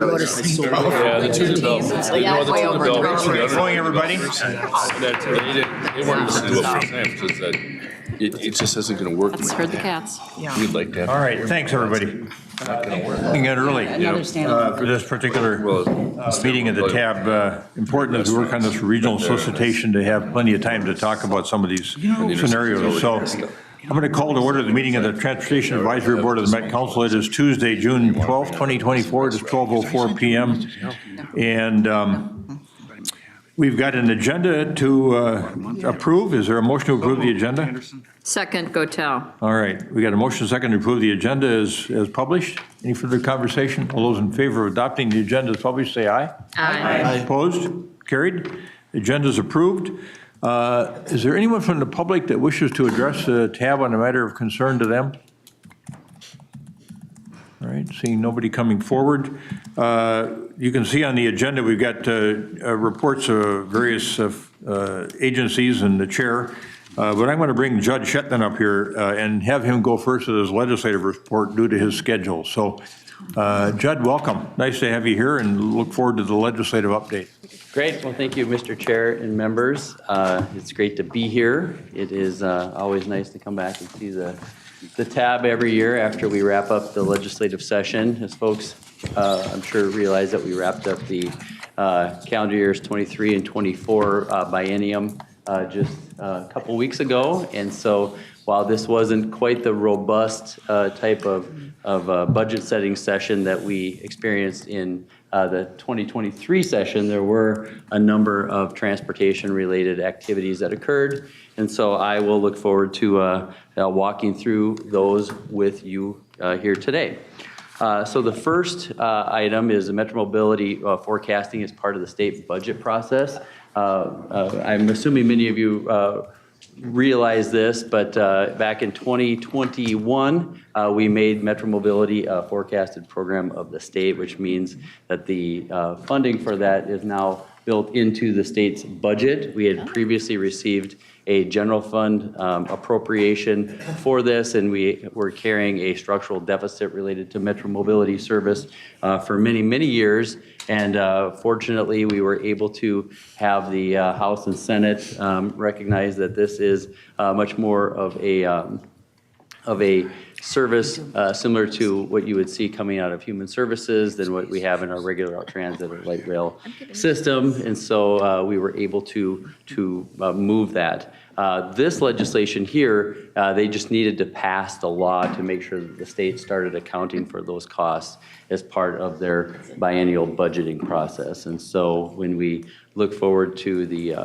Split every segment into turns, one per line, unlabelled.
Yeah, the two developments. They know the two developments.
Good morning, everybody.
And that they wanted us to do it full time, so that it just isn't gonna work.
Let's herd the cats.
We'd like that.
All right, thanks, everybody. Getting it early for this particular meeting of the TAB. Important as we work on this regional solicitation to have plenty of time to talk about some of these scenarios. So I'm going to call to order the meeting of the Transportation Advisory Board of the Met Council. It is Tuesday, June 12th, 2024. It is 12:04 p.m. And we've got an agenda to approve. Is there a motion to approve the agenda?
Second, Gotel.
All right, we got a motion second to approve the agenda as published. Any further conversation? All those in favor of adopting the agenda as published, say aye.
Aye.
Opposed? Carried. The agenda is approved. Is there anyone from the public that wishes to address the TAB on a matter of concern to them? All right, seeing nobody coming forward. You can see on the agenda, we've got reports of various agencies and the chair. But I'm going to bring Judge Shetland up here and have him go first with his legislative report due to his schedule. So, Judd, welcome. Nice to have you here and look forward to the legislative update.
Great. Well, thank you, Mr. Chair and members. It's great to be here. It is always nice to come back and see the TAB every year after we wrap up the legislative session. As folks, I'm sure realize that we wrapped up the calendar years 23 and 24 biennium just a couple weeks ago. And so while this wasn't quite the robust type of budget setting session that we experienced in the 2023 session, there were a number of transportation related activities that occurred. And so I will look forward to walking through those with you here today. So the first item is the Metro Mobility forecasting as part of the state budget process. I'm assuming many of you realize this, but back in 2021, we made Metro Mobility a forecasted program of the state, which means that the funding for that is now built into the state's budget. We had previously received a general fund appropriation for this, and we were carrying a structural deficit related to Metro Mobility service for many, many years. And fortunately, we were able to have the House and Senate recognize that this is much more of a service similar to what you would see coming out of human services than what we have in our regular transit or light rail system. And so we were able to move that. This legislation here, they just needed to pass the law to make sure that the state started accounting for those costs as part of their biennial budgeting process. And so when we look forward to the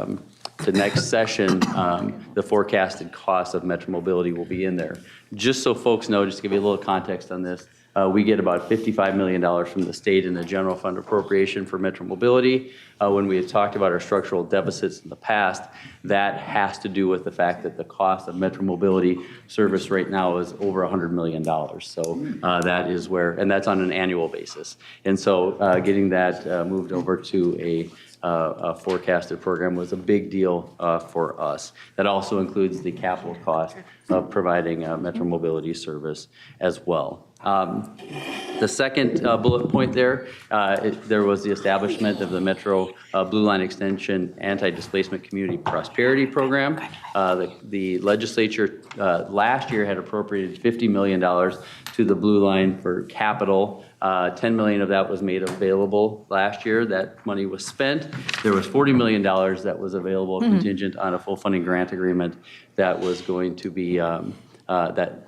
next session, the forecasted cost of Metro Mobility will be in there. Just so folks know, just to give you a little context on this, we get about $55 million from the state in the general fund appropriation for Metro Mobility. When we had talked about our structural deficits in the past, that has to do with the fact that the cost of Metro Mobility service right now is over $100 million. So that is where, and that's on an annual basis. And so getting that moved over to a forecasted program was a big deal for us. That also includes the capital cost of providing Metro Mobility service as well. The second bullet point there, there was the establishment of the Metro Blue Line Extension Anti-Displacement Community Prosperity Program. The legislature last year had appropriated $50 million to the Blue Line for capital. $10 million of that was made available last year. That money was spent. There was $40 million that was available contingent on a full funding grant agreement that was going to be that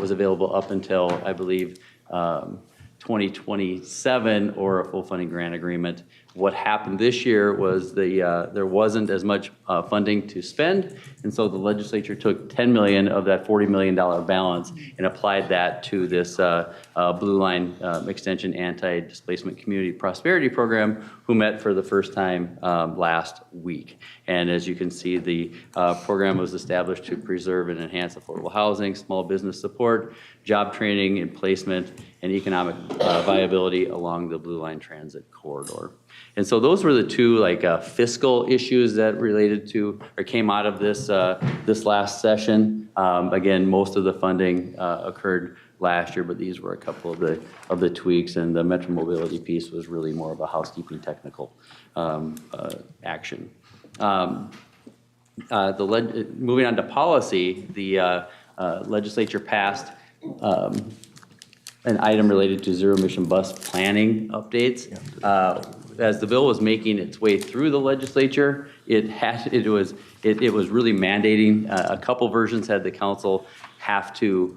was available up until, I believe, 2027 or a full funding grant agreement. What happened this year was there wasn't as much funding to spend, and so the legislature took $10 million of that $40 million balance and applied that to this Blue Line Extension Anti-Displacement Community Prosperity Program, who met for the first time last week. And as you can see, the program was established to preserve and enhance affordable housing, small business support, job training and placement, and economic viability along the Blue Line Transit corridor. And so those were the two like fiscal issues that related to or came out of this this last session. Again, most of the funding occurred last year, but these were a couple of the tweaks, and the Metro Mobility piece was really more of a housekeeping technical action. Moving on to policy, the legislature passed an item related to zero emission bus planning updates. As the bill was making its way through the legislature, it was really mandating, a couple versions had the council have to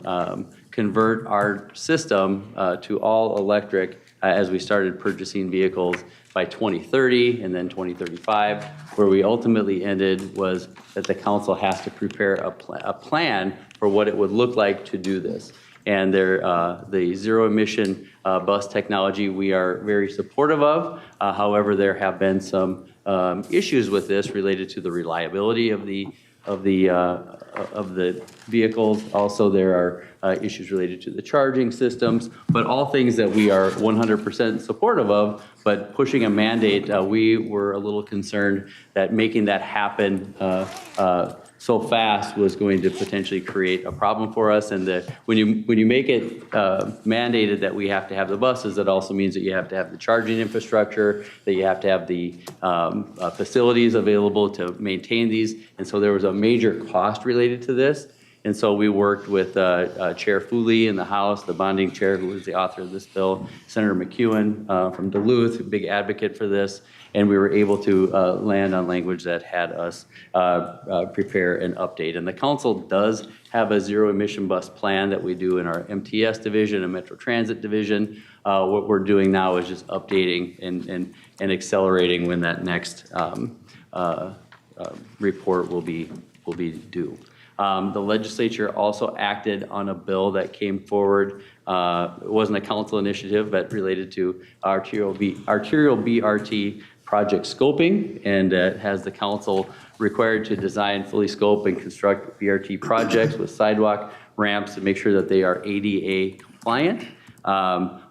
convert our system to all electric as we started purchasing vehicles by 2030 and then 2035. Where we ultimately ended was that the council has to prepare a plan for what it would look like to do this. And the zero emission bus technology we are very supportive of. However, there have been some issues with this related to the reliability of the vehicles. Also, there are issues related to the charging systems, but all things that we are 100% supportive of. But pushing a mandate, we were a little concerned that making that happen so fast was going to potentially create a problem for us. And that when you make it mandated that we have to have the buses, that also means that you have to have the charging infrastructure, that you have to have the facilities available to maintain these. And so there was a major cost related to this. And so we worked with Chair Fooley in the House, the bonding chair who was the author of this bill, Senator McEwen from Duluth, a big advocate for this. And we were able to land on language that had us prepare an update. And the council does have a zero emission bus plan that we do in our MTS division and Metro Transit division. What we're doing now is just updating and accelerating when that next report will be due. The legislature also acted on a bill that came forward. It wasn't a council initiative, but related to arterial BRT project scoping, and has the council required to design, fully scope, and construct BRT projects with sidewalk ramps to make sure that they are ADA compliant.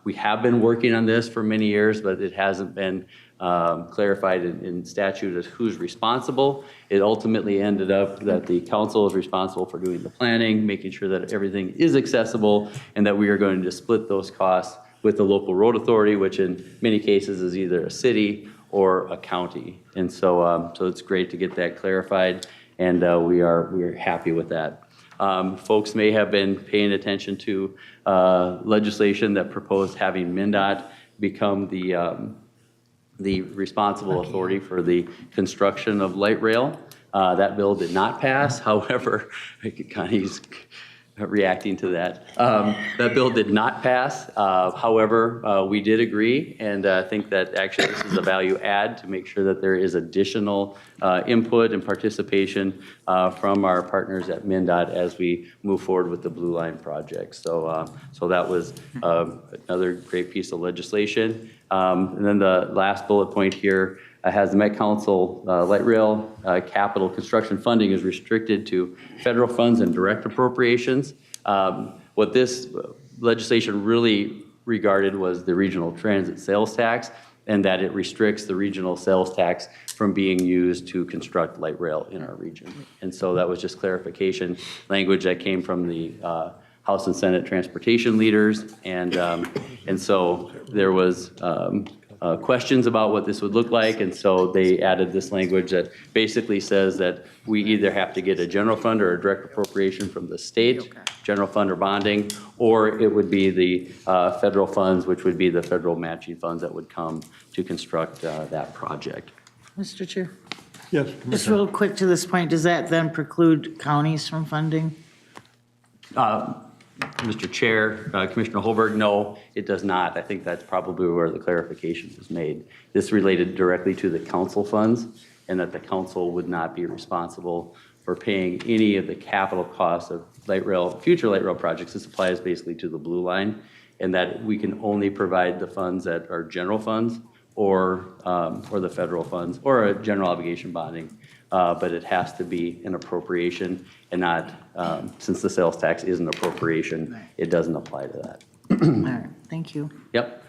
We have been working on this for many years, but it hasn't been clarified in statute as who's responsible. It ultimately ended up that the council is responsible for doing the planning, making sure that everything is accessible, and that we are going to split those costs with the local road authority, which in many cases is either a city or a county. And so, so it's great to get that clarified, and we are happy with that. Folks may have been paying attention to legislation that proposed having MnDOT become the responsible authority for the construction of light rail. That bill did not pass. However, Connie's reacting to that. That bill did not pass. However, we did agree, and I think that actually this is a value add to make sure that there is additional input and participation from our partners at MnDOT as we move forward with the Blue Line project. So, so that was another great piece of legislation. And then the last bullet point here has the Met Council light rail capital construction funding is restricted to federal funds and direct appropriations. What this legislation really regarded was the regional transit sales tax, and that it restricts the regional sales tax from being used to construct light rail in our region. And so that was just clarification language that came from the House and Senate transportation leaders, and so there was questions about what this would look like, and so they added this language that basically says that we either have to get a general fund or a direct appropriation from the state, general fund or bonding, or it would be the federal funds, which would be the federal matching funds that would come to construct that project.
Mr. Chair,
Yes,
just real quick to this point, does that then preclude counties from funding?
Mr. Chair, Commissioner Holberg, no, it does not. I think that's probably where the clarification was made. This related directly to the council funds, and that the council would not be responsible for paying any of the capital costs of light rail, future light rail projects. This applies basically to the Blue Line, and that we can only provide the funds that are general funds or the federal funds or a general obligation bonding. But it has to be an appropriation and not, since the sales tax is an appropriation, it doesn't apply to that.
All right, thank you.
Yep.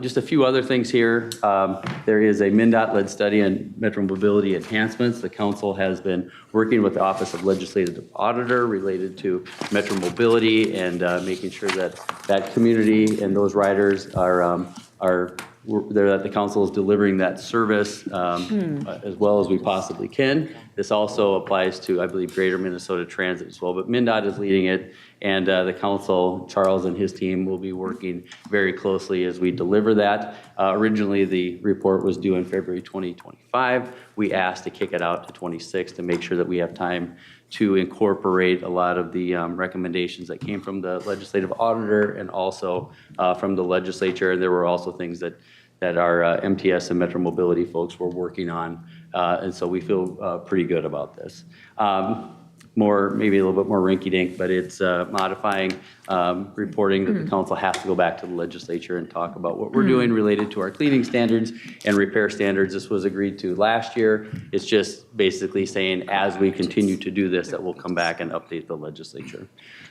Just a few other things here. There is a MnDOT-led study on metro mobility enhancements. The council has been working with the Office of Legislative Auditor related to metro mobility and making sure that that community and those riders that the council is delivering that service as well as we possibly can. This also applies to, I believe, Greater Minnesota Transit as well, but MnDOT is leading it, and the council, Charles and his team, will be working very closely as we deliver that. Originally, the report was due in February 2025. We asked to kick it out to 26 to make sure that we have time to incorporate a lot of the recommendations that came from the legislative auditor and also from the legislature. And there were also things that our MTS and Metro Mobility folks were working on. And so we feel pretty good about this. Maybe a little bit more rinky-dink, but it's modifying reporting that the council has to go back to the legislature and talk about what we're doing related to our cleaning standards and repair standards. This was agreed to last year. It's just basically saying as we continue to do this, that we'll come back and update the legislature.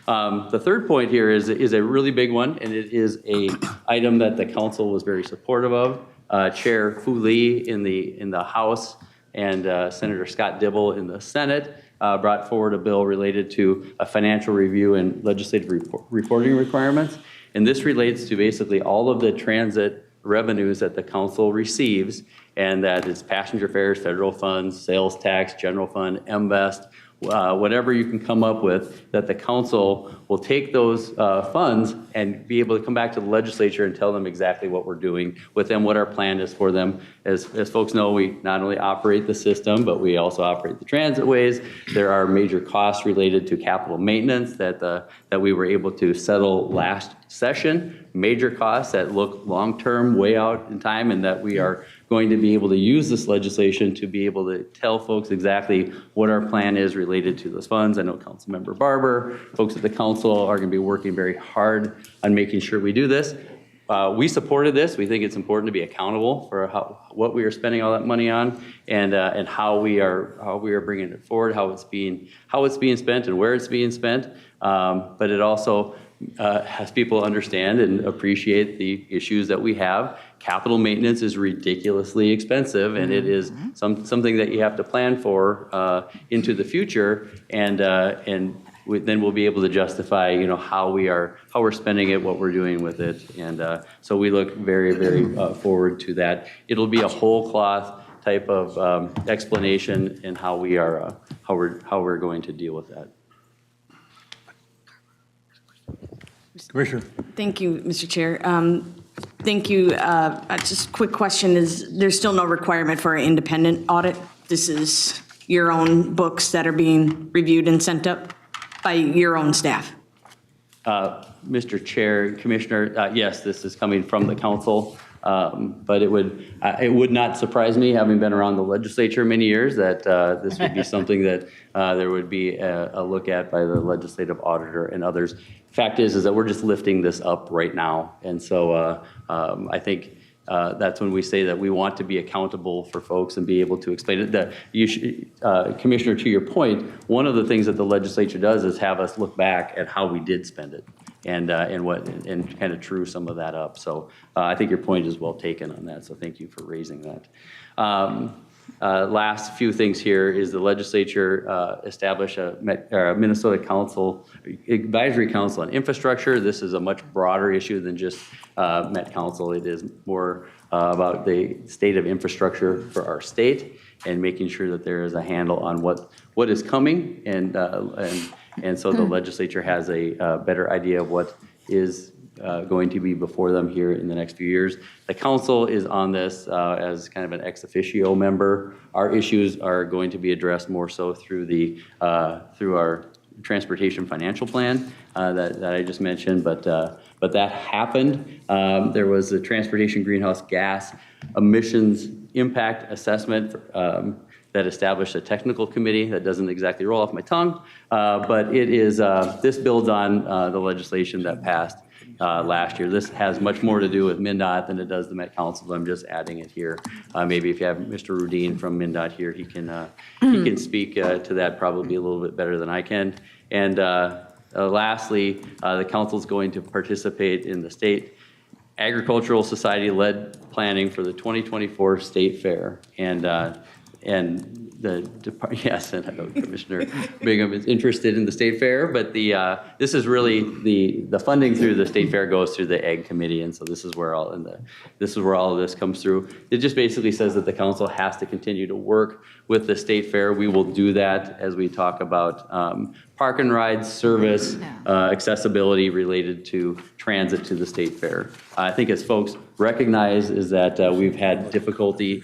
The third point here is a really big one, and it is a item that the council was very supportive of. Chair Fu Lee in the House and Senator Scott Dibble in the Senate brought forward a bill related to a financial review and legislative reporting requirements. And this relates to basically all of the transit revenues that the council receives, and that is passenger fares, federal funds, sales tax, general fund, MVEST, whatever you can come up with, that the council will take those funds and be able to come back to the legislature and tell them exactly what we're doing with them, what our plan is for them. As folks know, we not only operate the system, but we also operate the transitways. There are major costs related to capital maintenance that we were able to settle last session, major costs that look long-term, way out in time, and that we are going to be able to use this legislation to be able to tell folks exactly what our plan is related to those funds. I know Councilmember Barber, folks at the council are going to be working very hard on making sure we do this. We supported this. We think it's important to be accountable for what we are spending all that money on, and how we are bringing it forward, how it's being spent, and where it's being spent. But it also has people understand and appreciate the issues that we have. Capital maintenance is ridiculously expensive, and it is something that you have to plan for into the future, and then we'll be able to justify, how we're spending it, what we're doing with it, and so we look very, very forward to that. It'll be a whole cloth type of explanation in how we're going to deal with that.
Commissioner.
Thank you, Mr. Chair. Thank you. Just a quick question is, there's still no requirement for an independent audit? This is your own books that are being reviewed and sent up by your own staff?
Mr. Chair, Commissioner, yes, this is coming from the council, but it would not surprise me, having been around the legislature many years, that this would be something that there would be a look at by the legislative auditor and others. Fact is that we're just lifting this up right now, and so I think that's when we say that we want to be accountable for folks and be able to explain it. Commissioner, to your point, one of the things that the legislature does is have us look back at how we did spend it and kind of true some of that up. So I think your point is well taken on that. So thank you for raising that. Last few things here is the legislature established a Minnesota Advisory Council on Infrastructure. This is a much broader issue than just Met Council. It is more about the state of infrastructure for our state and making sure that there is a handle on what is coming, and so the legislature has a better idea of what is going to be before them here in the next few years. The council is on this as kind of an ex officio member. Our issues are going to be addressed more so through our transportation financial plan that I just mentioned, but that happened. There was a transportation greenhouse gas emissions impact assessment that established a technical committee. That doesn't exactly roll off my tongue, but it is. This builds on the legislation that passed last year. This has much more to do with MnDOT than it does the Met Council, but I'm just adding it here. Maybe if you have Mr. Rudin from MnDOT here, he can speak to that probably a little bit better than I can. And lastly, the council is going to participate in the state Agricultural Society-led planning for the 2024 State Fair. And yes, and I know Commissioner Bingham is interested in the State Fair, but this is really, the funding through the State Fair goes through the Ag Committee, and so this is where all of this comes through. It just basically says that the council has to continue to work with the State Fair. We will do that as we talk about park and ride service, accessibility related to transit to the State Fair. I think as folks recognize is that we've had difficulty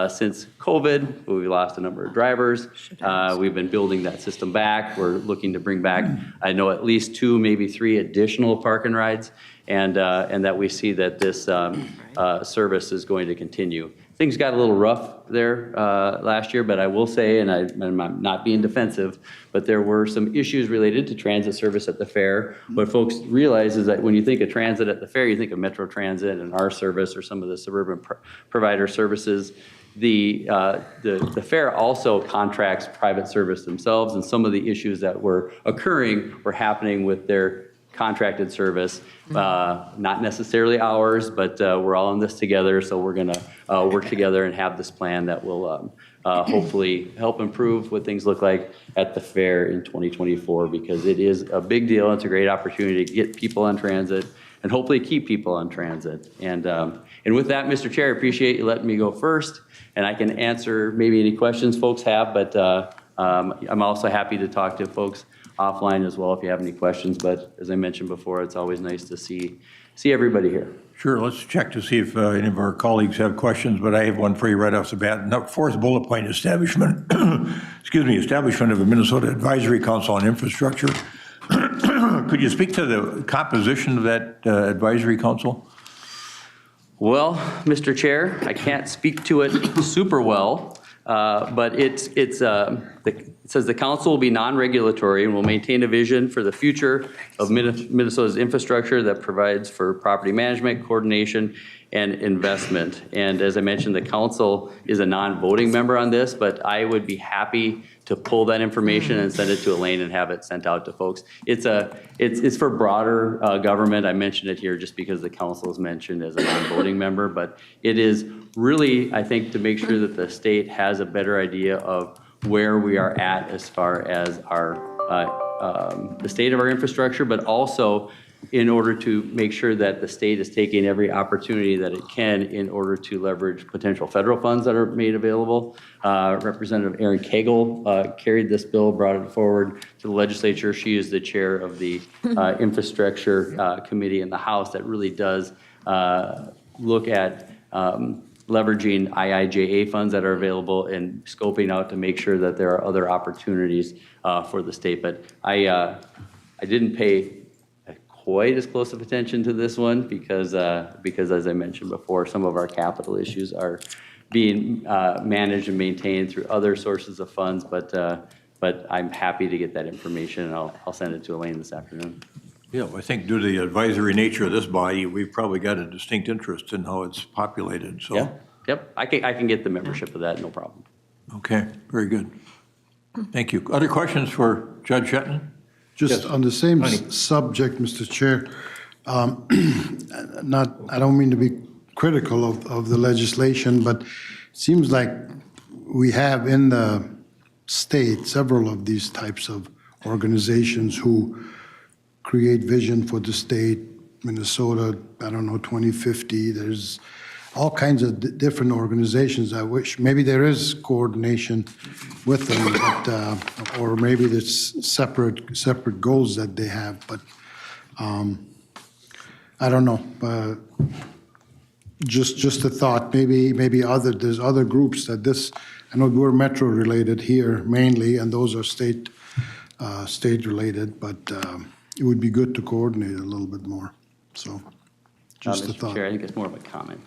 since COVID. We lost a number of drivers. We've been building that system back. We're looking to bring back, I know, at least 2, maybe 3 additional park and rides, and that we see that this service is going to continue. Things got a little rough there last year, but I will say, and I'm not being defensive, but there were some issues related to transit service at the fair. What folks realize is that when you think of transit at the fair, you think of Metro Transit and our service or some of the suburban provider services. The fair also contracts private service themselves, and some of the issues that were occurring were happening with their contracted service, not necessarily ours, but we're all in this together, so we're gonna work together and have this plan that will hopefully help improve what things look like at the fair in 2024, because it is a big deal. It's a great opportunity to get people on transit and hopefully keep people on transit. And with that, Mr. Chair, I appreciate you letting me go first, and I can answer maybe any questions folks have, but I'm also happy to talk to folks offline as well if you have any questions. But as I mentioned before, it's always nice to see everybody here.
Sure, let's check to see if any of our colleagues have questions, but I have one for you right off the bat. Now, 4th bullet point, establishment, establishment of a Minnesota Advisory Council on Infrastructure. Could you speak to the composition of that advisory council?
Well, Mr. Chair, I can't speak to it super well, but it says the council will be non-regulatory and will maintain a vision for the future of Minnesota's infrastructure that provides for property management, coordination, and investment. And as I mentioned, the council is a non-voting member on this, but I would be happy to pull that information and send it to Elaine and have it sent out to folks. It's for broader government. I mentioned it here just because the council is mentioned as a non-voting member, but it is really, I think, to make sure that the state has a better idea of where we are at as far as our the state of our infrastructure, but also in order to make sure that the state is taking every opportunity that it can in order to leverage potential federal funds that are made available. Representative Erin Cagle carried this bill, brought it forward to the legislature. She is the chair of the infrastructure committee in the House that really does look at leveraging IIJA funds that are available and scoping out to make sure that there are other opportunities for the state. But I didn't pay quite as close of attention to this one because as I mentioned before, some of our capital issues are being managed and maintained through other sources of funds. But I'm happy to get that information, and I'll send it to Elaine this afternoon.
Yeah, I think due to the advisory nature of this body, we've probably got a distinct interest in how it's populated, so.
Yeah, yep, I can get the membership of that, no problem.
Okay, very good. Thank you. Other questions for Judge Shetton?
Just on the same
Honey.
subject, Mr. Chair, I don't mean to be critical of the legislation, but it seems like we have in the state several of these types of organizations who create vision for the state, Minnesota, 2050. There's all kinds of different organizations. I wish maybe there is coordination with them, but, or maybe there's separate goals that they have, but I don't know. Just a thought, maybe there's other groups that I know we're Metro related here mainly, and those are state related, but it would be good to coordinate a little bit more. So just a
Mr.
thought.
Chair, I think it's more of a comment,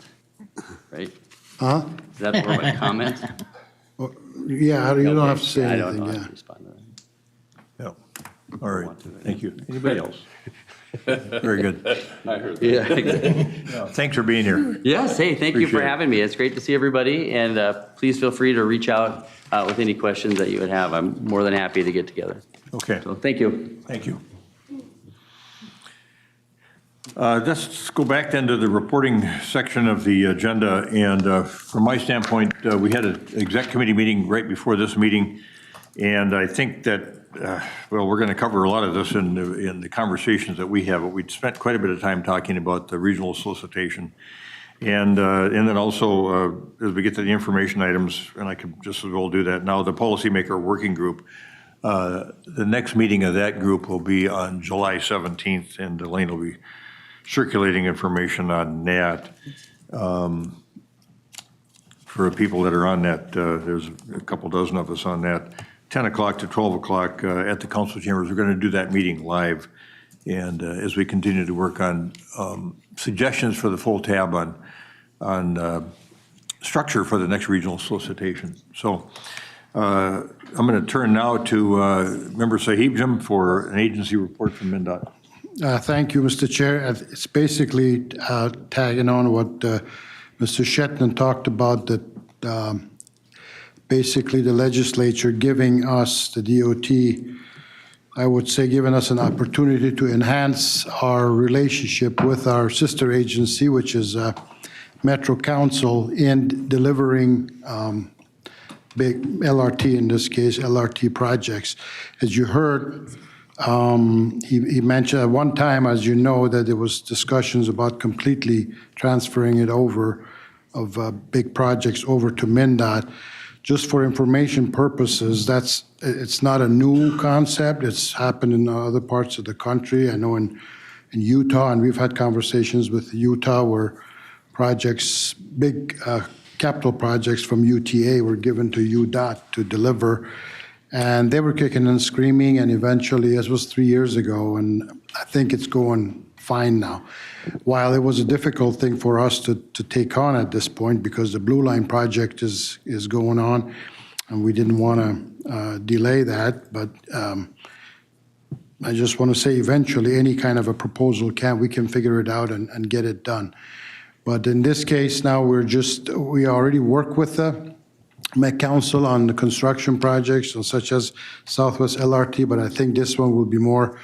right?
Huh?
Is that more of a comment?
Yeah, you don't have to say
I don't
anything,
know how
yeah.
to respond to that.
Yeah. All right, thank you. Anybody else? Very good.
Yeah.
Thanks for being here.
Yes, hey, thank you for
Appreciate it.
having me. It's great to see everybody, and please feel free to reach out with any questions that you would have. I'm more than happy to get together.
Okay,
So thank you.
thank you. Let's go back then to the reporting section of the agenda. And from my standpoint, we had an exec committee meeting right before this meeting. And I think that, well, we're going to cover a lot of this in the conversations that we have, but we'd spent quite a bit of time talking about the regional solicitation. And then also, as we get to the information items, and I could just as well do that now, the policymaker working group, the next meeting of that group will be on July 17th, and Elaine will be circulating information on that. For people that are on that, there's a couple dozen of us on that. 10 o'clock to 12 o'clock at the council chambers. We're going to do that meeting live. And as we continue to work on suggestions for the full tab on structure for the next regional solicitation. So I'm going to turn now to Member Sahibjam for an agency report from MnDOT.
Thank you, Mr. Chair. It's basically tagging on what Mr. Shetland talked about, that basically the legislature giving us, the DOT, I would say giving us an opportunity to enhance our relationship with our sister agency, which is Metro Council, in delivering big LRT, in this case, LRT projects. As you heard, he mentioned at one time, as you know, that there was discussions about completely transferring it over of big projects over to MnDOT. Just for information purposes, it's not a new concept. It's happened in other parts of the country. I know in Utah, and we've had conversations with Utah where projects, big capital projects from UTA were given to UDOT to deliver. And they were kicking and screaming, and eventually, this was 3 years ago, and I think it's going fine now. While it was a difficult thing for us to take on at this point because the Blue Line project is going on, and we didn't want to delay that, but I just want to say eventually any kind of a proposal we can figure it out and get it done. But in this case now, we already work with the Met Council on the construction projects such as Southwest LRT, but I think this one will be more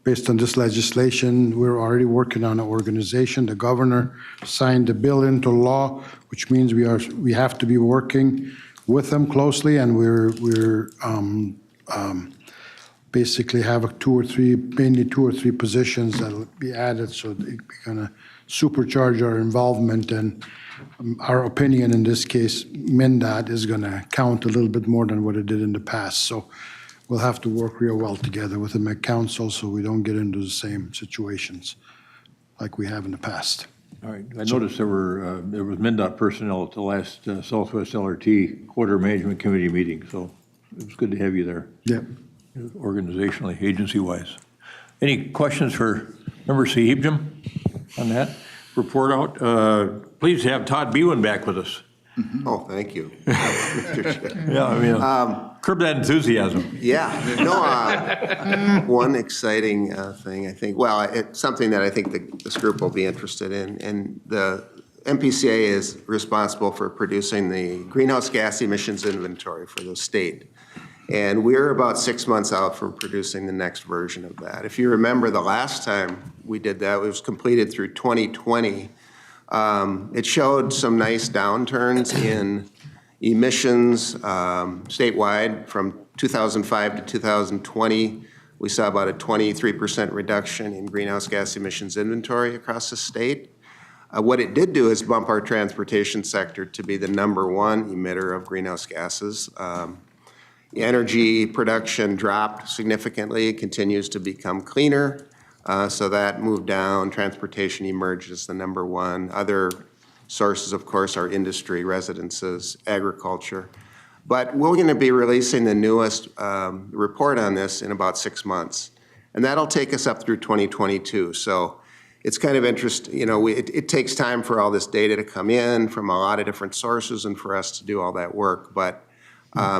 based on this legislation. We're already working on an organization. The governor signed the bill into law, which means we have to be working with them closely, and we're basically have mainly two or three positions that will be added, so we're going to supercharge our involvement, and our opinion in this case, MnDOT, is going to count a little bit more than what it did in the past. So we'll have to work real well together with the Met Council so we don't get into the same situations like we have in the past.
All right. I noticed there was MnDOT personnel at the last Southwest LRT Quarter Management Committee meeting, so it was good to have you there.
Yep.
Organizationally, agency-wise. Any questions for Member Sahibjam on that report out? Please have Todd Bewan back with us.
Oh, thank you.
Yeah, I mean, curb that enthusiasm.
Yeah, no, one exciting thing, I think, well, it's something that I think this group will be interested in, and the MPCA is responsible for producing the greenhouse gas emissions inventory for the state. And we're about 6 months out from producing the next version of that. If you remember the last time we did that, it was completed through 2020. It showed some nice downturns in emissions statewide from 2005 to 2020. We saw about a 23% reduction in greenhouse gas emissions inventory across the state. What it did do is bump our transportation sector to be the #1 emitter of greenhouse gases. Energy production dropped significantly. It continues to become cleaner. So that moved down. Transportation emerged as the #1. Other sources, of course, are industry, residences, agriculture. But we're going to be releasing the newest report on this in about 6 months. And that'll take us up through 2022. So it's kind of interesting. You know, it takes time for all this data to come in from a lot of different sources and for us to do all that work. But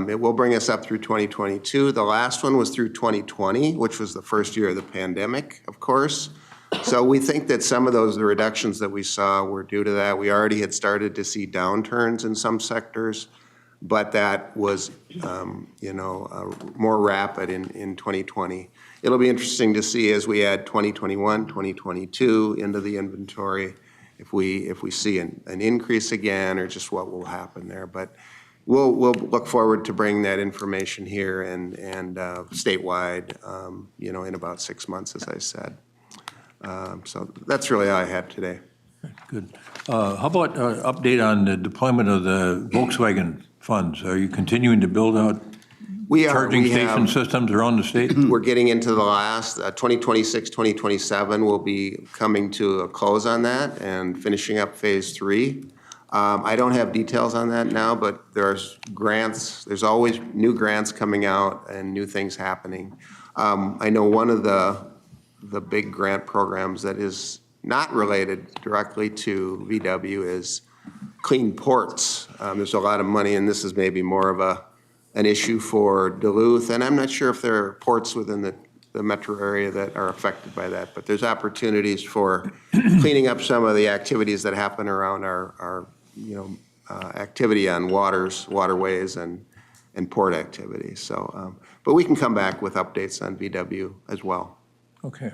it will bring us up through 2022. The last one was through 2020, which was the first year of the pandemic, of course. So we think that some of the reductions that we saw were due to that. We already had started to see downturns in some sectors. but that was, more rapid in 2020. It'll be interesting to see as we add 2021, 2022 into the inventory, if we see an increase again, or just what will happen there. But we'll look forward to bringing that information here and statewide, in about 6 months, as I said. So that's really all I have today.
Good. How about update on the deployment of the Volkswagen funds? Are you continuing to build out
We are.
charging
We
station
have,
systems around the state?
we're getting into the last, 2026, 2027 will be coming to a close on that and finishing up phase 3. I don't have details on that now, but there's grants, there's always new grants coming out and new things happening. I know one of the big grant programs that is not related directly to VW is Clean Ports. There's a lot of money, and this is maybe more of an issue for Duluth, and I'm not sure if there are ports within the metro area that are affected by that, but there's opportunities for cleaning up some of the activities that happen around our activity on waterways and port activities. So, but we can come back with updates on VW as well.
Okay.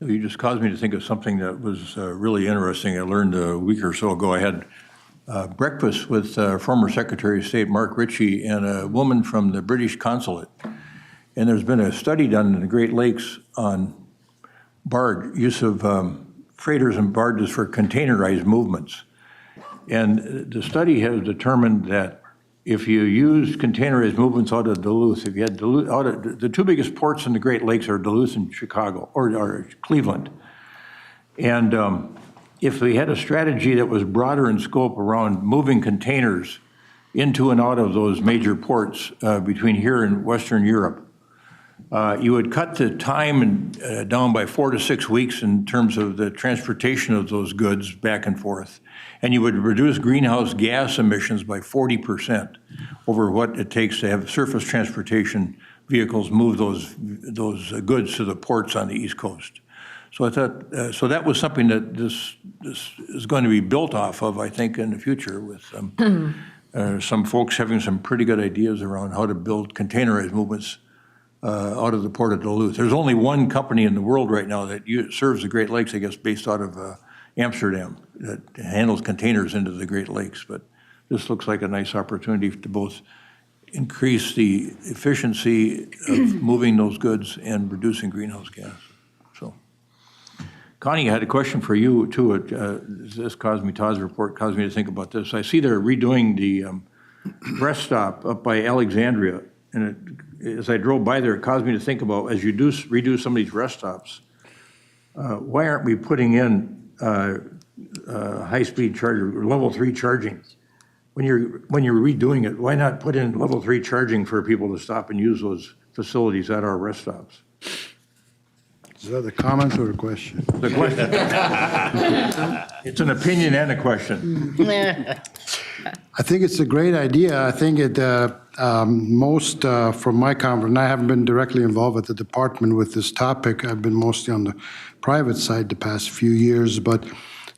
You just caused me to think of something that was really interesting. I learned a week or so ago. I had breakfast with former Secretary of State Mark Ritchie and a woman from the British consulate. And there's been a study done in the Great Lakes on use of freighters and barges for containerized movements. And the study has determined that if you use containerized movements out of Duluth, if you had Duluth, out of the two biggest ports in the Great Lakes are Duluth and Chicago, or Cleveland. And if we had a strategy that was broader in scope around moving containers into and out of those major ports between here and Western Europe, you would cut the time down by 4 to 6 weeks in terms of the transportation of those goods back and forth. And you would reduce greenhouse gas emissions by 40% over what it takes to have surface transportation vehicles move those goods to the ports on the East Coast. So I thought, so that was something that this is going to be built off of, I think, in the future, with some folks having some pretty good ideas around how to build containerized movements out of the port of Duluth. There's only one company in the world right now that serves the Great Lakes, I guess, based out of Amsterdam, that handles containers into the Great Lakes. But this looks like a nice opportunity to both increase the efficiency of moving those goods and reducing greenhouse gas. So, Connie, I had a question for you too. This Todd's report caused me to think about this. I see they're redoing the rest stop up by Alexandria, and as I drove by there, it caused me to think about, as you redo some of these rest stops, why aren't we putting in high-speed charger, or level 3 charging? When you're redoing it, why not put in level 3 charging for people to stop and use those facilities at our rest stops?
Is that a comment or a question?
The question. It's an opinion and a question.
I think it's a great idea. I think it, most from my conference, and I haven't been directly involved with the department with this topic. I've been mostly on the private side the past few years, but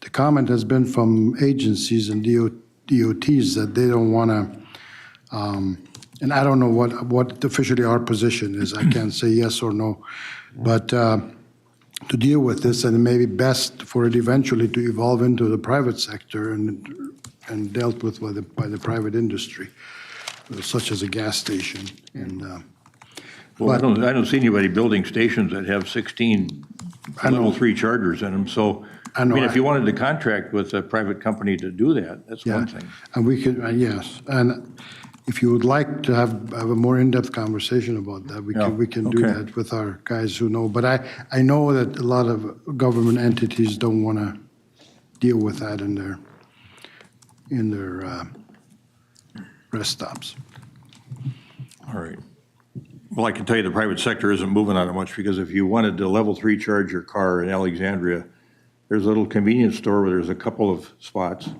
the comment has been from agencies and DOTs that they don't want to, and I don't know what officially our position is. I can't say yes or no, but to deal with this, and it may be best for it eventually to evolve into the private sector and dealt with by the private industry, such as a gas station. And
Well, I don't see anybody building stations that have 16 level 3 chargers in them. So, I mean, if you wanted to contract with a private company to do that, that's one thing.
And we could, yes, and if you would like to have a more in-depth conversation about that, we can do that with our guys who know. But I know that a lot of government entities don't want to deal with that in their rest stops.
All right. Well, I can tell you the private sector isn't moving on it much, because if you wanted to level 3 charge your car in Alexandria, there's a little convenience store where there's a couple of spots.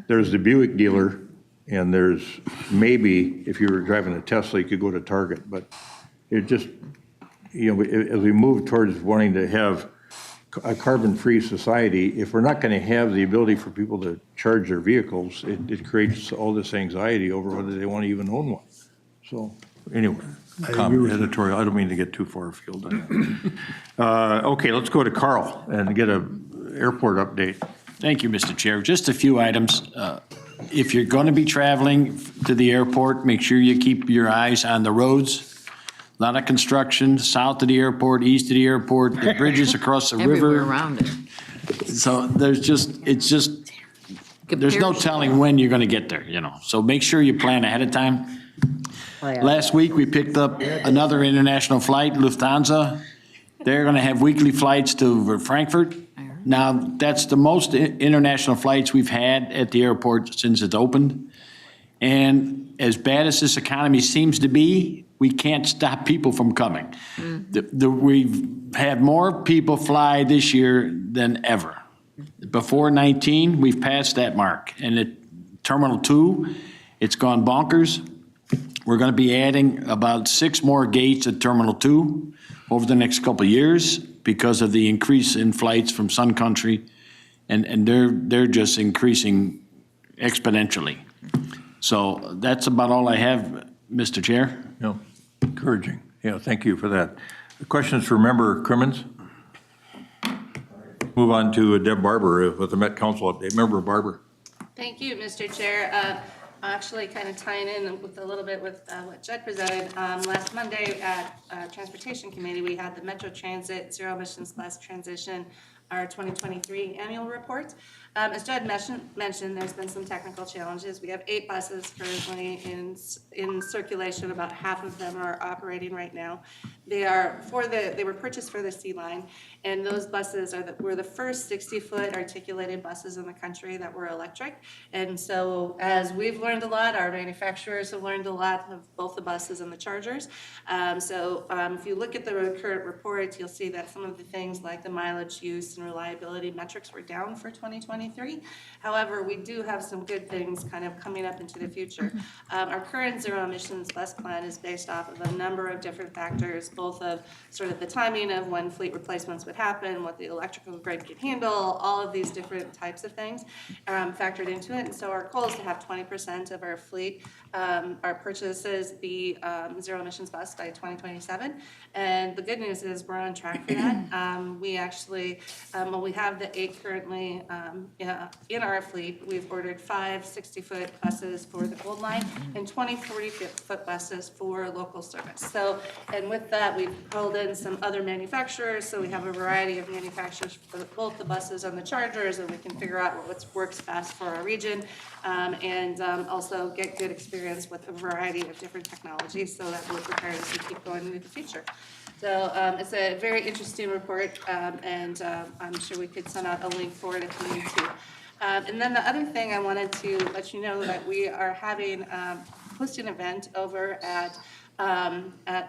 There's the Buick dealer, and there's maybe, if you were driving a Tesla, you could go to Target. But it just, as we move towards wanting to have a carbon-free society, if we're not going to have the ability for people to charge their vehicles, it creates all this anxiety over whether they want to even own one. So anyway, comment editorial, I don't mean to get too far afield on that. Okay, let's go to Carl and get an airport update.
Thank you, Mr. Chair. Just a few items. If you're going to be traveling to the airport, make sure you keep your eyes on the roads. A lot of construction south of the airport, east of the airport, the bridges across the river.
Everywhere around it.
So there's no telling when you're going to get there, you know. So make sure you plan ahead of time.
Oh, yeah.
Last week, we picked up another international flight, Lufthansa. They're going to have weekly flights to Frankfurt. Now, that's the most international flights we've had at the airport since it's opened. And as bad as this economy seems to be, we can't stop people from coming. We've had more people fly this year than ever. Before 19, we've passed that mark. And at Terminal 2, it's gone bonkers. We're going to be adding about 6 more gates at Terminal 2 over the next couple of years because of the increase in flights from Sun Country, and they're just increasing exponentially. So that's about all I have, Mr. Chair.
No, encouraging. Yeah, thank you for that. The questions for Member Crimmins? Move on to Deb Barber with the Met Council update. Member Barber.
Thank you, Mr. Chair. Actually, kind of tying in with a little bit with what Judd presented, last Monday at Transportation Committee, we had the Metro Transit Zero Emissions Bus Transition, our 2023 annual report. As Judd mentioned, there's been some technical challenges. We have 8 buses currently in circulation. About half of them are operating right now. They were purchased for the C line, and those buses were the first 60-foot articulated buses in the country that were electric. And so, as we've learned a lot, our manufacturers have learned a lot of both the buses and the chargers. If you look at the current report, you'll see that some of the things like the mileage use and reliability metrics were down for 2023. However, we do have some good things kind of coming up into the future. Our current zero emissions bus plan is based off of a number of different factors, both of sort of the timing of when fleet replacements would happen, what the electrical grid can handle, all of these different types of things factored into it. And so our goal is to have 20% of our fleet, our purchases be zero emissions bus by 2027. And the good news is we're on track for that. We actually, we have the 8 currently in our fleet. We've ordered 5 60-foot buses for the Gold Line and 20 40-foot buses for local service. So, and with that, we've pulled in some other manufacturers. So we have a variety of manufacturers for both the buses and the chargers, and we can figure out what works best for our region, and also get good experience with a variety of different technologies so that we're prepared to keep going into the future. So it's a very interesting report, and I'm sure we could send out a link for it if we need to. And then the other thing I wanted to let you know that we are having hosting an event over at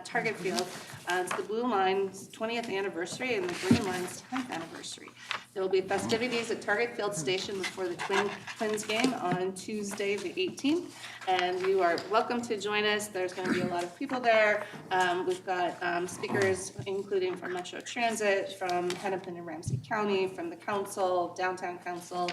Target Field. It's the Blue Line's 20th anniversary and the Green Line's 10th anniversary. There will be festivities at Target Field Station before the Twins game on Tuesday the 18th. And you are welcome to join us. There's going to be a lot of people there. We've got speakers including from Metro Transit, from Hennepin and Ramsey County, from the council, downtown council,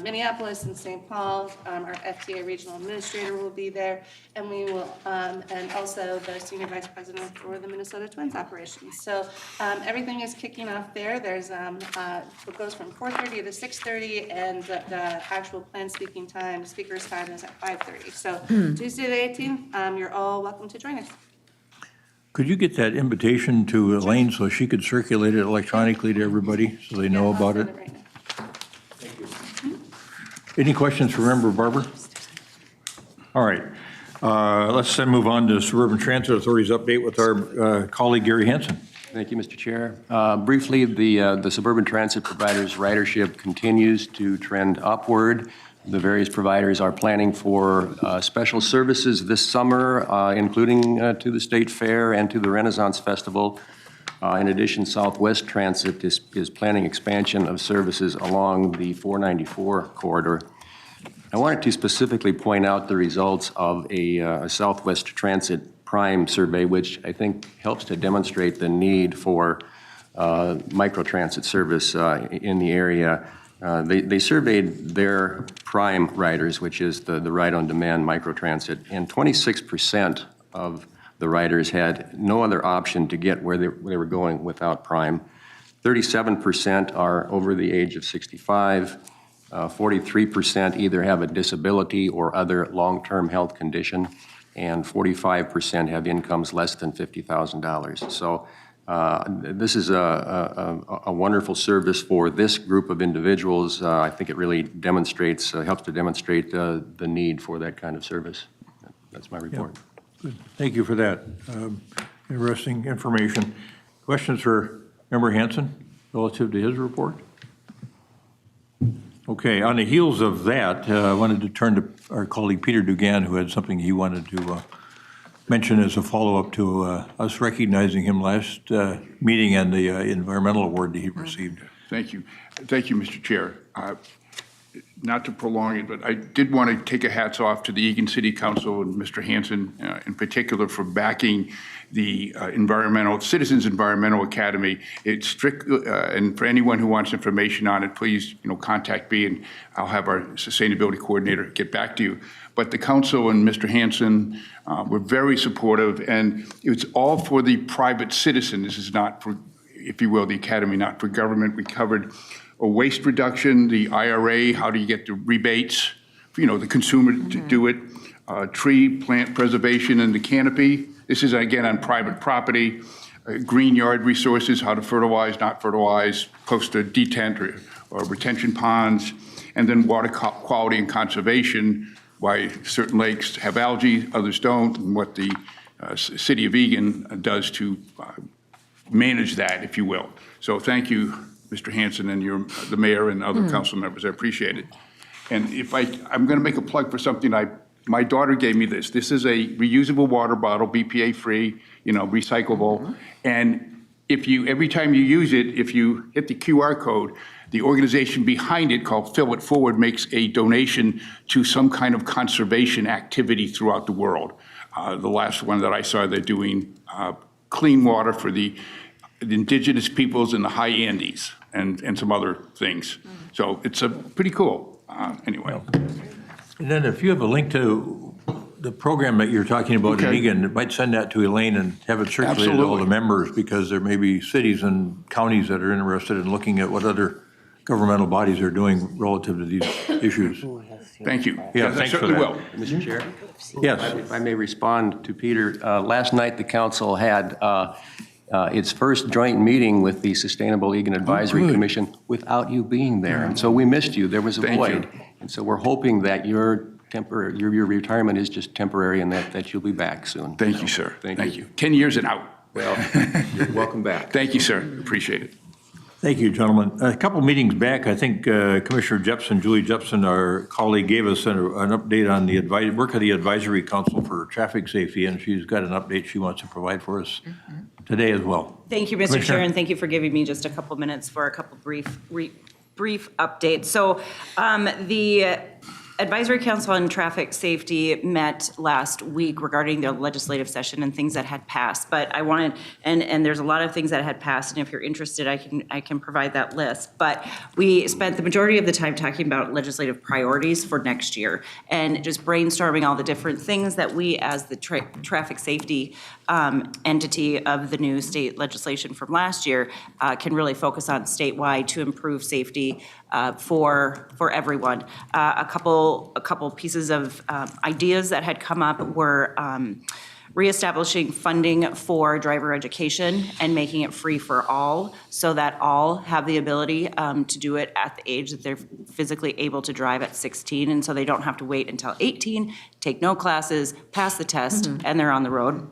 Minneapolis and St. Paul. Our FTA regional administrator will be there, and we will, and also the senior vice president for the Minnesota Twins operations. So everything is kicking off there. There's it goes from 4:30 to 6:30, and the actual planned speakers time is at 5:30. So Tuesday the 18th, you're all welcome to join us.
Could you get that invitation to Elaine so she could circulate it electronically to everybody so they know about it?
Right now.
Any questions for Member Barber? All right. Let's then move on to Suburban Transit Authority's update with our colleague Gary Hansen.
Thank you, Mr. Chair. Briefly, the suburban transit providers' ridership continues to trend upward. The various providers are planning for special services this summer, including to the State Fair and to the Renaissance Festival. In addition, Southwest Transit is planning expansion of services along the 494 corridor. I wanted to specifically point out the results of a Southwest Transit Prime survey, which I think helps to demonstrate the need for microtransit service in the area. They surveyed their prime riders, which is the ride-on-demand microtransit, and 26% of the riders had no other option to get where they were going without prime. 37% are over the age of 65. 43% either have a disability or other long-term health condition, and 45% have incomes less than $50,000. So this is a wonderful service for this group of individuals. I think it really demonstrates, helps to demonstrate the need for that kind of service. That's my report.
Good. Thank you for that. Interesting information. Questions for Member Hanson relative to his report? Okay, on the heels of that, I wanted to turn to our colleague Peter Dugan, who had something he wanted to mention as a follow-up to us recognizing him last meeting and the environmental award that he received.
Thank you. Thank you, Mr. Chair. Not to prolong it, but I did want to take a hats off to the Eagan City Council and Mr. Hanson in particular for backing the Citizens Environmental Academy. It's strict, and for anyone who wants information on it, please, contact me and I'll have our sustainability coordinator get back to you. But the council and Mr. Hanson were very supportive, and it's all for the private citizen. This is not for, if you will, the academy, not for government. We covered waste reduction, the IRA, how do you get the rebates, the consumer to do it, tree plant preservation and the canopy. This is, again, on private property, green yard resources, how to fertilize, not fertilize, post a detent or retention ponds, and then water quality and conservation, why certain lakes have algae, others don't, and what the city of Eagan does to manage that, if you will. So thank you, Mr. Hanson, and the mayor and other council members. I appreciate it. And I'm going to make a plug for something my daughter gave me this. This is a reusable water bottle, BPA-free, recyclable. And every time you use it, if you hit the QR code, the organization behind it called Fill It Forward makes a donation to some kind of conservation activity throughout the world. The last one that I saw, they're doing clean water for the indigenous peoples in the high Andes and some other things. So it's pretty cool, anyway.
And then if you have a link to the program that you're talking about in Eagan, it might send that to Elaine and have it circulated to all the members, because there may be cities and counties that are interested in looking at what other governmental bodies are doing relative to these issues.
Thank you.
Yeah,
yes,
thanks
I certainly
for that.
will.
Mr. Chair?
Yes.
If I may respond to Peter, last night the council had its first joint meeting with the Sustainable Eagan Advisory Commission without you being there. And so we missed you. There was a void. And so we're hoping that your retirement is just temporary and that you'll be back soon.
Thank you, sir.
Thank you.
10 years and out.
Well, you're welcome back.
Thank you, sir. Appreciate it.
Thank you, gentlemen. A couple meetings back, I think Commissioner Julie Jepson, our colleague, gave us an update on the work of the Advisory Council for Traffic Safety, and she's got an update she wants to provide for us today as well.
Thank you, Mr. Chair, and thank you for giving me just a couple minutes for a couple brief updates. So the Advisory Council on Traffic Safety met last week regarding their legislative session and things that had passed. But I wanted, and there's a lot of things that had passed, and if you're interested, I can provide that list. But we spent the majority of the time talking about legislative priorities for next year and just brainstorming all the different things that we, as the traffic safety entity of the new state legislation from last year, can really focus on statewide to improve safety for everyone. A couple pieces of ideas that had come up were reestablishing funding for driver education and making it free for all, so that all have the ability to do it at the age that they're physically able to drive at 16, and so they don't have to wait until 18, take no classes, pass the test, and they're on the road.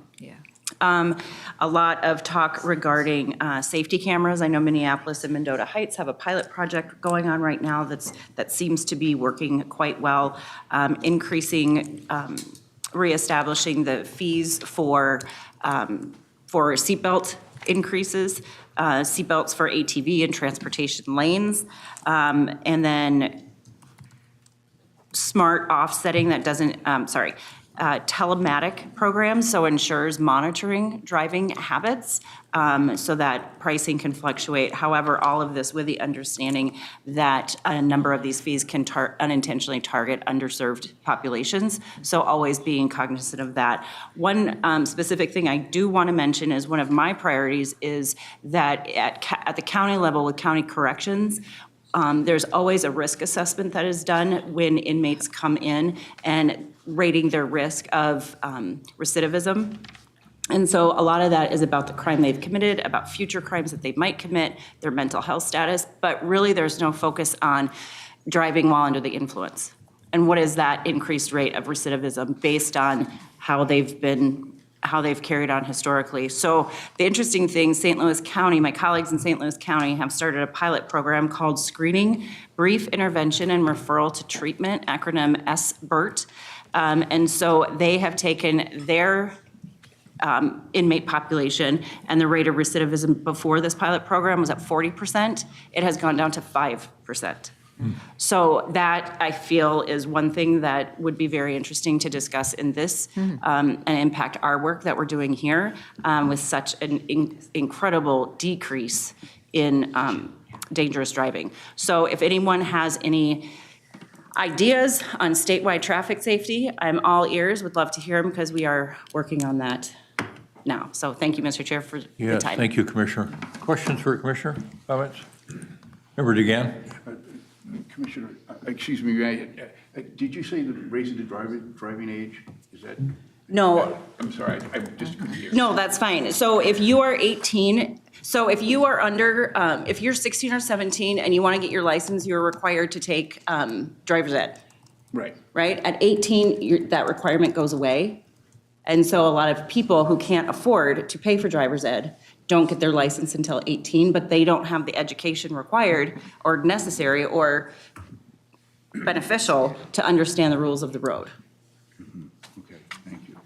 A lot of talk regarding safety cameras. I know Minneapolis and Mendota Heights have a pilot project going on right now that seems to be working quite well, reestablishing the fees for seatbelt increases, seatbelts for ATV and transportation lanes, and then smart offsetting that doesn't, telematic program, so ensures monitoring driving habits so that pricing can fluctuate. However, all of this with the understanding that a number of these fees can unintentionally target underserved populations, so always being cognizant of that. One specific thing I do want to mention is one of my priorities is that at the county level with county corrections, there's always a risk assessment that is done when inmates come in and rating their risk of recidivism. And so a lot of that is about the crime they've committed, about future crimes that they might commit, their mental health status, but really there's no focus on driving while under the influence. And what is that increased rate of recidivism based on how they've carried on historically. So the interesting thing, St. Louis County, my colleagues in St. Louis County have started a pilot program called Screening, Brief Intervention and Referral to Treatment, acronym SBIRT. And so they have taken their inmate population, and the rate of recidivism before this pilot program was at 40%. It has gone down to 5%. So that, I feel, is one thing that would be very interesting to discuss in this and impact our work that we're doing here with such an incredible decrease in dangerous driving. So if anyone has any ideas on statewide traffic safety, I'm all ears, would love to hear them because we are working on that now. So thank you, Mr. Chair, for the time.
Thank you, Commissioner. Questions for Commissioner? Comments? Member DeGan?
Commissioner, excuse me, did you say that raising the driving age, is that?
No.
I'm sorry, I just couldn't hear.
No, that's fine. So if you are 18, so if you are under, if you're 16 or 17 and you want to get your license, you're required to take driver's ed.
Right.
Right? At 18, that requirement goes away. And so a lot of people who can't afford to pay for driver's ed don't get their license until 18, but they don't have the education required or necessary or beneficial to understand the rules of the road.
Okay, thank you.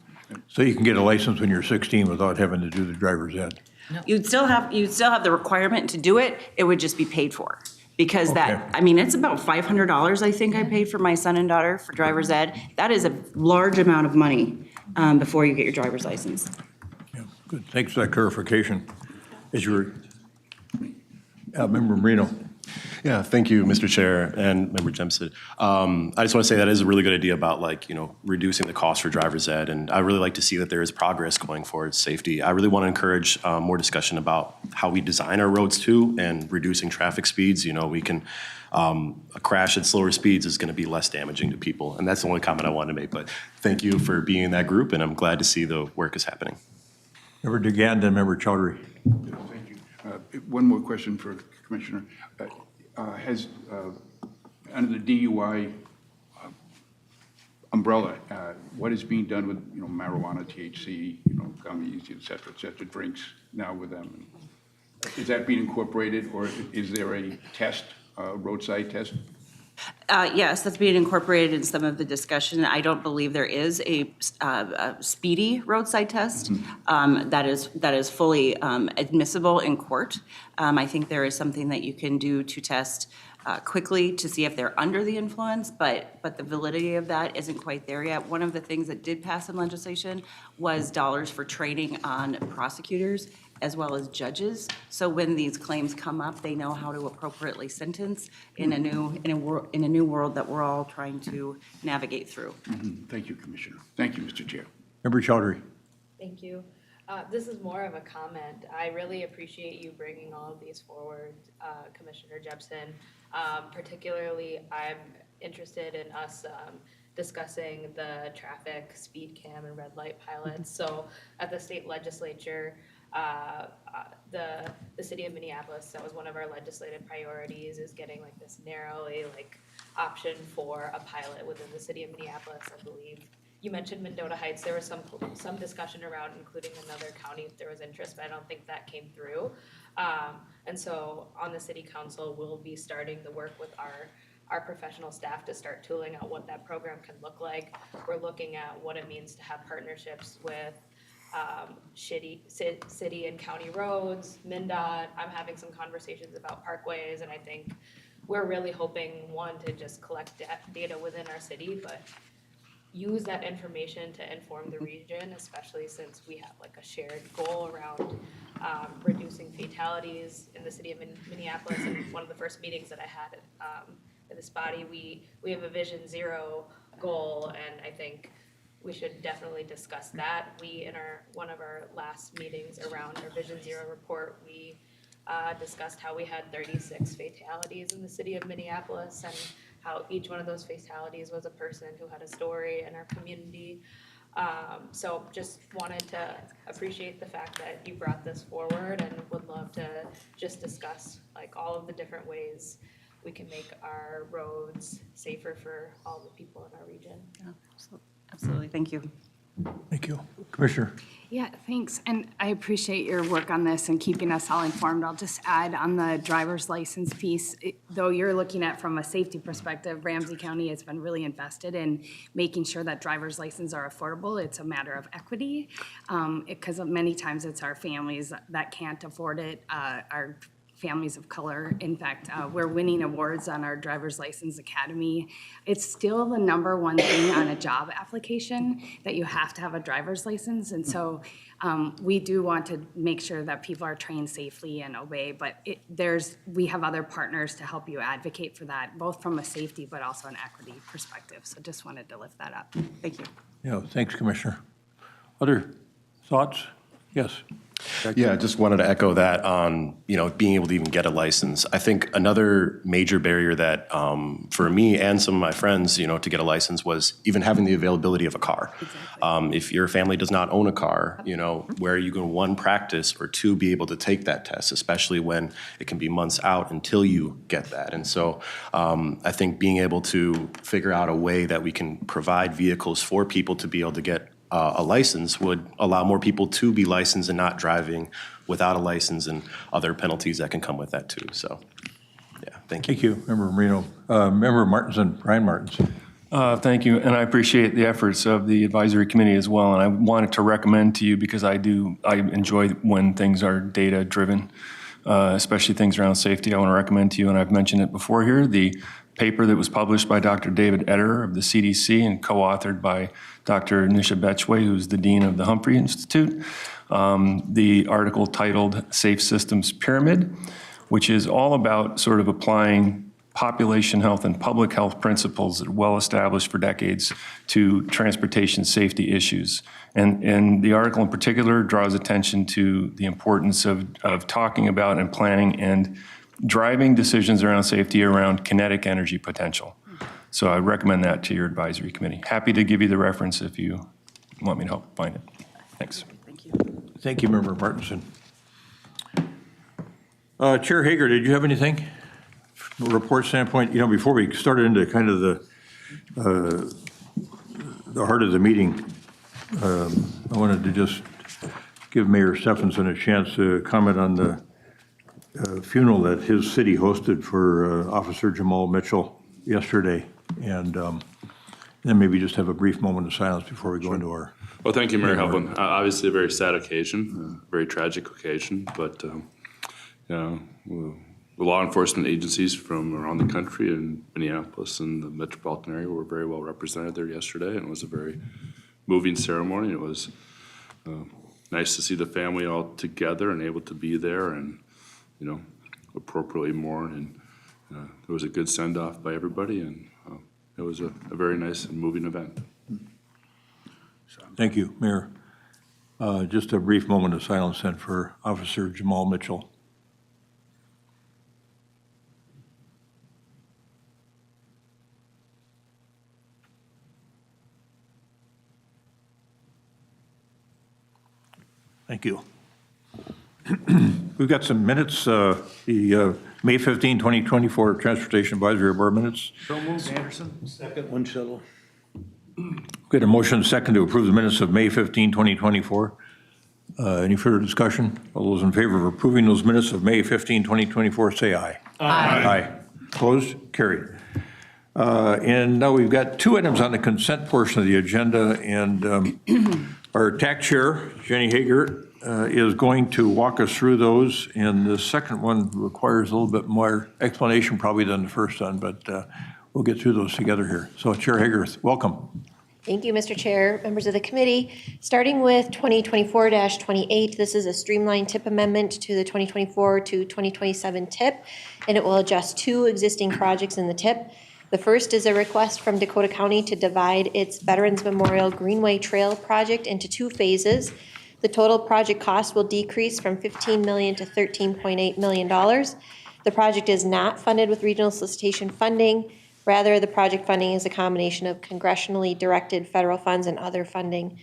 So you can get a license when you're 16 without having to do the driver's ed?
You'd still have the requirement to do it. It would just be paid for. Because that, I mean, it's about $500, I think I paid for my son and daughter for driver's ed. That is a large amount of money before you get your driver's license.
Yeah, good. Thanks for that clarification. As you were, Member Marino.
Yeah, thank you, Mr. Chair and Member Jemison. I just want to say that is a really good idea about reducing the cost for driver's ed, and I really like to see that there is progress going forward, safety. I really want to encourage more discussion about how we design our roads too, and reducing traffic speeds. We can, a crash at slower speeds is going to be less damaging to people, and that's the only comment I wanted to make, but thank you for being in that group, and I'm glad to see the work is happening.
Member DeGan, then Member Chowdhury.
Thank you. One more question for Commissioner. Has, under the DUI umbrella, what is being done with, marijuana, THC, gummies, et cetera, drinks now with them? Is that being incorporated, or is there a test, roadside test?
Yes, that's being incorporated in some of the discussion. I don't believe there is a speedy roadside test that is fully admissible in court. I think there is something that you can do to test quickly to see if they're under the influence, but the validity of that isn't quite there yet. One of the things that did pass in legislation was dollars for training on prosecutors as well as judges. So when these claims come up, they know how to appropriately sentence in a new world that we're all trying to navigate through.
Thank you, Commissioner. Thank you, Mr. Chair.
Member Chowdhury.
Thank you. This is more of a comment. I really appreciate you bringing all of these forward, Commissioner Jepson. Particularly, I'm interested in us discussing the traffic speed cam and red light pilots. So at the state legislature, the city of Minneapolis, that was one of our legislative priorities, is getting like this narrowly option for a pilot within the city of Minneapolis. I believe you mentioned Mendota Heights. There was some discussion around including another county if there was interest, but I don't think that came through. And so on the city council, we'll be starting the work with our professional staff to start tooling out what that program can look like. We're looking at what it means to have partnerships with city and county roads, MnDOT. I'm having some conversations about parkways, and I think we're really hoping, one, to just collect data within our city, but use that information to inform the region, especially since we have like a shared goal around reducing fatalities in the city of Minneapolis. And one of the first meetings that I had in this body, we have a Vision Zero goal, and I think we should definitely discuss that. We, in one of our last meetings around our Vision Zero report, we discussed how we had 36 fatalities in the city of Minneapolis, and how each one of those fatalities was a person who had a story in our community. So just wanted to appreciate the fact that you brought this forward, and would love to just discuss like all of the different ways we can make our roads safer for all the people in our region.
Yeah, absolutely. Thank you.
Thank you. Commissioner.
Yeah, thanks. And I appreciate your work on this and keeping us all informed. I'll just add on the driver's license piece, though you're looking at from a safety perspective, Ramsey County has been really invested in making sure that driver's licenses are affordable. It's a matter of equity, because many times it's our families that can't afford it, our families of color. In fact, we're winning awards on our driver's license academy. It's still the number one thing on a job application that you have to have a driver's license. And so we do want to make sure that people are trained safely and obey, but we have other partners to help you advocate for that, both from a safety but also an equity perspective. So just wanted to lift that up. Thank you.
Yeah, thanks, Commissioner. Other thoughts? Yes.
Yeah, I just wanted to echo that on, being able to even get a license. I think another major barrier that for me and some of my friends, to get a license was even having the availability of a car. Exactly. If your family does not own a car, where are you going to, one, practice, or two, be able to take that test, especially when it can be months out until you get that. And so I think being able to figure out a way that we can provide vehicles for people to be able to get a license would allow more people to be licensed and not driving without a license, and other penalties that can come with that too. So, yeah, thank you.
Thank you, Member Marino. Member Martinson, Brian Martinson.
Thank you, and I appreciate the efforts of the advisory committee as well. And I wanted to recommend to you, because I enjoy when things are data driven, especially things around safety. I want to recommend to you, and I've mentioned it before here, the paper that was published by Dr. David Eder of the CDC and co-authored by Dr. Nisha Betchway, who's the dean of the Humphrey Institute. The article titled Safe Systems Pyramid, which is all about sort of applying population health and public health principles that are well established for decades to transportation safety issues. And the article in particular draws attention to the importance of talking about and planning and driving decisions around safety around kinetic energy potential. So I recommend that to your advisory committee. Happy to give you the reference if you want me to help find it. Thanks.
Thank you. Thank you, Member Martinson. Chair Hager, did you have anything? From a report standpoint, before we started into kind of the heart of the meeting, I wanted to just give Mayor Stephenson a chance to comment on the funeral that his city hosted for Officer Jamal Mitchell yesterday, and then maybe just have a brief moment of silence before we go into our.
Well, thank you, Mayor Helpin. Obviously, a very sad occasion, a very tragic occasion, but the law enforcement agencies from around the country in Minneapolis and the metropolitan area were very well represented there yesterday, and it was a very moving ceremony. It was nice to see the family all together and able to be there and appropriately mourn, and it was a good send-off by everybody, and it was a very nice and moving event.
Thank you, Mayor. Just a brief moment of silence then for Officer Jamal Mitchell. Thank you. We've got some minutes, the May 15, 2024 Transportation Advisory Board minutes.
So moved, Anderson. Second, Winchell.
We had a motion second to approve the minutes of May 15, 2024. Any further discussion? All those in favor of approving those minutes of May 15, 2024, say aye.
Aye.
Aye. Opposed? Carried. And now we've got two items on the consent portion of the agenda, and our TAC chair, Jenny Hager, is going to walk us through those, and the second one requires a little bit more explanation probably than the first one, but we'll get through those together here. So Chair Hager, welcome.
Thank you, Mr. Chair, members of the committee. Starting with 2024-28, this is a streamlined TIP amendment to the 2024 to 2027 TIP, and it will adjust 2 existing projects in the TIP. The first is a request from Dakota County to divide its Veterans Memorial Greenway Trail project into 2 phases. The total project cost will decrease from $15 million to $13.8 million. The project is not funded with regional solicitation funding. Rather, the project funding is a combination of congressionally directed federal funds and other funding.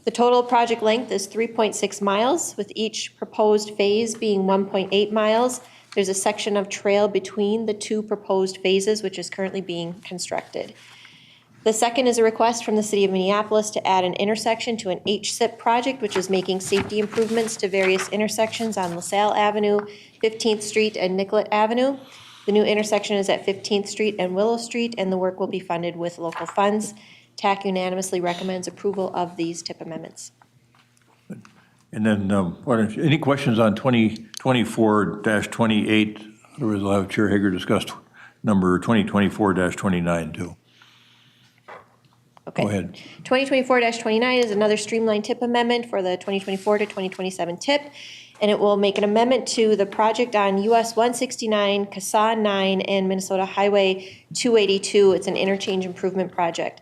The total project length is 3.6 miles, with each proposed phase being 1.8 miles. There's a section of trail between the 2 proposed phases, which is currently being constructed. The second is a request from the City of Minneapolis to add an intersection to an HSIP project, which is making safety improvements to various intersections on LaSalle Avenue, 15th Street, and Nicollet Avenue. The new intersection is at 15th Street and Willow Street, and the work will be funded with local funds. TAC unanimously recommends approval of these TIP amendments.
And then, any questions on 2024-28? Otherwise, I'll have Chair Hager discuss number 2024-29 too.
Okay.
Go ahead.
2024-29 is another streamlined TIP amendment for the 2024 to 2027 TIP, and it will make an amendment to the project on US 169, Kasan 9, and Minnesota Highway 282. It's an interchange improvement project.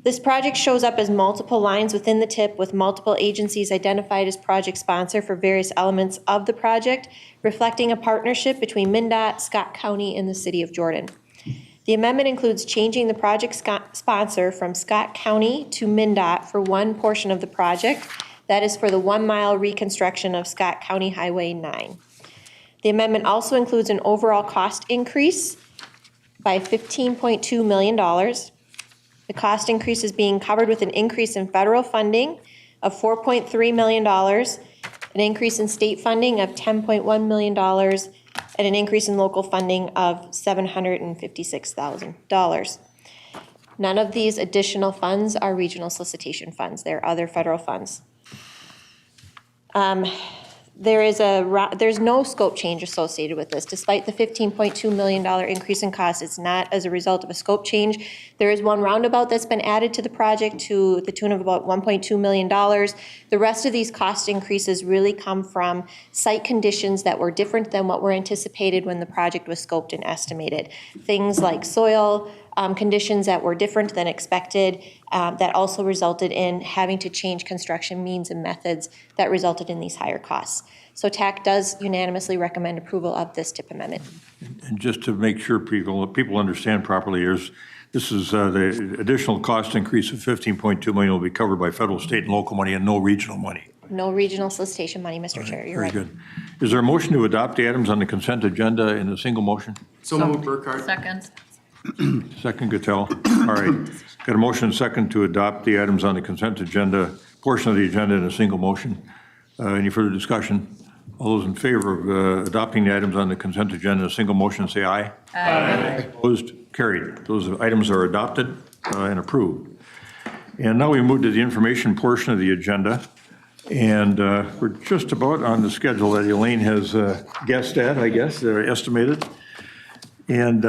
This project shows up as multiple lines within the TIP with multiple agencies identified as project sponsor for various elements of the project, reflecting a partnership between MnDOT, Scott County, and the City of Jordan. The amendment includes changing the project sponsor from Scott County to MnDOT for one portion of the project. That is for the 1-mile reconstruction of Scott County Highway 9. The amendment also includes an overall cost increase by $15.2 million. The cost increase is being covered with an increase in federal funding of $4.3 million, an increase in state funding of $10.1 million, and an increase in local funding of $756,000. None of these additional funds are regional solicitation funds. They're other federal funds. There's no scope change associated with this. Despite the $15.2 million increase in cost, it's not as a result of a scope change. There is one roundabout that's been added to the project to the tune of about $1.2 million. The rest of these cost increases really come from site conditions that were different than what were anticipated when the project was scoped and estimated. Things like soil conditions that were different than expected, that also resulted in having to change construction means and methods that resulted in these higher costs. So TAC does unanimously recommend approval of this TIP amendment.
And just to make sure people understand properly, this is the additional cost increase of $15.2 million will be covered by federal, state, and local money and no regional money.
No regional solicitation money, Mr. Chair. You're right.
Very good. Is there a motion to adopt the items on the consent agenda in a single motion?
So moved, Burkhart. Second.
Second, Gattel. All right. Got a motion and second to adopt the items on the consent agenda, portion of the agenda in a single motion. Any further discussion? All those in favor of adopting the items on the consent agenda in a single motion, say aye. Aye. Opposed? Carried. Those items are adopted and approved. And now we move to the information portion of the agenda. And we're just about on the schedule that Elaine has guessed at, I guess, estimated. And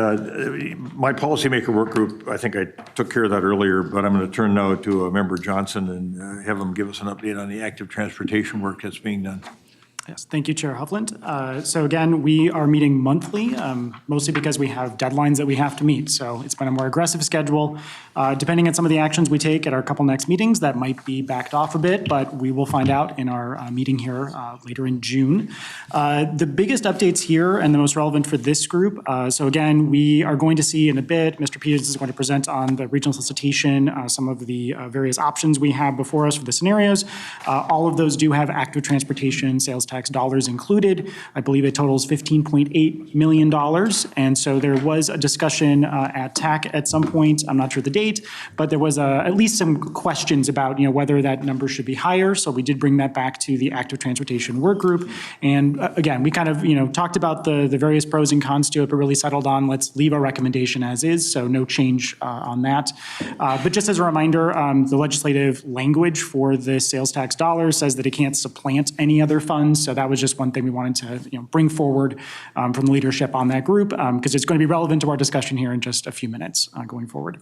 my policymaker work group, I think I took care of that earlier, but I'm going to turn now to Member Johnson and have him give us an update on the active transportation work that's being done.
Yes, thank you, Chair Hovland. So again, we are meeting monthly, mostly because we have deadlines that we have to meet. So it's been a more aggressive schedule. Depending on some of the actions we take at our couple next meetings, that might be backed off a bit, but we will find out in our meeting here later in June. The biggest updates here and the most relevant for this group. So again, we are going to see in a bit, Mr. Peters is going to present on the regional solicitation, some of the various options we have before us for the scenarios. All of those do have active transportation sales tax dollars included. I believe it totals $15.8 million. And so there was a discussion at TAC at some point, I'm not sure the date, but there was at least some questions about whether that number should be higher. So we did bring that back to the active transportation work group. And again, we kind of talked about the various pros and cons to it, but really settled on let's leave our recommendation as is. So no change on that. But just as a reminder, the legislative language for the sales tax dollars says that it can't supplant any other funds. So that was just one thing we wanted to bring forward from the leadership on that group, because it's going to be relevant to our discussion here in just a few minutes going forward.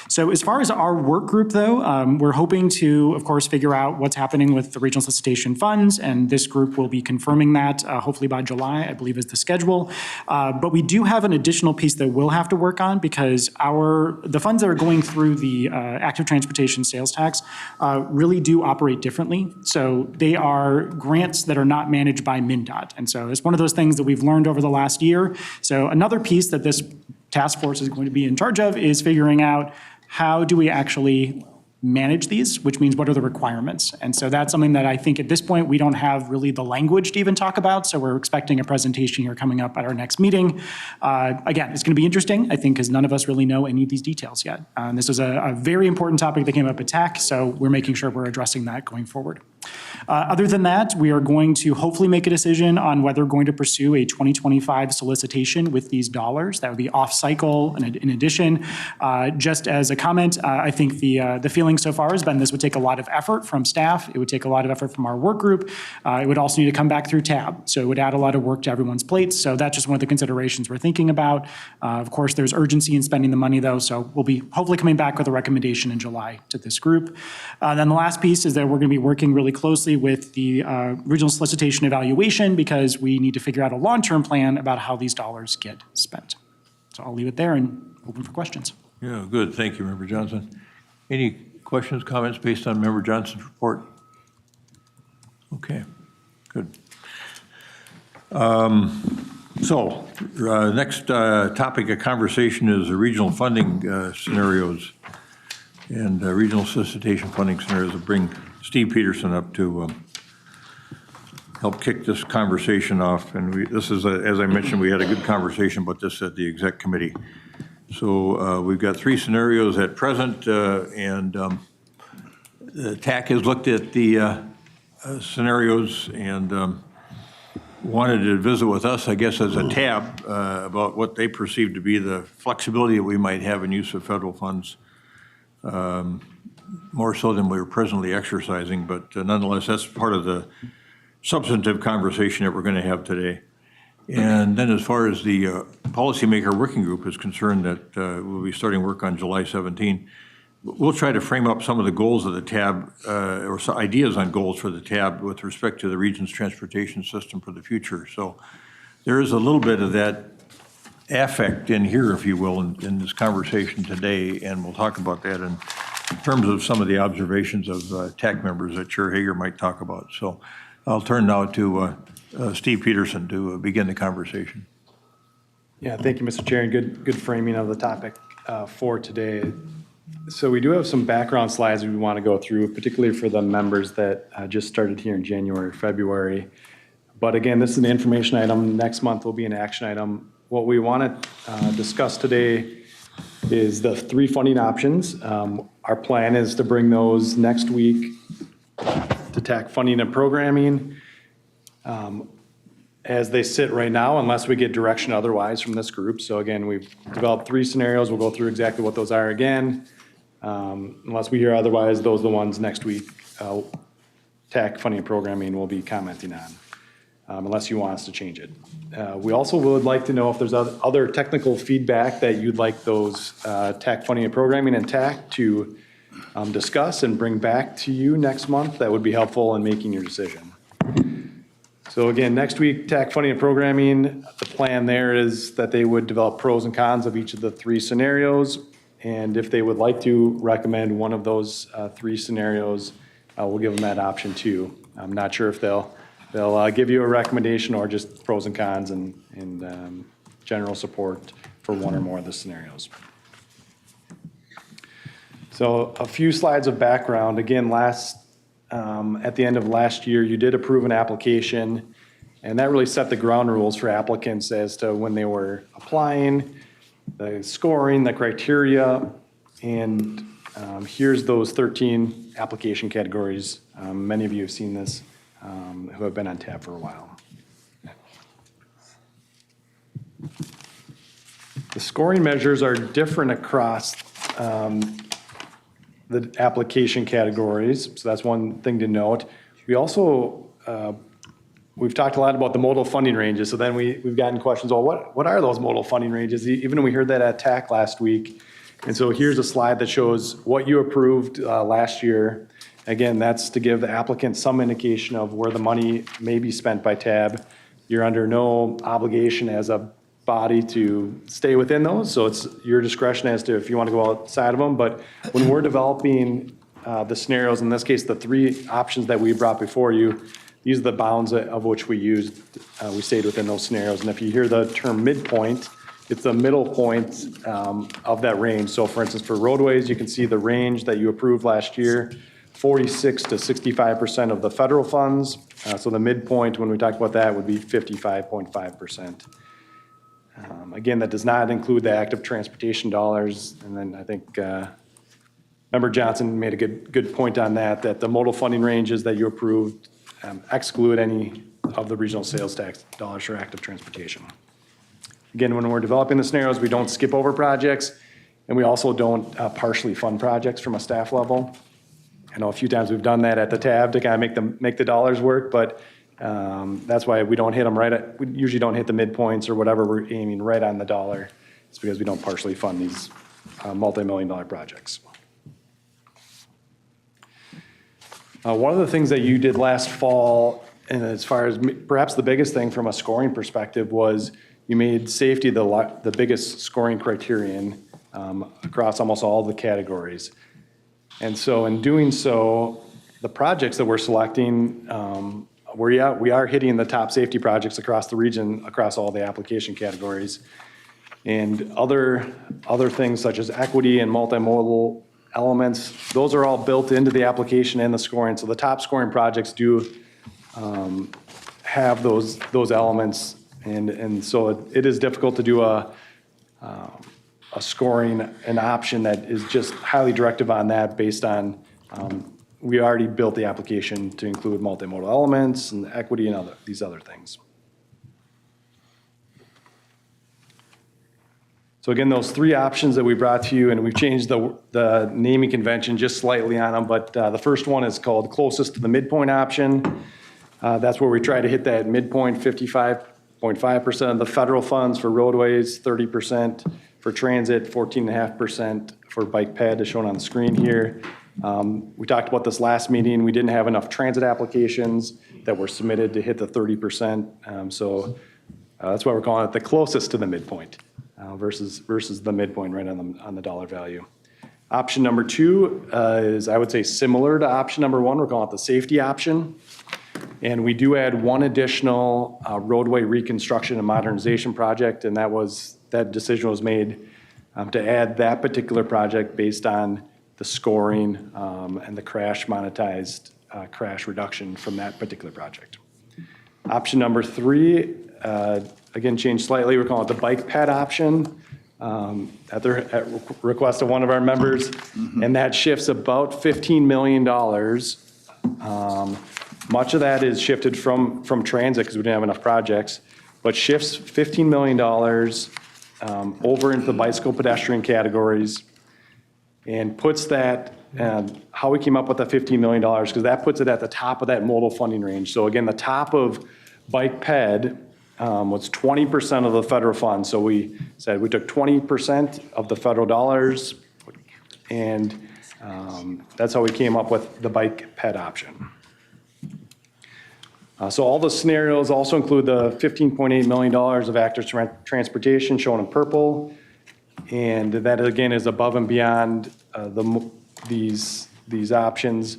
So as far as our work group, though, we're hoping to, of course, figure out what's happening with the regional solicitation funds, and this group will be confirming that hopefully by July, I believe is the schedule. But we do have an additional piece that we'll have to work on, because the funds that are going through the active transportation sales tax really do operate differently. So they are grants that are not managed by MnDOT. And so it's one of those things that we've learned over the last year. So another piece that this task force is going to be in charge of is figuring out how do we actually manage these, which means what are the requirements? And so that's something that I think at this point, we don't have really the language to even talk about. So we're expecting a presentation here coming up at our next meeting. Again, it's going to be interesting, I think, because none of us really know any of these details yet. This is a very important topic that came up at TAC, so we're making sure we're addressing that going forward. Other than that, we are going to hopefully make a decision on whether we're going to pursue a 2025 solicitation with these dollars. That would be off cycle. And in addition, just as a comment, I think the feeling so far has been this would take a lot of effort from staff. It would take a lot of effort from our work group. It would also need to come back through TAB. So it would add a lot of work to everyone's plates. So that's just one of the considerations we're thinking about. Of course, there's urgency in spending the money, though. So we'll be hopefully coming back with a recommendation in July to this group. Then the last piece is that we're going to be working really closely with the regional solicitation evaluation, because we need to figure out a long-term plan about how these dollars get spent. So I'll leave it there and open for questions.
Yeah, good. Thank you, Member Johnson. Any questions, comments based on Member Johnson's report? Okay, good. Next topic of conversation is the regional funding scenarios and regional solicitation funding scenarios. I'll bring Steve Peterson up to help kick this conversation off. And this is, as I mentioned, we had a good conversation about this at the exec committee. So we've got three scenarios at present, and TAC has looked at the scenarios and wanted to visit with us, I guess, as a tab about what they perceive to be the flexibility that we might have in use of federal funds, more so than we were presently exercising. But nonetheless, that's part of the substantive conversation that we're going to have today. And then as far as the policymaker working group is concerned, that we'll be starting work on July 17, we'll try to frame up some of the goals of the TAB, or some ideas on goals for the TAB with respect to the region's transportation system for the future. So there is a little bit of that affect in here, if you will, in this conversation today, and we'll talk about that in terms of some of the observations of TAC members that Chair Hager might talk about. So I'll turn now to Steve Peterson to begin the conversation.
Yeah, thank you, Mr. Chair, and good framing of the topic for today. So we do have some background slides we want to go through, particularly for the members that just started here in January, February. But again, this is an information item. Next month will be an action item. What we want to discuss today is the three funding options. Our plan is to bring those next week to TAC funding and programming. As they sit right now, unless we get direction otherwise from this group. So again, we've developed three scenarios. We'll go through exactly what those are again. Unless we hear otherwise, those are the ones next week TAC funding and programming will be commenting on, unless you want us to change it. We also would like to know if there's other technical feedback that you'd like those TAC funding and programming and TAC to discuss and bring back to you next month. That would be helpful in making your decision. So again, next week, TAC funding and programming, the plan there is that they would develop pros and cons of each of the three scenarios. And if they would like to recommend one of those three scenarios, we'll give them that option too. I'm not sure if they'll give you a recommendation or just pros and cons and general support for one or more of the scenarios. So a few slides of background. Again, at the end of last year, you did approve an application, and that really set the ground rules for applicants as to when they were applying, the scoring, the criteria, and here's those 13 application categories. Many of you have seen this who have been on TAB for a while. The scoring measures are different across the application categories, so that's one thing to note. We also we've talked a lot about the modal funding ranges, so then we've gotten questions, well, what are those modal funding ranges? Even we heard that at TAC last week. And so here's a slide that shows what you approved last year. Again, that's to give the applicant some indication of where the money may be spent by TAB. You're under no obligation as a body to stay within those, so it's your discretion as to if you want to go outside of them. But when we're developing the scenarios, in this case, the three options that we brought before you, these are the bounds of which we used. We stayed within those scenarios. And if you hear the term midpoint, it's the middle point of that range. So for instance, for roadways, you can see the range that you approved last year, 46 to 65% of the federal funds. So the midpoint, when we talk about that, would be 55.5%. Again, that does not include the active transportation dollars. And then I think Member Johnson made a good point on that, that the modal funding ranges that you approved exclude any of the regional sales tax dollars for active transportation. Again, when we're developing the scenarios, we don't skip over projects, and we also don't partially fund projects from a staff level. I know a few times we've done that at the tab to kind of make the dollars work, but that's why we don't hit them we usually don't hit the midpoints or whatever we're aiming right on the dollar. It's because we don't partially fund these multi-million-dollar projects. One of the things that you did last fall, and as far as perhaps the biggest thing from a scoring perspective, was you made safety the biggest scoring criterion across almost all the categories. And so in doing so, the projects that we're selecting, we are hitting the top safety projects across the region, across all the application categories. And other things such as equity and multimodal elements, those are all built into the application and the scoring. So the top scoring projects do have those elements. And so it is difficult to do a scoring, an option that is just highly directive on that based on, we already built the application to include multimodal elements and equity and these other things. So again, those three options that we brought to you, and we've changed the naming convention just slightly on them, but the first one is called closest to the midpoint option. That's where we try to hit that midpoint, 55.5% of the federal funds for roadways, 30% for transit, 14.5% for bike ped, as shown on the screen here. We talked about this last meeting. We didn't have enough transit applications that were submitted to hit the 30%. So that's why we're calling it the closest to the midpoint versus the midpoint right on the dollar value. Option number two is, I would say, similar to option number one. We're calling it the safety option. And we do add one additional roadway reconstruction and modernization project, and that decision was made to add that particular project based on the scoring and the crash monetized crash reduction from that particular project. Option number three, again, changed slightly. We're calling it the bike ped option at request of one of our members, and that shifts about $15 million. Much of that is shifted from transit because we didn't have enough projects, but shifts $15 million over into the bicycle pedestrian categories and puts that, how we came up with that $15 million, because that puts it at the top of that modal funding range. So again, the top of bike ped was 20% of the federal funds. So we said we took 20% of the federal dollars, and that's how we came up with the bike ped option. So all the scenarios also include the $15.8 million of active transportation shown in purple. And that again is above and beyond these options.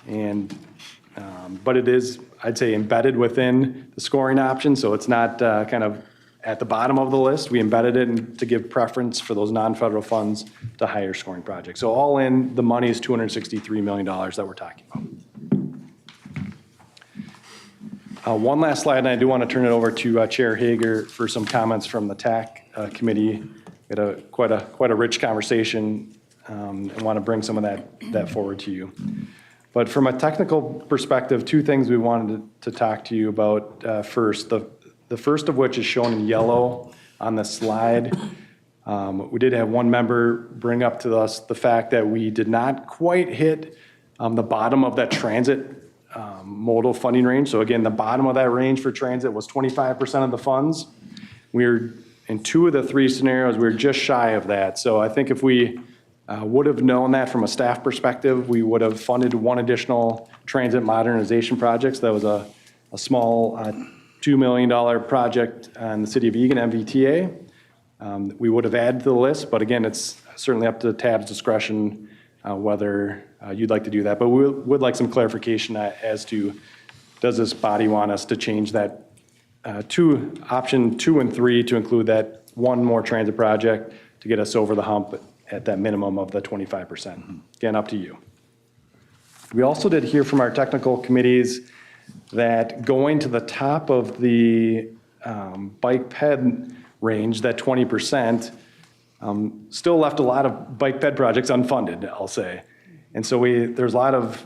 And, but it is, I'd say, embedded within the scoring option. So it's not kind of at the bottom of the list. We embedded it to give preference for those non-federal funds to higher scoring projects. So all in, the money is $263 million that we're talking about. One last slide, and I do want to turn it over to Chair Hager for some comments from the TAC committee. We had quite a rich conversation and want to bring some of that forward to you. But from a technical perspective, two things we wanted to talk to you about first. The first of which is shown in yellow on the slide. We did have one member bring up to us the fact that we did not quite hit the bottom of that transit modal funding range. So again, the bottom of that range for transit was 25% of the funds. We're, in 2 of the 3 scenarios, we're just shy of that. So I think if we would have known that from a staff perspective, we would have funded 1 additional transit modernization project. So that was a small $2 million project in the city of Eagan, MVTA. We would have added to the list, but again, it's certainly up to TAB's discretion whether you'd like to do that. But we would like some clarification as to, does this body want us to change that option 2 and 3 to include that 1 more transit project to get us over the hump at that minimum of the 25%. Again, up to you. We also did hear from our technical committees that going to the top of the bike ped range, that 20%, still left a lot of bike ped projects unfunded, I'll say. And so there's a lot of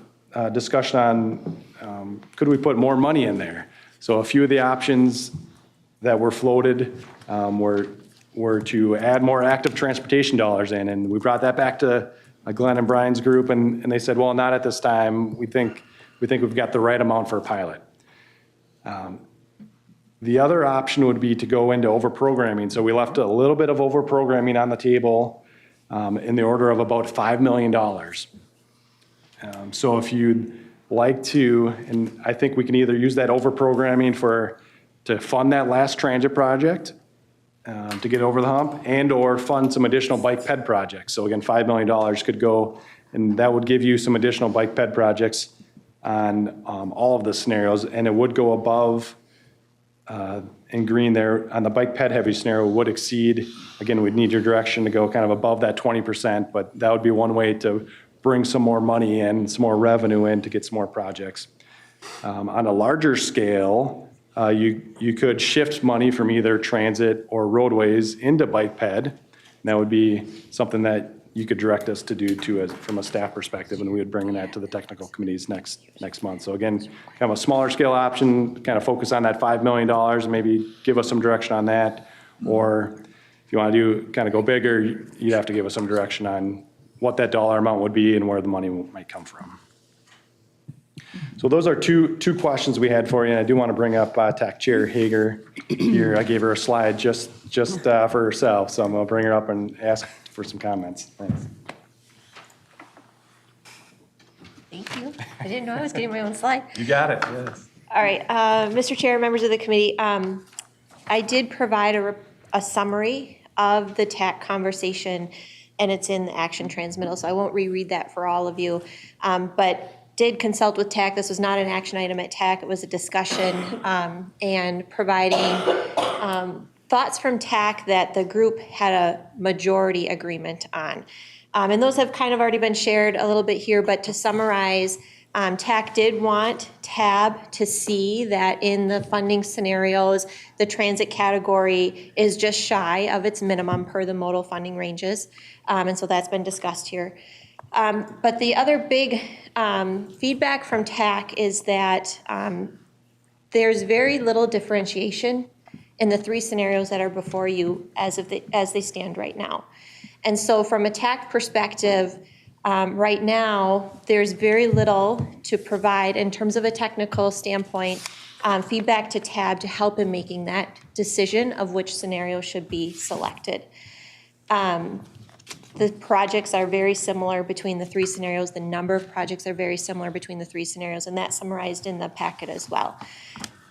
discussion on could we put more money in there? So a few of the options that were floated were to add more active transportation dollars in, and we brought that back to Glenn and Brian's group, and they said, well, not at this time. We think we've got the right amount for a pilot. The other option would be to go into overprogramming. So we left a little bit of overprogramming on the table in the order of about $5 million. So if you'd like to, and I think we can either use that overprogramming to fund that last transit project to get over the hump, and or fund some additional bike ped projects. So again, $5 million could go, and that would give you some additional bike ped projects on all of the scenarios, and it would go above in green there on the bike ped heavy scenario would exceed. Again, we'd need your direction to go kind of above that 20%, but that would be one way to bring some more money in, some more revenue in to get some more projects. On a larger scale, you could shift money from either transit or roadways into bike ped. And that would be something that you could direct us to do too, from a staff perspective, and we would bring that to the technical committees next month. So again, kind of a smaller scale option, kind of focus on that $5 million, and maybe give us some direction on that. Or if you want to kind of go bigger, you'd have to give us some direction on what that dollar amount would be and where the money might come from. So those are two questions we had for you. And I do want to bring up TAC Chair Hager here. I gave her a slide just for herself, so I'm going to bring her up and ask for some comments. Thanks.
Thank you. I didn't know I was getting my own slide.
You got it, yes.
All right, Mr. Chair, members of the committee, I did provide a summary of the TAC conversation, and it's in the action transmittal, so I won't reread that for all of you. But did consult with TAC. This was not an action item at TAC. It was a discussion and providing thoughts from TAC that the group had a majority agreement on. And those have kind of already been shared a little bit here, but to summarize, TAC did want TAB to see that in the funding scenarios, the transit category is just shy of its minimum per the modal funding ranges. And so that's been discussed here. But the other big feedback from TAC is that there's very little differentiation in the 3 scenarios that are before you as they stand right now. And so from a TAC perspective, right now, there's very little to provide in terms of a technical standpoint, feedback to TAB to help in making that decision of which scenario should be selected. The projects are very similar between the 3 scenarios. The number of projects are very similar between the 3 scenarios, and that's summarized in the packet as well.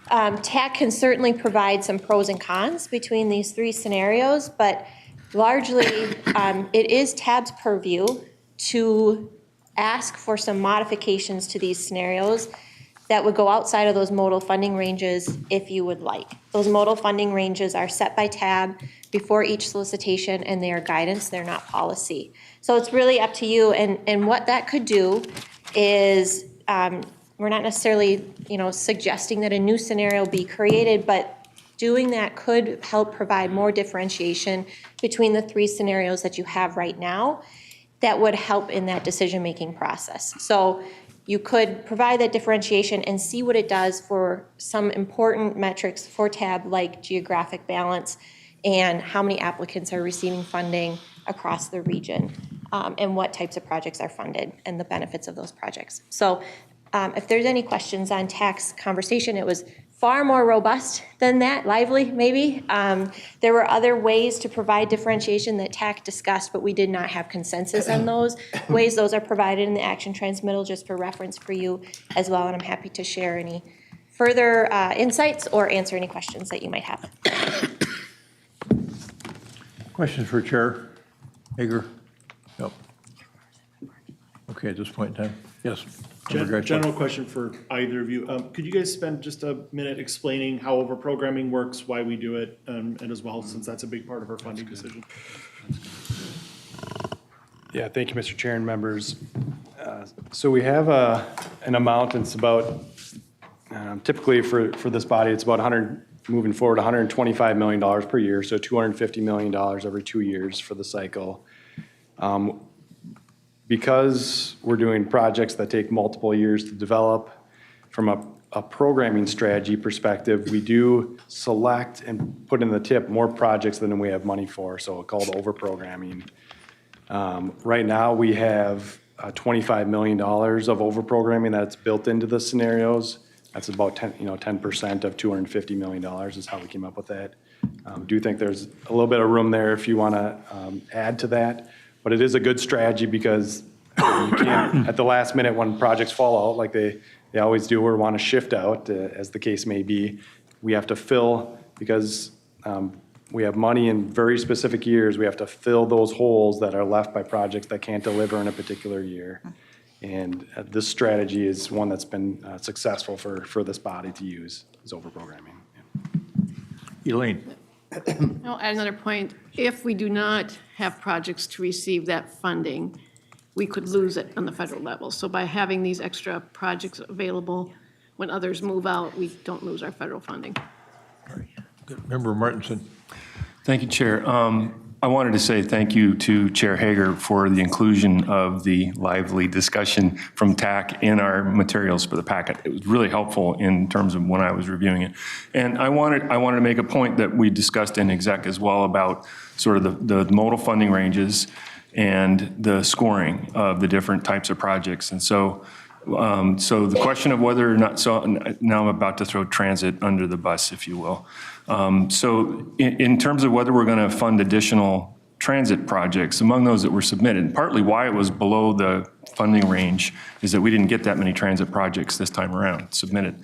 TAC can certainly provide some pros and cons between these 3 scenarios, but largely it is TAB's purview to ask for some modifications to these scenarios that would go outside of those modal funding ranges if you would like. Those modal funding ranges are set by TAB before each solicitation, and they are guidance, they're not policy. So it's really up to you, and what that could do is, we're not necessarily suggesting that a new scenario be created, but doing that could help provide more differentiation between the 3 scenarios that you have right now that would help in that decision-making process. So you could provide that differentiation and see what it does for some important metrics for TAB, like geographic balance and how many applicants are receiving funding across the region, and what types of projects are funded and the benefits of those projects. So If there's any questions on tax conversation, it was far more robust than that, lively maybe. There were other ways to provide differentiation that TAC discussed, but we did not have consensus on those ways. Those are provided in the action transmittal just for reference for you as well, and I'm happy to share any further insights or answer any questions that you might have.
Questions for Chair Hager? No. Okay, at this point in time, yes.
General question for either of you. Could you guys spend just a minute explaining how overprogramming works, why we do it, and as well, since that's a big part of our funding decision?
Yeah, thank you, Mr. Chair and members. So we have an amount, it's about, typically for this body, it's about moving forward, $125 million per year, so $250 million every 2 years for the cycle. Because we're doing projects that take multiple years to develop, from a programming strategy perspective, we do select and put in the tip more projects than we have money for, so called overprogramming. Right now, we have $25 million of overprogramming that's built into the scenarios. That's about 10% of $250 million is how we came up with that. Do think there's a little bit of room there if you want to add to that. But it is a good strategy because you can't, at the last minute when projects fall out, like they always do or want to shift out, as the case may be, we have to fill, because we have money in very specific years, we have to fill those holes that are left by projects that can't deliver in a particular year. And this strategy is one that's been successful for this body to use, is overprogramming. Yeah.
Elaine.
I'll add another point. If we do not have projects to receive that funding, we could lose it on the federal level. So by having these extra projects available, when others move out, we don't lose our federal funding.
Member Martinson.
Thank you, Chair. I wanted to say thank you to Chair Hager for the inclusion of the lively discussion from TAC in our materials for the packet. It was really helpful in terms of when I was reviewing it. And I wanted to make a point that we discussed in exec as well about sort of the modal funding ranges and the scoring of the different types of projects. And so the question of whether or not, so now I'm about to throw transit under the bus, if you will. So in terms of whether we're going to fund additional transit projects, among those that were submitted, partly why it was below the funding range is that we didn't get that many transit projects this time around submitted.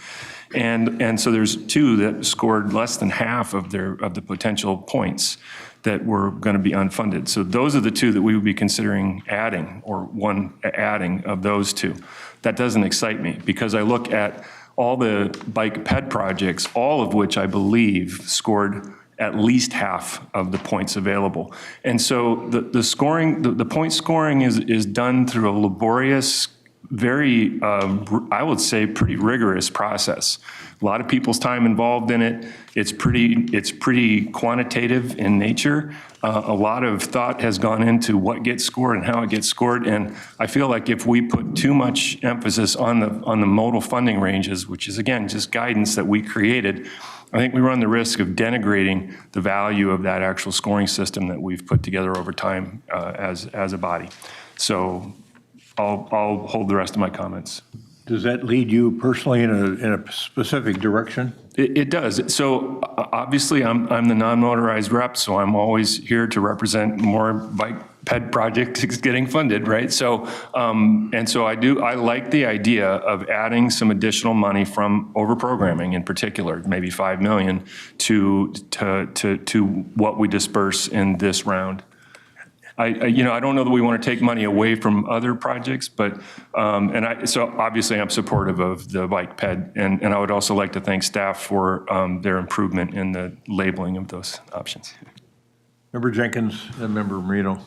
And so there's two that scored less than half of the potential points that were going to be unfunded. So those are the two that we would be considering adding, or one adding of those two. That doesn't excite me because I look at all the bike ped projects, all of which I believe scored at least half of the points available. And so the scoring, the point scoring is done through a laborious, very, I would say, pretty rigorous process. A lot of people's time involved in it. It's pretty quantitative in nature. A lot of thought has gone into what gets scored and how it gets scored. And I feel like if we put too much emphasis on the modal funding ranges, which is again just guidance that we created, I think we run the risk of denigrating the value of that actual scoring system that we've put together over time as a body. So I'll hold the rest of my comments.
Does that lead you personally in a specific direction?
It does. So obviously I'm the non-motorized rep, so I'm always here to represent more bike ped projects getting funded, right? So and so I like the idea of adding some additional money from overprogramming in particular, maybe $5 million to what we disperse in this round. I don't know that we want to take money away from other projects, but, so obviously I'm supportive of the bike ped, and I would also like to thank staff for their improvement in the labeling of those options.
Member Jenkins and Member Marino.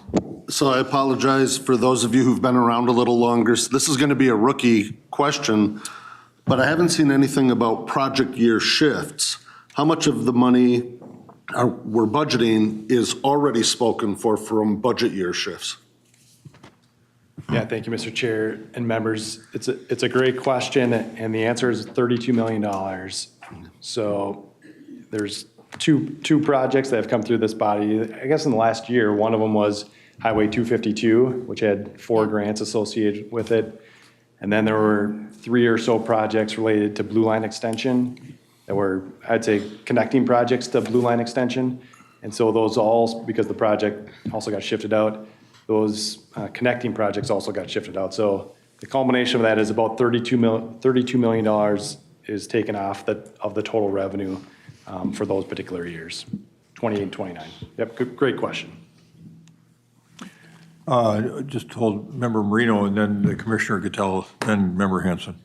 So I apologize for those of you who've been around a little longer. So this is going to be a rookie question, but I haven't seen anything about project year shifts. How much of the money we're budgeting is already spoken for from budget year shifts?
Yeah, thank you, Mr. Chair and members. It's a great question, and the answer is $32 million. So there's two projects that have come through this body. I guess in the last year, one of them was Highway 252, which had 4 grants associated with it. And then there were 3 or so projects related to Blue Line Extension that were, I'd say, connecting projects to Blue Line Extension. And so those all, because the project also got shifted out, those connecting projects also got shifted out. So the culmination of that is about $32 million is taken off of the total revenue for those particular years, 28 and 29. Yep, great question.
Just hold Member Marino and then the Commissioner Gattel, then Member Hanson.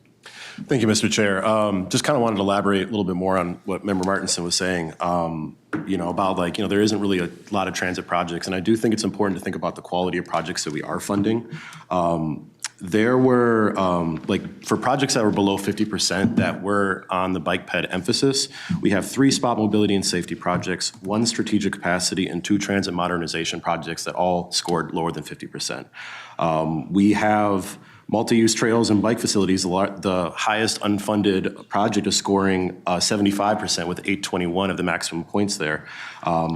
Thank you, Mr. Chair. Just kind of wanted to elaborate a little bit more on what Member Martinson was saying, about there isn't really a lot of transit projects. And I do think it's important to think about the quality of projects that we are funding. There were, for projects that were below 50% that were on the bike ped emphasis, we have 3 spot mobility and safety projects, 1 strategic capacity, and 2 transit modernization projects that all scored lower than 50%. We have multi-use trails and bike facilities. The highest unfunded project is scoring 75% with 821 of the maximum points there,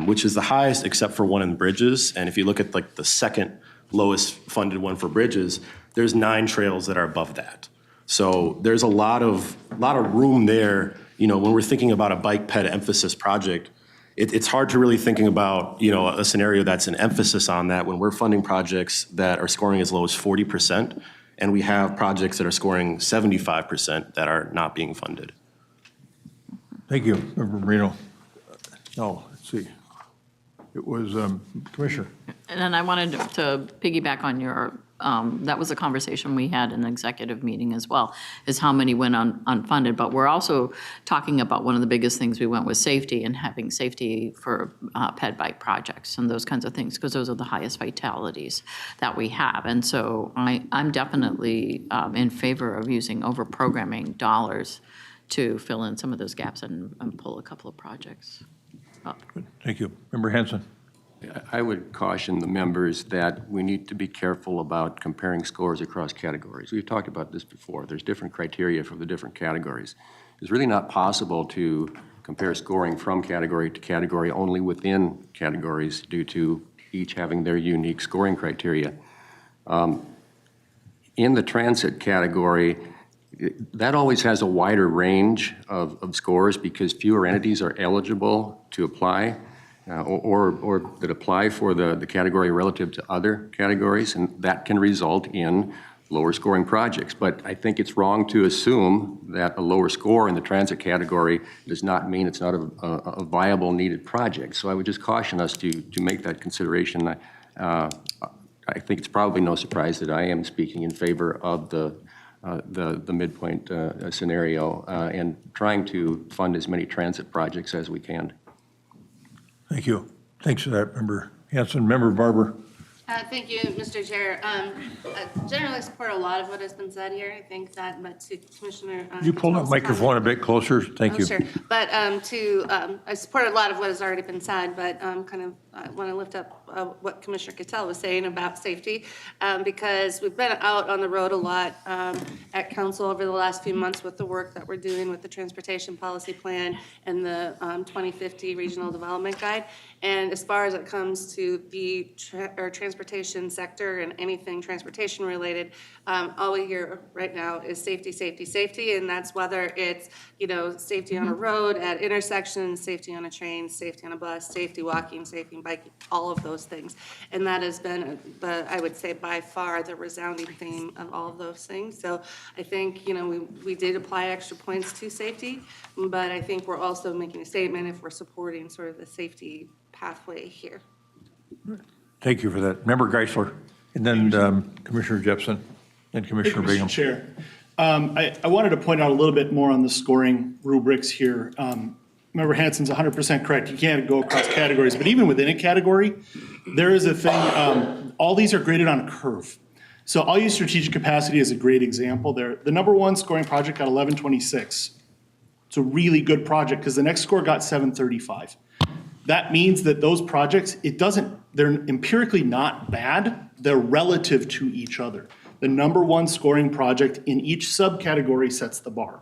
which is the highest except for one in bridges. And if you look at the second lowest funded one for bridges, there's 9 trails that are above that. So there's a lot of room there. When we're thinking about a bike ped emphasis project, it's hard to really thinking about, a scenario that's an emphasis on that when we're funding projects that are scoring as low as 40%, and we have projects that are scoring 75% that are not being funded.
Thank you, Member Marino. No, let's see. It was Commissioner.
And then I wanted to piggyback on your, that was a conversation we had in an executive meeting as well, is how many went unfunded. But we're also talking about one of the biggest things we went with safety and having safety for ped bike projects and those kinds of things, because those are the highest fatalities that we have. And so I'm definitely in favor of using over-programming dollars to fill in some of those gaps and pull a couple of projects up.
Good. Thank you. Member Hanson.
I would caution the members that we need to be careful about comparing scores across categories. We've talked about this before. There's different criteria for the different categories. It's really not possible to compare scoring from category to category only within categories due to each having their unique scoring criteria. In the transit category, that always has a wider range of scores because fewer entities are eligible to apply. Or that apply for the category relative to other categories, and that can result in lower scoring projects. But I think it's wrong to assume that a lower score in the transit category does not mean it's not a viable, needed project. So I would just caution us to make that consideration. I think it's probably no surprise that I am speaking in favor of the midpoint scenario and trying to fund as many transit projects as we can.
Thank you. Thanks for that, Member Hanson. Member Barber.
Thank you, Mr. Chair. I generally support a lot of what has been said here. I think that, but to Commissioner.
You pull that microphone a bit closer. Thank you.
Sure. But I support a lot of what has already been said, but I want to lift up what Commissioner Gattel was saying about safety, because we've been out on the road a lot at council over the last few months with the work that we're doing with the transportation policy plan and the 2050 regional development guide. And as far as it comes to the transportation sector and anything transportation related, all we hear right now is safety, safety, safety, and that's whether it's safety on a road, at intersections, safety on a train, safety on a bus, safety walking, safety biking, all of those things. And that has been I would say by far the resounding theme of all of those things. So I think we did apply extra points to safety, but I think we're also making a statement if we're supporting sort of the safety pathway here.
Thank you for that. Member Geisler, and then Commissioner Jepson, and Commissioner Bingham.
Mr. Chair, I wanted to point out a little bit more on the scoring rubrics here. Member Hanson's 100% correct. You can't go across categories, but even within a category, there is a thing, all these are graded on a curve. So I'll use strategic capacity as a great example there. The #1 scoring project got 1126. It's a really good project because the next score got 735. That means that those projects, they're empirically not bad, they're relative to each other. The #1 scoring project in each subcategory sets the bar.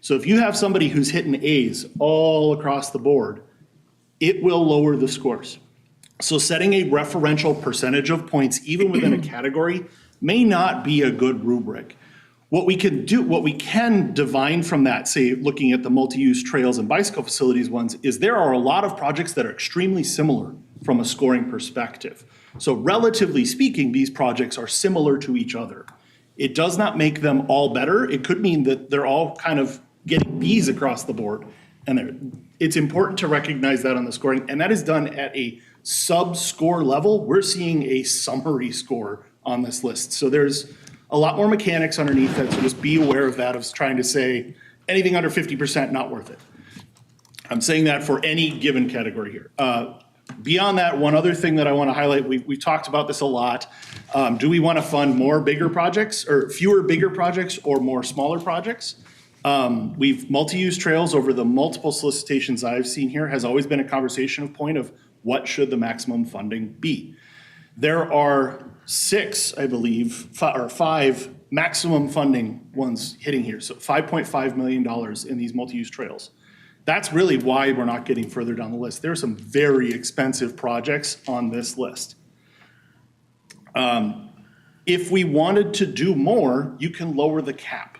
So if you have somebody who's hitting A's all across the board, it will lower the scores. So setting a referential percentage of points, even within a category, may not be a good rubric. What we can divine from that, say, looking at the multi-use trails and bicycle facilities ones, is there are a lot of projects that are extremely similar from a scoring perspective. So relatively speaking, these projects are similar to each other. It does not make them all better. It could mean that they're all kind of getting Bs across the board. And it's important to recognize that on the scoring, and that is done at a sub-score level. We're seeing a summary score on this list. So there's a lot more mechanics underneath that, so just be aware of that, of trying to say anything under 50%, not worth it. I'm saying that for any given category here. Beyond that, one other thing that I want to highlight, we talked about this a lot. Do we want to fund more bigger projects, or fewer bigger projects, or more smaller projects? We've multi-use trails over the multiple solicitations I've seen here has always been a conversation of point of what should the maximum funding be. There are 6, I believe, or 5 maximum funding ones hitting here. So $5.5 million in these multi-use trails. That's really why we're not getting further down the list. There are some very expensive projects on this list. If we wanted to do more, you can lower the cap.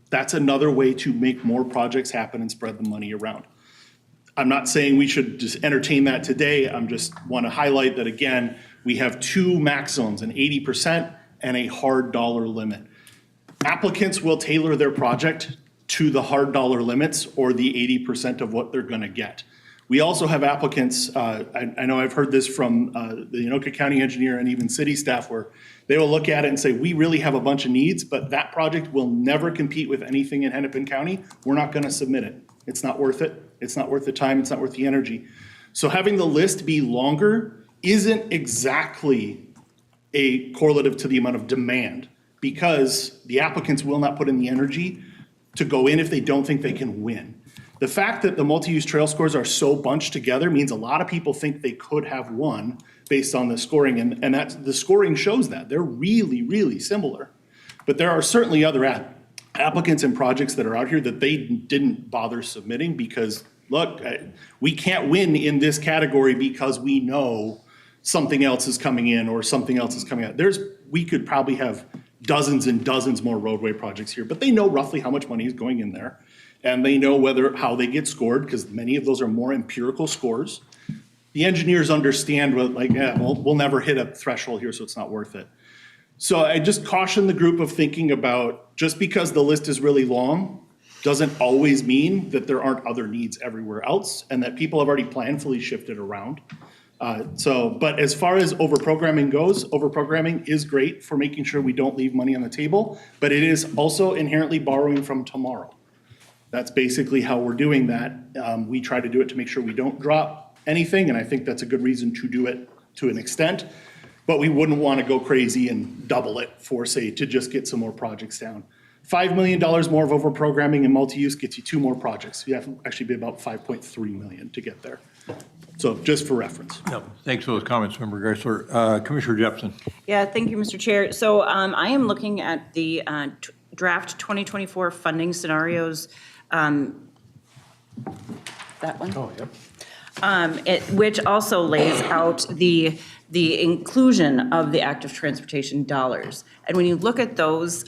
That's another way to make more projects happen and spread the money around. I'm not saying we should just entertain that today. I'm just want to highlight that, again, we have 2 maximums, an 80% and a hard dollar limit. Applicants will tailor their project to the hard dollar limits or the 80% of what they're going to get. We also have applicants, I know I've heard this from the Anoka County engineer and even city staff, where they will look at it and say, we really have a bunch of needs, but that project will never compete with anything in Hennepin County. We're not going to submit it. It's not worth it. It's not worth the time. It's not worth the energy. So having the list be longer isn't exactly a correlative to the amount of demand, because the applicants will not put in the energy to go in if they don't think they can win. The fact that the multi-use trail scores are so bunched together means a lot of people think they could have won based on the scoring, and that's, the scoring shows that. They're really, really similar. But there are certainly other applicants and projects that are out here that they didn't bother submitting because, look, we can't win in this category because we know something else is coming in or something else is coming out. We could probably have dozens and dozens more roadway projects here, but they know roughly how much money is going in there. And they know how they get scored, because many of those are more empirical scores. The engineers understand we'll never hit a threshold here, so it's not worth it. So I just caution the group of thinking about, just because the list is really long doesn't always mean that there aren't other needs everywhere else and that people have already planfully shifted around. But as far as overprogramming goes, overprogramming is great for making sure we don't leave money on the table, but it is also inherently borrowing from tomorrow. That's basically how we're doing that. We try to do it to make sure we don't drop anything, and I think that's a good reason to do it to an extent. But we wouldn't want to go crazy and double it for, say, to just get some more projects down. $5 million more of overprogramming and multi-use gets you 2 more projects. You have to actually be about 5.3 million to get there. So just for reference.
Yep. Thanks for those comments, Member Geisler. Commissioner Jepson.
Yeah, thank you, Mr. Chair. So I am looking at the draft 2024 funding scenarios. That one?
Oh, yep.
Which also lays out the inclusion of the active transportation dollars. And when you look at those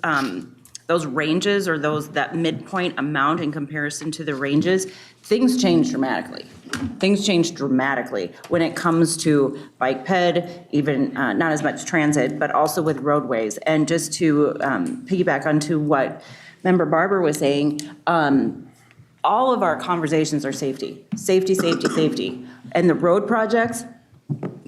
ranges, or that midpoint amount in comparison to the ranges, things change dramatically. Things change dramatically when it comes to bike ped, even not as much transit, but also with roadways. And just to piggyback onto what Member Barber was saying, all of our conversations are safety, safety, safety, safety. And the road projects,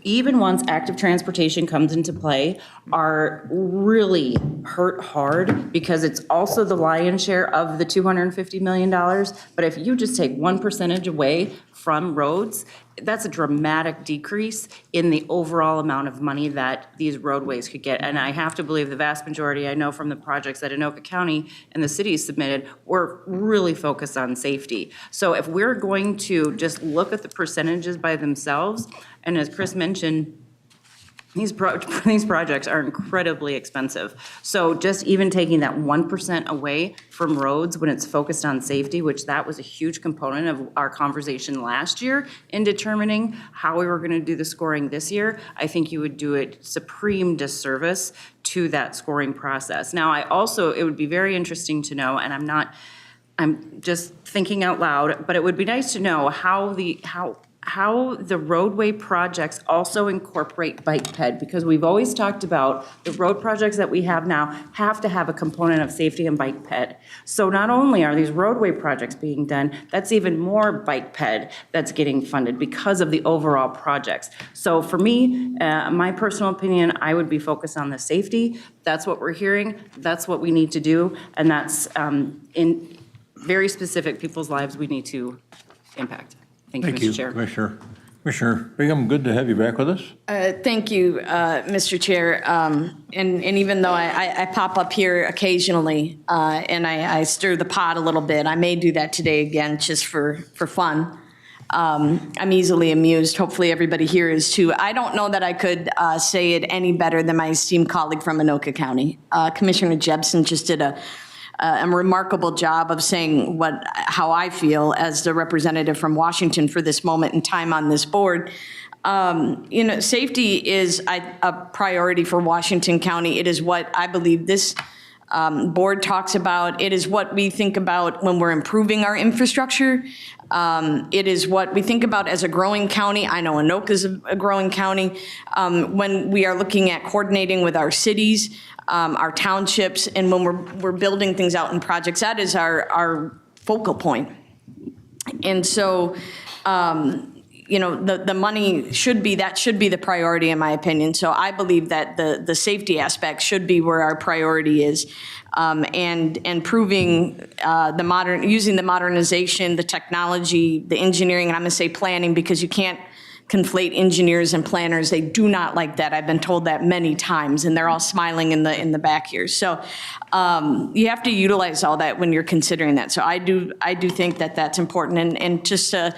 even once active transportation comes into play, are really hurt hard, because it's also the lion's share of the $250 million. But if you just take 1% away from roads, that's a dramatic decrease in the overall amount of money that these roadways could get. And I have to believe the vast majority, I know from the projects that Anoka County and the cities submitted, were really focused on safety. So if we're going to just look at the percentages by themselves, and as Chris mentioned, These projects are incredibly expensive. So just even taking that 1% away from roads when it's focused on safety, which that was a huge component of our conversation last year in determining how we were going to do the scoring this year, I think you would do it supreme disservice to that scoring process. Now, it would be very interesting to know, and I'm just thinking out loud, but it would be nice to know how the roadway projects also incorporate bike ped, because we've always talked about the road projects that we have now have to have a component of safety and bike ped. So not only are these roadway projects being done, that's even more bike ped that's getting funded because of the overall projects. So for me, my personal opinion, I would be focused on the safety. That's what we're hearing. That's what we need to do. And that's in very specific people's lives we need to impact. Thank you, Mr. Chair.
Commissioner Bingham, good to have you back with us.
Thank you, Mr. Chair. And even though I pop up here occasionally and I stir the pot a little bit, I may do that today again just for fun. I'm easily amused. Hopefully everybody here is too. I don't know that I could say it any better than my esteemed colleague from Anoka County. Commissioner Jebsen just did a remarkable job of saying how I feel as the representative from Washington for this moment in time on this board. Safety is a priority for Washington County. It is what I believe this board talks about. It is what we think about when we're improving our infrastructure. It is what we think about as a growing county. I know Anoka is a growing county. When we are looking at coordinating with our cities, our townships, and when we're building things out in projects, that is our focal point. And so, the money should be the priority in my opinion. So I believe that the safety aspect should be where our priority is, and improving using the modernization, the technology, the engineering, and I'm gonna say planning because you can't conflate engineers and planners. They do not like that. I've been told that many times, and they're all smiling in the back here. So you have to utilize all that when you're considering that. So I do think that that's important. And just to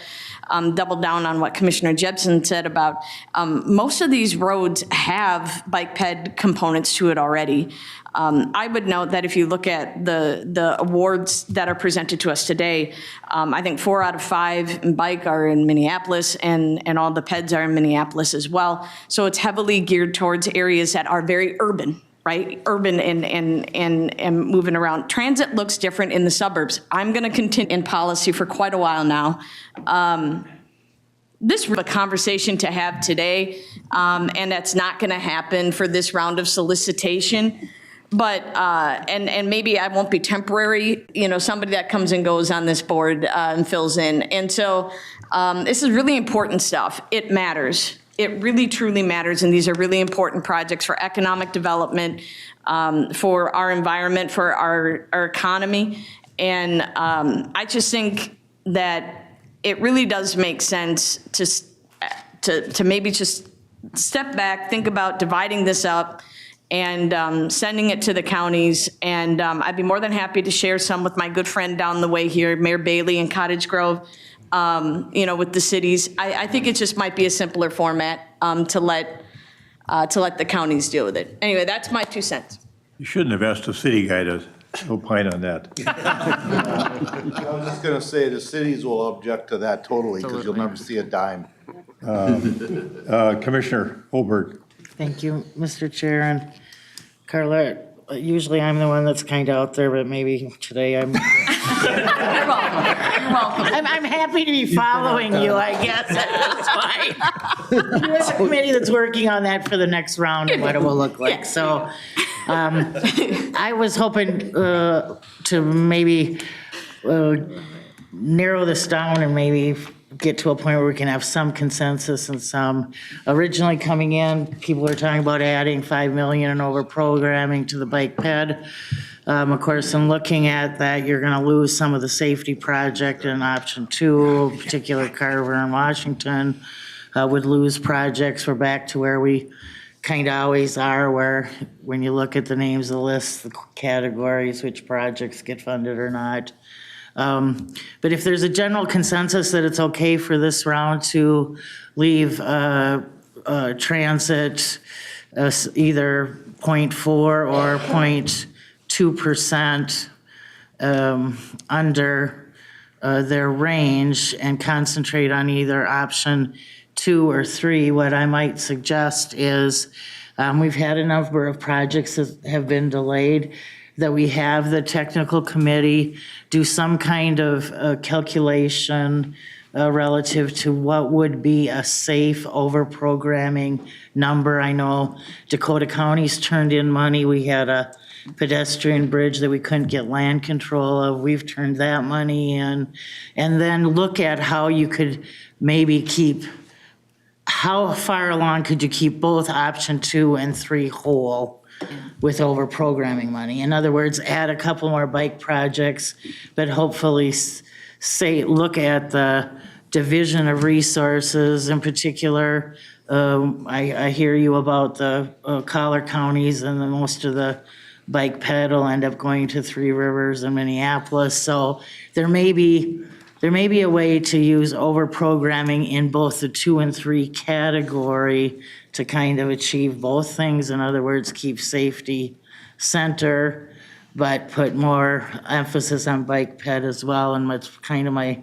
double down on what Commissioner Jebsen said about most of these roads have bike ped components to it already. I would note that if you look at the awards that are presented to us today, I think 4 out of 5 in bike are in Minneapolis, and all the PEDs are in Minneapolis as well. So it's heavily geared towards areas that are very urban, right? Urban and moving around. Transit looks different in the suburbs. I'm going to continue in policy for quite a while now. This is a conversation to have today, and that's not going to happen for this round of solicitation. But, and maybe I won't be temporary, somebody that comes and goes on this board and fills in. And so this is really important stuff. It matters. It really, truly matters. And these are really important projects for economic development, for our environment, for our economy. And I just think that it really does make sense to maybe just step back, think about dividing this up, and sending it to the counties. And I'd be more than happy to share some with my good friend down the way here, Mayor Bailey in Cottage Grove, with the cities. I think it just might be a simpler format to let the counties deal with it. Anyway, that's my 2 cents.
You shouldn't have asked the city guy to opine on that.
I was just going to say the cities will object to that totally because you'll never see a dime.
Commissioner Holberg.
Thank you, Mr. Chair. And Carla, usually I'm the one that's kind of out there, but maybe today I'm.
You're welcome.
I'm happy to be following you, I guess. That's fine. You have a committee that's working on that for the next round and what it will look like. So I was hoping to maybe narrow this down and maybe get to a point where we can have some consensus and some. Originally coming in, people were talking about adding $5 million and over programming to the bike ped. Of course, in looking at that, you're going to lose some of the safety project in option 2, particular Carver and Washington would lose projects. We're back to where we kind of always are, where when you look at the names of the list, the categories, which projects get funded or not. But if there's a general consensus that it's okay for this round to leave transit, either 0.4 or 0.2% under their range and concentrate on either option 2 or 3. What I might suggest is, we've had a number of projects that have been delayed, that we have the technical committee do some kind of calculation relative to what would be a safe over-programming number. I know Dakota County's turned in money. We had a pedestrian bridge that we couldn't get land control of. We've turned that money in. And then look at how you could maybe keep, how far along could you keep both option 2 and 3 whole with over-programming money? In other words, add a couple more bike projects, but hopefully look at the division of resources. In particular, I hear you about the collar counties, and then most of the bike ped will end up going to Three Rivers and Minneapolis. So there may be a way to use over-programming in both the 2 and 3 category to kind of achieve both things. In other words, keep safety center, but put more emphasis on bike ped as well. And it's kind of my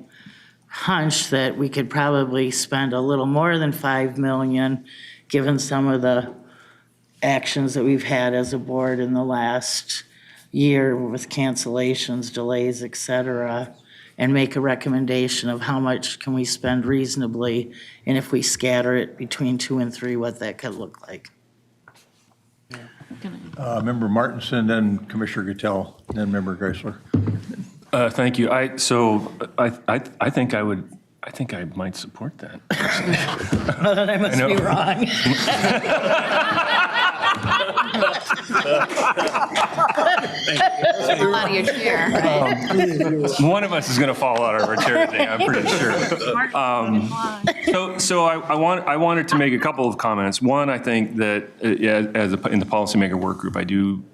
hunch that we could probably spend a little more than 5 million, given some of the actions that we've had as a board in the last year with cancellations, delays, et cetera, and make a recommendation of how much can we spend reasonably, and if we scatter it between 2 and 3, what that could look like.
Member Martinson, then Commissioner Gattel, then Member Geisler.
Thank you. I think I might support that.
Well, then I must be wrong.
Fall out of your chair.
One of us is going to fall out of our chair today, I'm pretty sure. So I wanted to make a couple of comments. One, I think that in the policymaker work group,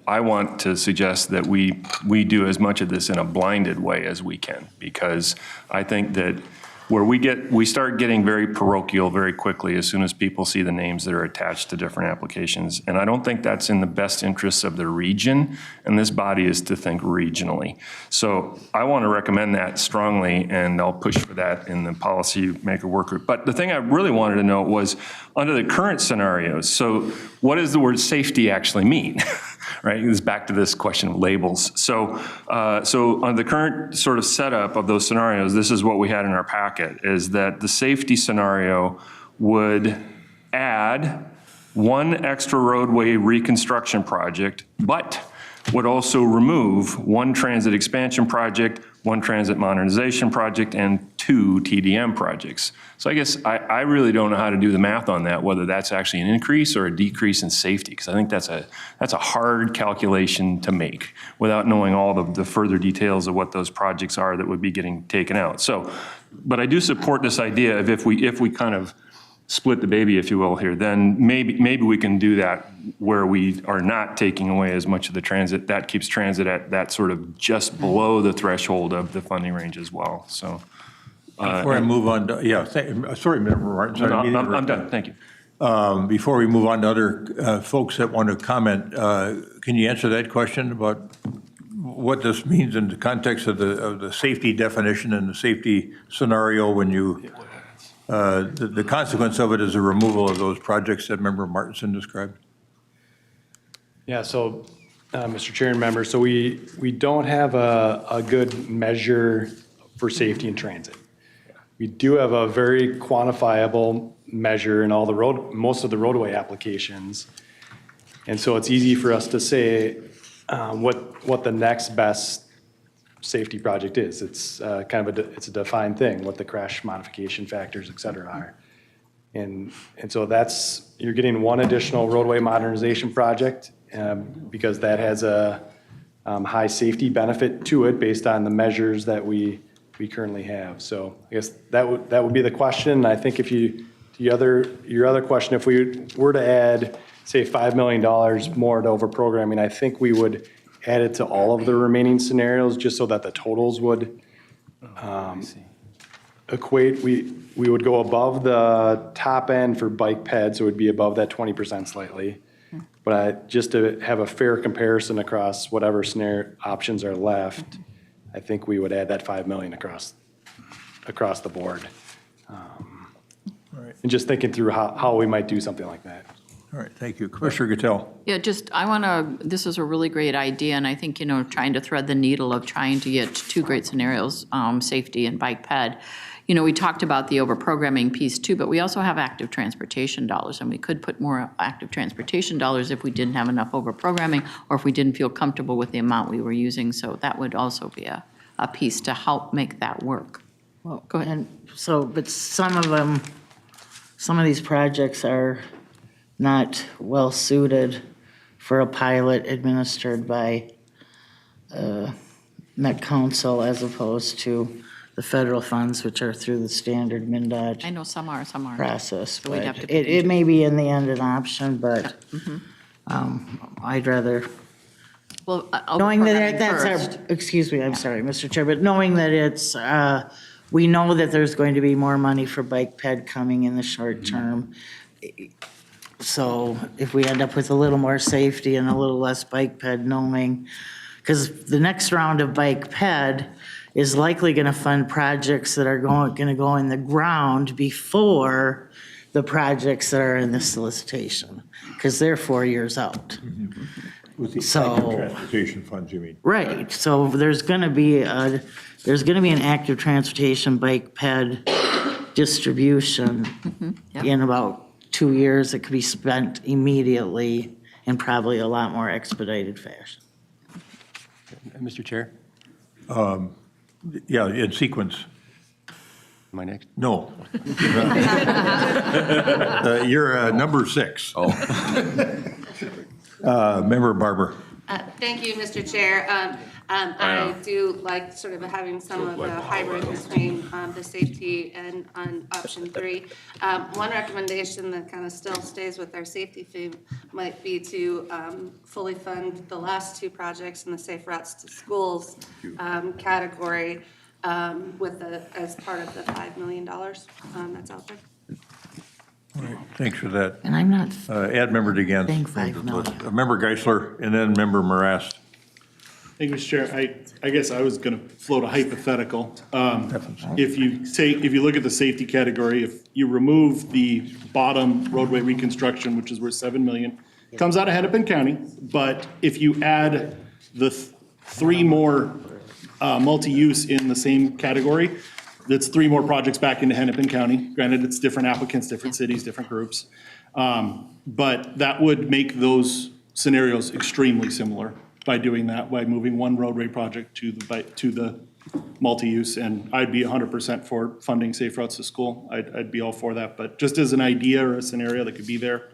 I want to suggest that we do as much of this in a blinded way as we can, because I think that where we start getting very parochial very quickly as soon as people see the names that are attached to different applications. And I don't think that's in the best interests of the region, and this body is to think regionally. So I want to recommend that strongly, and I'll push for that in the policymaker work group. But the thing I really wanted to know was, under the current scenarios, so what does the word safety actually mean? Right, it's back to this question of labels. So on the current sort of setup of those scenarios, this is what we had in our packet, is that the safety scenario would add one extra roadway reconstruction project, but would also remove one transit expansion project, one transit modernization project, and 2 TDM projects. So I guess I really don't know how to do the math on that, whether that's actually an increase or a decrease in safety, because I think that's a hard calculation to make without knowing all the further details of what those projects are that would be getting taken out. So, but I do support this idea of if we kind of split the baby, if you will, here, then maybe we can do that where we are not taking away as much of the transit. That keeps transit at that sort of just below the threshold of the funding range as well. So
before I move on to, sorry, Member Martin.
No, I'm done. Thank you.
Before we move on to other folks that want to comment, can you answer that question about what this means in the context of the safety definition and the safety scenario when you the consequence of it is a removal of those projects that Member Martinson described?
Yeah, so, Mr. Chair and members, so we don't have a good measure for safety in transit. We do have a very quantifiable measure in most of the roadway applications. And so it's easy for us to say what the next best safety project is. It's kind of it's a defined thing, what the crash modification factors, et cetera, are. And so you're getting one additional roadway modernization project because that has a high safety benefit to it based on the measures that we currently have. So I guess that would be the question. I think your other question, if we were to add, say, $5 million more to over programming, I think we would add it to all of the remaining scenarios just so that the totals would equate, we would go above the top end for bike peds, so it would be above that 20% slightly. But just to have a fair comparison across whatever scenario options are left, I think we would add that 5 million across the board. And just thinking through how we might do something like that.
All right, thank you. Commissioner Gattel.
Yeah, this is a really great idea, and I think, trying to thread the needle of trying to get two great scenarios, safety and bike ped. We talked about the overprogramming piece too, but we also have active transportation dollars, and we could put more active transportation dollars if we didn't have enough overprogramming, or if we didn't feel comfortable with the amount we were using, so that would also be a piece to help make that work.
Well,
Go ahead.
And so, but some of these projects are not well-suited for a pilot administered by Met Council as opposed to the federal funds, which are through the standard MnDOT
I know some are, some aren't.
process.
So we'd have
But
to pick
it
and
may be in the end an option, but
Mhm.
I'd rather,
Well,
knowing that
overprogramming
that's
first.
our, excuse me, I'm sorry, Mr. Chair, but knowing that it's, we know that there's going to be more money for bike ped coming in the short term. So if we end up with a little more safety and a little less bike ped, knowing, because the next round of bike ped is likely going to fund projects that are going to go in the ground before the projects that are in the solicitation, because they're 4 years out.
With the
So-
active transportation funds, you mean?
Right, so there's going to be an active transportation bike ped distribution
Yep.
in about 2 years. It could be spent immediately in probably a lot more expedited fashion.
Mr. Chair,
Yeah, in sequence.
am I next?
No. You're number 6.
Oh.
Member Barber.
Thank you, Mr. Chair. I do like sort of having some of the hybrid between the safety and on option 3. One recommendation that kind of still stays with our safety theme might be to fully fund the last 2 projects in the Safe Routes to Schools category as part of the $5 million that's out there.
All right, thanks for that.
And I'm not
Add member DeGan.
saying 5 million.
Member Geisler, and then member Morass.
Thank you, Mr. Chair. I guess I was going to float a hypothetical. If you look at the safety category, if you remove the bottom roadway reconstruction, which is worth 7 million, it comes out of Hennepin County, but if you add the 3 more multi-use in the same category, that's 3 more projects back into Hennepin County. Granted, it's different applicants, different cities, different groups. But that would make those scenarios extremely similar by doing that, by moving one roadway project to the multi-use. And I'd be 100% for funding Safe Routes to School. I'd be all for that. But just as an idea or a scenario that could be there.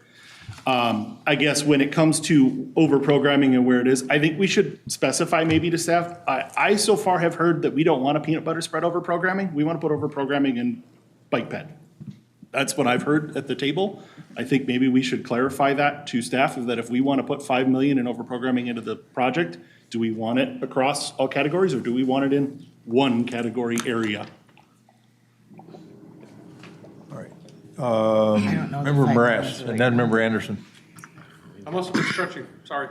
I guess when it comes to over-programming and where it is, I think we should specify maybe to staff. I so far have heard that we don't want a peanut butter spread over-programming. We want to put over-programming in bike ped. That's what I've heard at the table. I think maybe we should clarify that to staff, that if we want to put 5 million in over-programming into the project, do we want it across all categories, or do we want it in one category area?
Member Morass, and then member Anderson.
I must have been stretching, sorry.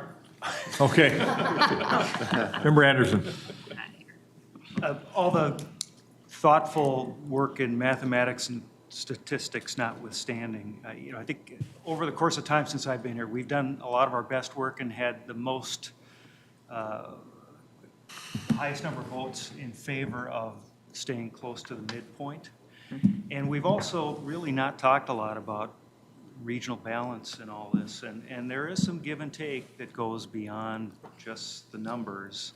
Okay. Member Anderson.
All the thoughtful work in mathematics and statistics notwithstanding, I think over the course of time since I've been here, we've done a lot of our best work and had the most highest number of votes in favor of staying close to the midpoint. And we've also really not talked a lot about regional balance in all this. And there is some give and take that goes beyond just the numbers.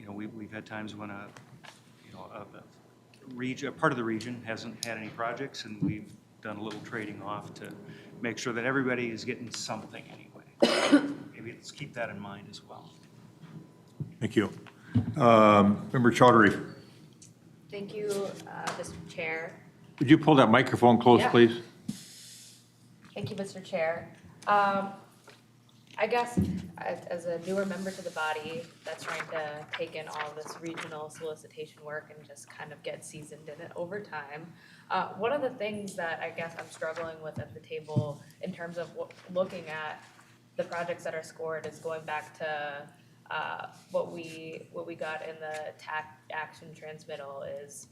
We've had times when a part of the region hasn't had any projects, and we've done a little trading off to make sure that everybody is getting something anyway. Maybe let's keep that in mind as well.
Thank you. Member Chaudhary.
Thank you, Mr. Chair.
Would you pull that microphone close,
Yeah.
please?
Thank you, Mr. Chair. I guess as a newer member to the body that's trying to take in all this regional solicitation work and just kind of get seasoned in it over time, one of the things that I guess I'm struggling with at the table in terms of looking at the projects that are scored is going back to what we got in the TAC action transmittal is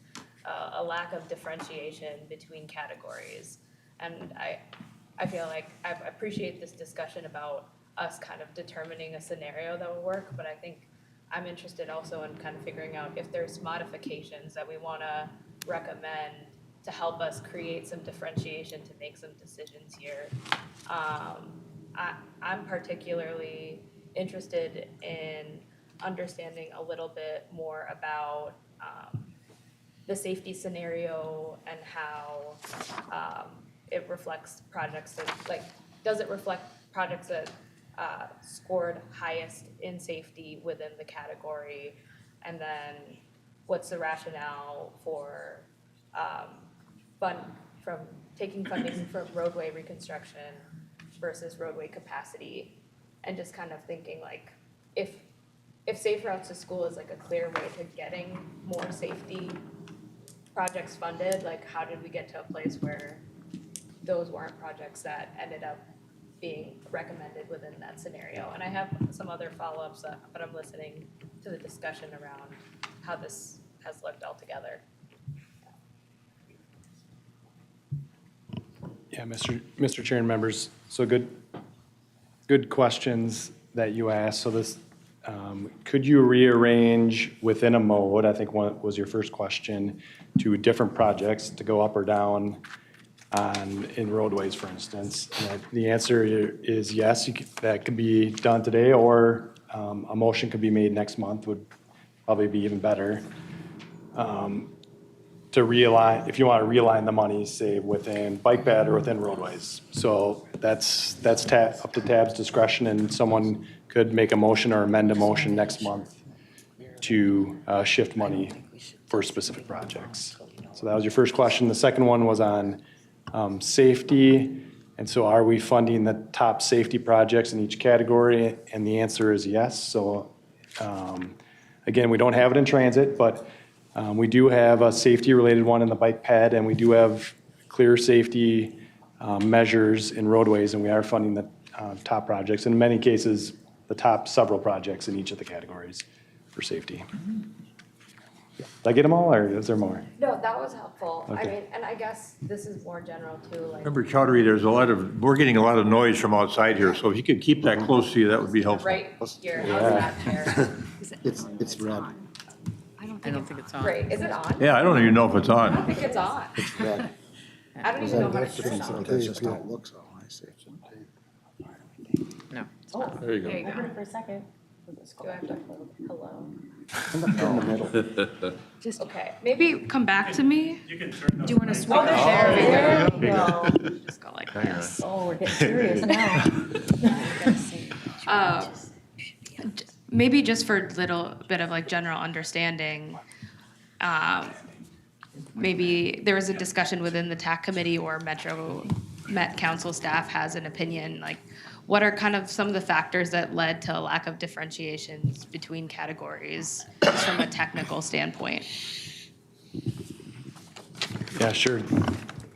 a lack of differentiation between categories. And I feel like I appreciate this discussion about us kind of determining a scenario that will work, but I think I'm interested also in kind of figuring out if there's modifications that we want to recommend to help us create some differentiation to make some decisions here. I'm particularly interested in understanding a little bit more about the safety scenario and how it reflects projects that, like, does it reflect projects that scored highest in safety within the category? And then what's the rationale for from taking funding from roadway reconstruction versus roadway capacity? And just kind of thinking like, if Safe Routes to School is like a clear way to getting more safety projects funded, like how did we get to a place where those weren't projects that ended up being recommended within that scenario? And I have some other follow-ups, but I'm listening to the discussion around how this has looked altogether.
Yeah, Mr. Chair and members, so good questions that you asked. So this, could you rearrange within a mode, I think one was your first question, to different projects to go up or down in roadways, for instance? And the answer is yes, that could be done today, or a motion could be made next month, would probably be even better. To realign, if you want to realign the money, say within bike ped or within roadways. So that's up to TAB's discretion, and someone could make a motion or amend a motion next month to shift money for specific projects. So that was your first question. The second one was on safety. And so are we funding the top safety projects in each category? And the answer is yes. So again, we don't have it in transit, but we do have a safety-related one in the bike ped, and we do have clear safety measures in roadways, and we are funding the top projects. In many cases, the top several projects in each of the categories for safety. Did I get them all, or is there more?
No, that was helpful.
Okay.
I mean, and I guess this is more general too, like.
Member Chowdhury, we're getting a lot of noise from outside here, so if you could keep that close to you, that would be helpful.
Right here, how's that there?
It's red.
I don't think it's on.
Great, is it on?
Yeah, I don't even know if it's
I don't
on.
think it's on.
It's red.
I don't even know how to turn it on.
That's just how it looks on. I see.
No.
There you
There you
go.
go.
For a second.
Do I have to, hello?
In the middle.
Just, okay, maybe come back to me.
You can turn
Do you want to switch?
Oh, there we
go. Just go like this.
Oh, we're getting serious now.
Maybe just for a little bit of like general understanding, maybe there was a discussion within the TAC committee or Met Council staff has an opinion, like what are kind of some of the factors that led to a lack of differentiations between categories just from a technical standpoint?
Yeah, sure.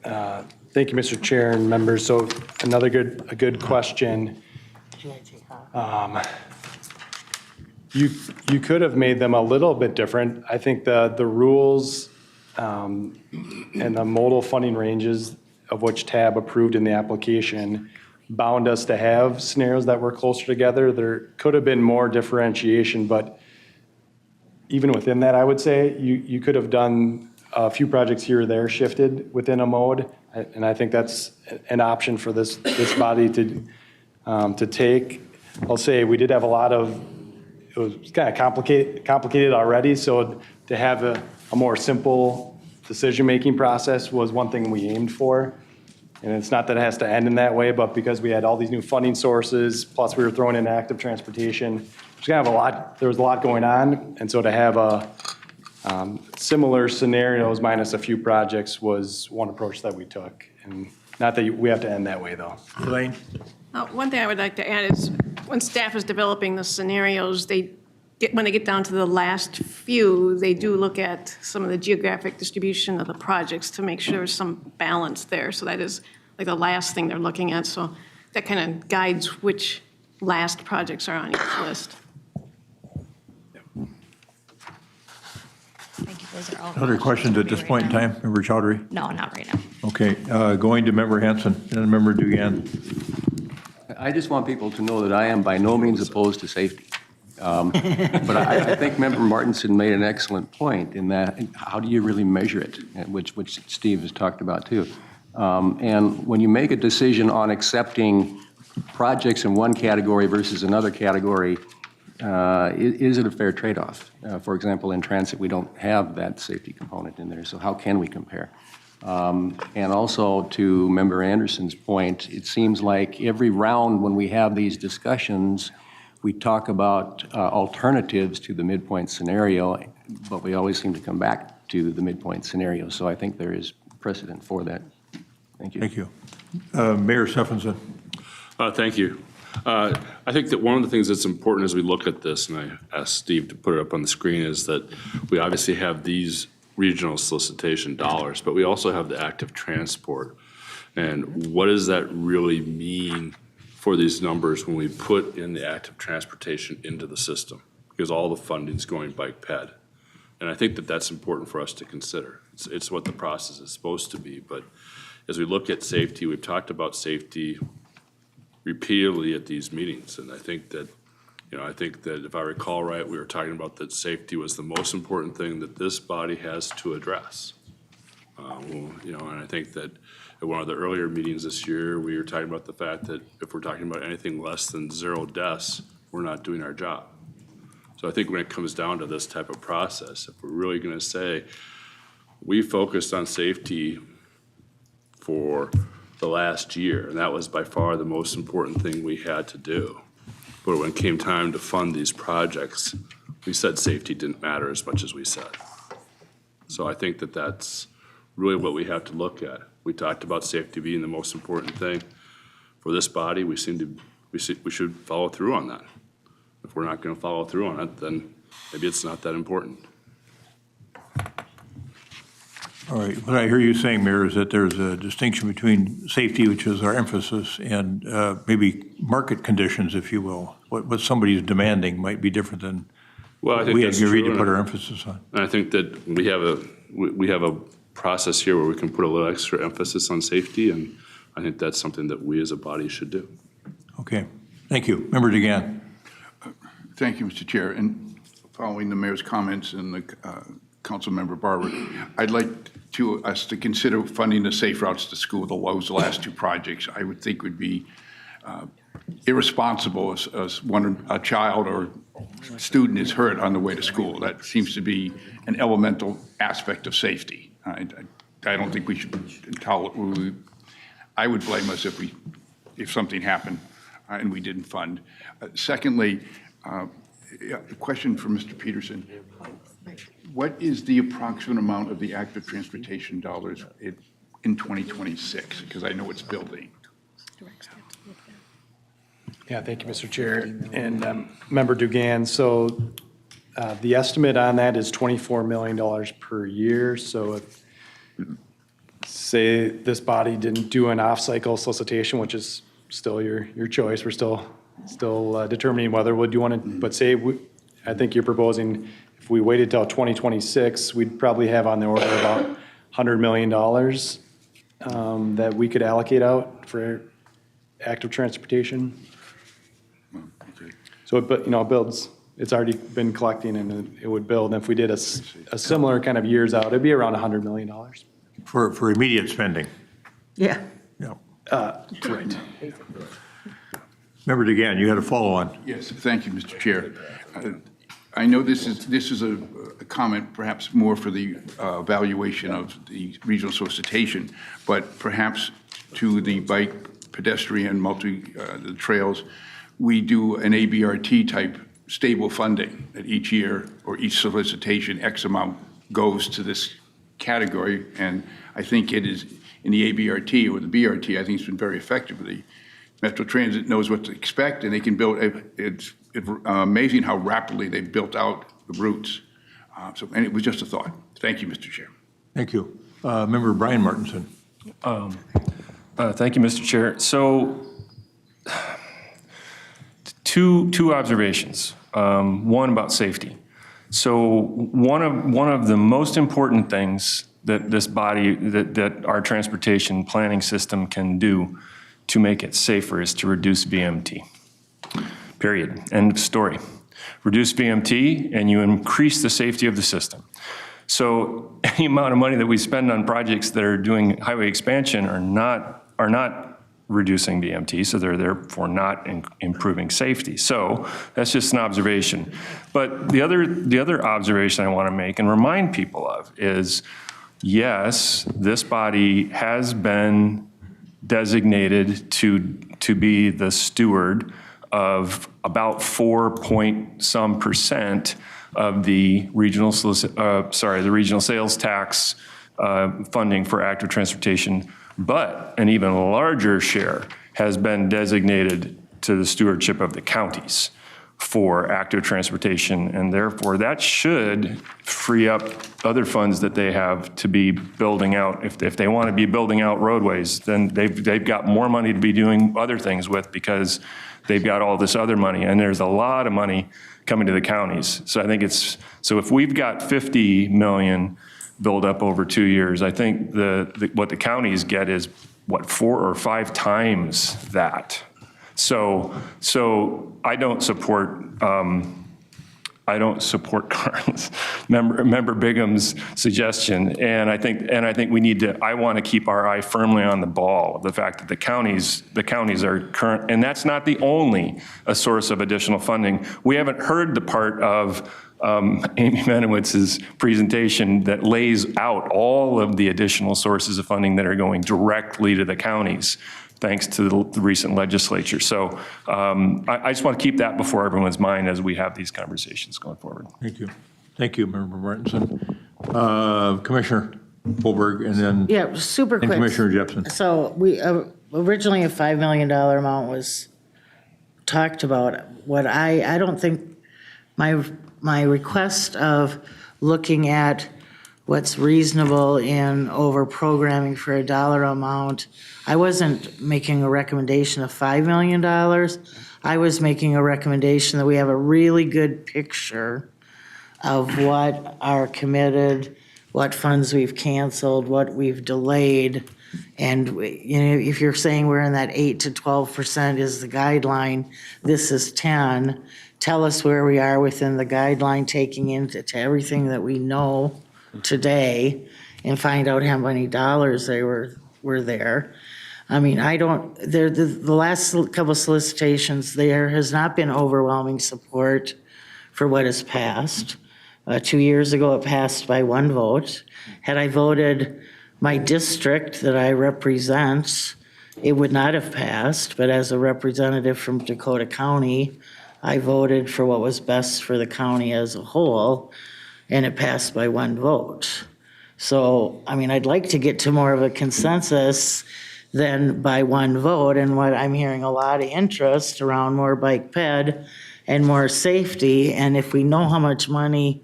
Thank you, Mr. Chair and members. So a good question. You could have made them a little bit different. I think the rules and the modal funding ranges of which TAB approved in the application bound us to have scenarios that were closer together. There could have been more differentiation, but even within that, I would say you could have done a few projects here or there shifted within a mode. And I think that's an option for this body to take. I'll say we did have a lot of, it was kind of complicated already. So to have a more simple decision-making process was one thing we aimed for. And it's not that it has to end in that way, but because we had all these new funding sources, plus we were throwing in active transportation, there was a lot going on. And so to have similar scenarios minus a few projects was one approach that we took. And not that we have to end that way, though.
Elaine?
One thing I would like to add is, when staff is developing the scenarios, when they get down to the last few, they do look at some of the geographic distribution of the projects to make sure there's some balance there. So that is like the last thing they're looking at. So that kind of guides which last projects are on each list.
Thank you, those are all.
Other questions at this point in time? Member Chowdhury?
No, not right now.
Okay, going to Member Hanson and Member Dugan.
I just want people to know that I am by no means opposed to safety. But I think Member Martinson made an excellent point in that, how do you really measure it, which Steve has talked about too. And when you make a decision on accepting projects in one category versus another category, is it a fair trade-off? For example, in transit, we don't have that safety component in there, so how can we compare? And also to Member Anderson's point, it seems like every round when we have these discussions, we talk about alternatives to the midpoint scenario, but we always seem to come back to the midpoint scenario. So I think there is precedent for that. Thank you.
Thank you. Mayor Stephenson.
Thank you. I think that one of the things that's important as we look at this, and I asked Steve to put it up on the screen, is that we obviously have these regional solicitation dollars, but we also have the active transport. And what does that really mean for these numbers when we put in the active transportation into the system? Because all the funding's going bike ped. And I think that that's important for us to consider. It's what the process is supposed to be. But as we look at safety, we've talked about safety repeatedly at these meetings. And I think that if I recall right, we were talking about that safety was the most important thing that this body has to address. And I think that at one of the earlier meetings this year, we were talking about the fact that if we're talking about anything less than 0 deaths, we're not doing our job. So I think when it comes down to this type of process, if we're really going to say we focused on safety for the last year, and that was by far the most important thing we had to do. But when it came time to fund these projects, we said safety didn't matter as much as we said. So I think that that's really what we have to look at. We talked about safety being the most important thing. For this body, we should follow through on that. If we're not going to follow through on it, then maybe it's not that important.
All right, what I hear you saying, Mayor, is that there's a distinction between safety, which is our emphasis, and maybe market conditions, if you will. What somebody's demanding might be different than
well, I think
we
that's
agreed
true,
to put our emphasis on.
And I think that we have a process here where we can put a little extra emphasis on safety, and I think that's something that we as a body should do.
Okay, thank you. Member DeGan.
Thank you, Mr. Chair. And following the mayor's comments and the council member Barber, I'd like us to consider funding the Safe Routes to School, those last two projects. I would think would be irresponsible as a child or student is hurt on the way to school. That seems to be an elemental aspect of safety. I don't think we should tolerate. I would blame us if something happened and we didn't fund. Secondly, a question for Mr. Peterson. What is the approximate amount of the active transportation dollars in 2026? Because I know it's building.
Yeah, thank you, Mr. Chair. And Member Dugan, so the estimate on that is $24 million per year. So if, say, this body didn't do an off-cycle solicitation, which is still your choice, we're still determining whether would you want to, but say, I think you're proposing if we waited till 2026, we'd probably have on the order about $100 million that we could allocate out for active transportation. So it builds. It's already been collecting and it would build. And if we did a similar kind of years out, it'd be around $100 million.
For immediate spending.
Yeah.
Correct.
Member DeGan, you had a follow-on.
Yes, thank you, Mr. Chair. I know this is a comment perhaps more for the evaluation of the regional solicitation, but perhaps to the bike, pedestrian, the trails, we do an ABRT type stable funding that each year or each solicitation X amount goes to this category. And I think it is in the ABRT or the BRT, I think it's been very effective. Metro Transit knows what to expect, and they can build, it's amazing how rapidly they've built out the routes. And it was just a thought. Thank you, Mr. Chair.
Thank you. Member Brian Martinson.
Thank you, Mr. Chair. So, two observations. One about safety. So, one of the most important things that this body, that our transportation planning system can do to make it safer is to reduce VMT. Period. End of story. Reduce VMT, and you increase the safety of the system. So, any amount of money that we spend on projects that are doing highway expansion are not reducing VMT, so they're therefore not improving safety. So that's just an observation. But the other observation I want to make and remind people of is, yes, this body has been designated to be the steward of about 4% of the regional sales tax funding for active transportation. But an even larger share has been designated to the stewardship of the counties for active transportation, and therefore that should free up other funds that they have to be building out. If they want to be building out roadways, then they've got more money to be doing other things with because they've got all this other money, and there's a lot of money coming to the counties. So I think so if we've got 50 million build up over 2 years, I think what the counties get is, 4 or 5 times that. So I don't support Member Bigham's suggestion, and I think we need to. I want to keep our eye firmly on the ball of the fact that the counties are current, and that's not the only source of additional funding. We haven't heard the part of Amy Menowitz's presentation that lays out all of the additional sources of funding that are going directly to the counties, thanks to the recent legislature. So I just want to keep that before everyone's mind as we have these conversations going forward.
Thank you. Thank you, Member Martinson. Commissioner Holberg, and then
super quick.
Commissioner Jepson.
So we originally a $5 million amount was talked about. What I don't think my request of looking at what's reasonable in over-programming for a dollar amount, I wasn't making a recommendation of $5 million. I was making a recommendation that we have a really good picture of what are committed, what funds we've canceled, what we've delayed. And if you're saying we're in that 8 to 12% is the guideline, this is 10. Tell us where we are within the guideline, taking into everything that we know today, and find out how many dollars they were there. I mean, the last couple solicitations, there has not been overwhelming support for what has passed. 2 years ago, it passed by 1 vote. Had I voted my district that I represent, it would not have passed, but as a representative from Dakota County, I voted for what was best for the county as a whole, and it passed by 1 vote. So, I mean, I'd like to get to more of a consensus than by 1 vote, and what I'm hearing a lot of interest around more bike ped and more safety, and if we know how much money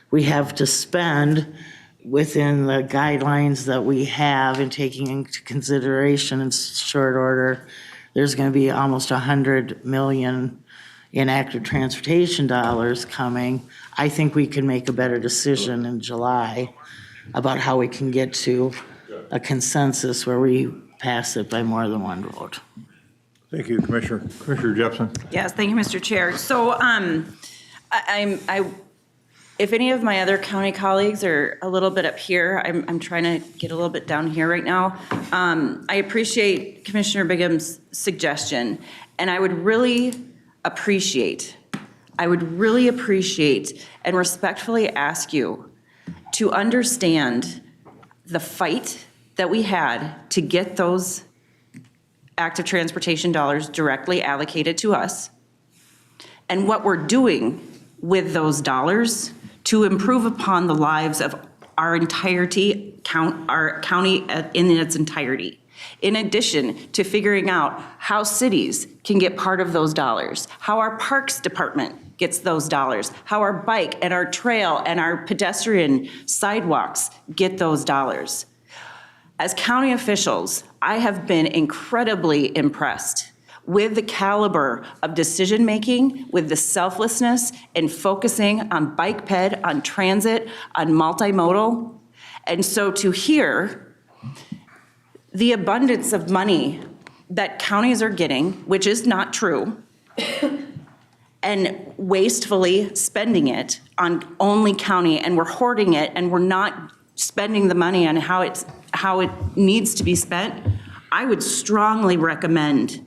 we have to spend within the guidelines that we have and taking into consideration in short order, there's going to be almost 100 million in active transportation dollars coming. I think we can make a better decision in July about how we can get to a consensus where we pass it by more than 1 vote.
Thank you, Commissioner. Commissioner Jepson.
Yes, thank you, Mr. Chair. So if any of my other county colleagues are a little bit up here, I'm trying to get a little bit down here right now. I appreciate Commissioner Bigham's suggestion, and I would really appreciate and respectfully ask you to understand the fight that we had to get those active transportation dollars directly allocated to us, and what we're doing with those dollars to improve upon the lives of our county in its entirety. In addition to figuring out how cities can get part of those dollars, how our Parks Department gets those dollars, how our bike and our trail and our pedestrian sidewalks get those dollars. As county officials, I have been incredibly impressed with the caliber of decision-making, with the selflessness and focusing on bike ped, on transit, on multimodal. And so to hear the abundance of money that counties are getting, which is not true, and wastefully spending it on only county, and we're hoarding it, and we're not spending the money on how it needs to be spent, I would strongly recommend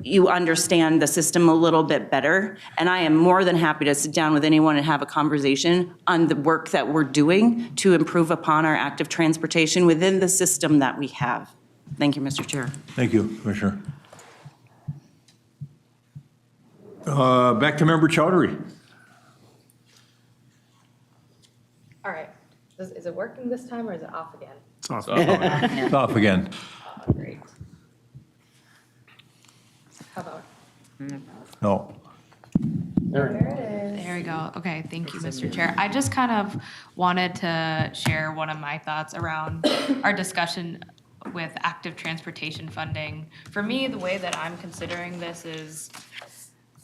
you understand the system a little bit better. And I am more than happy to sit down with anyone and have a conversation on the work that we're doing to improve upon our active transportation within the system that we have. Thank you, Mr. Chair.
Thank you, Commissioner. Back to Member Chowdhury.
All right. Is it working this time or is it off again?
It's off. It's off again.
Oh, great. How about?
No.
There it is. There we go. Okay, thank you, Mr. Chair. I just kind of wanted to share one of my thoughts around our discussion with active transportation funding. For me, the way that I'm considering this is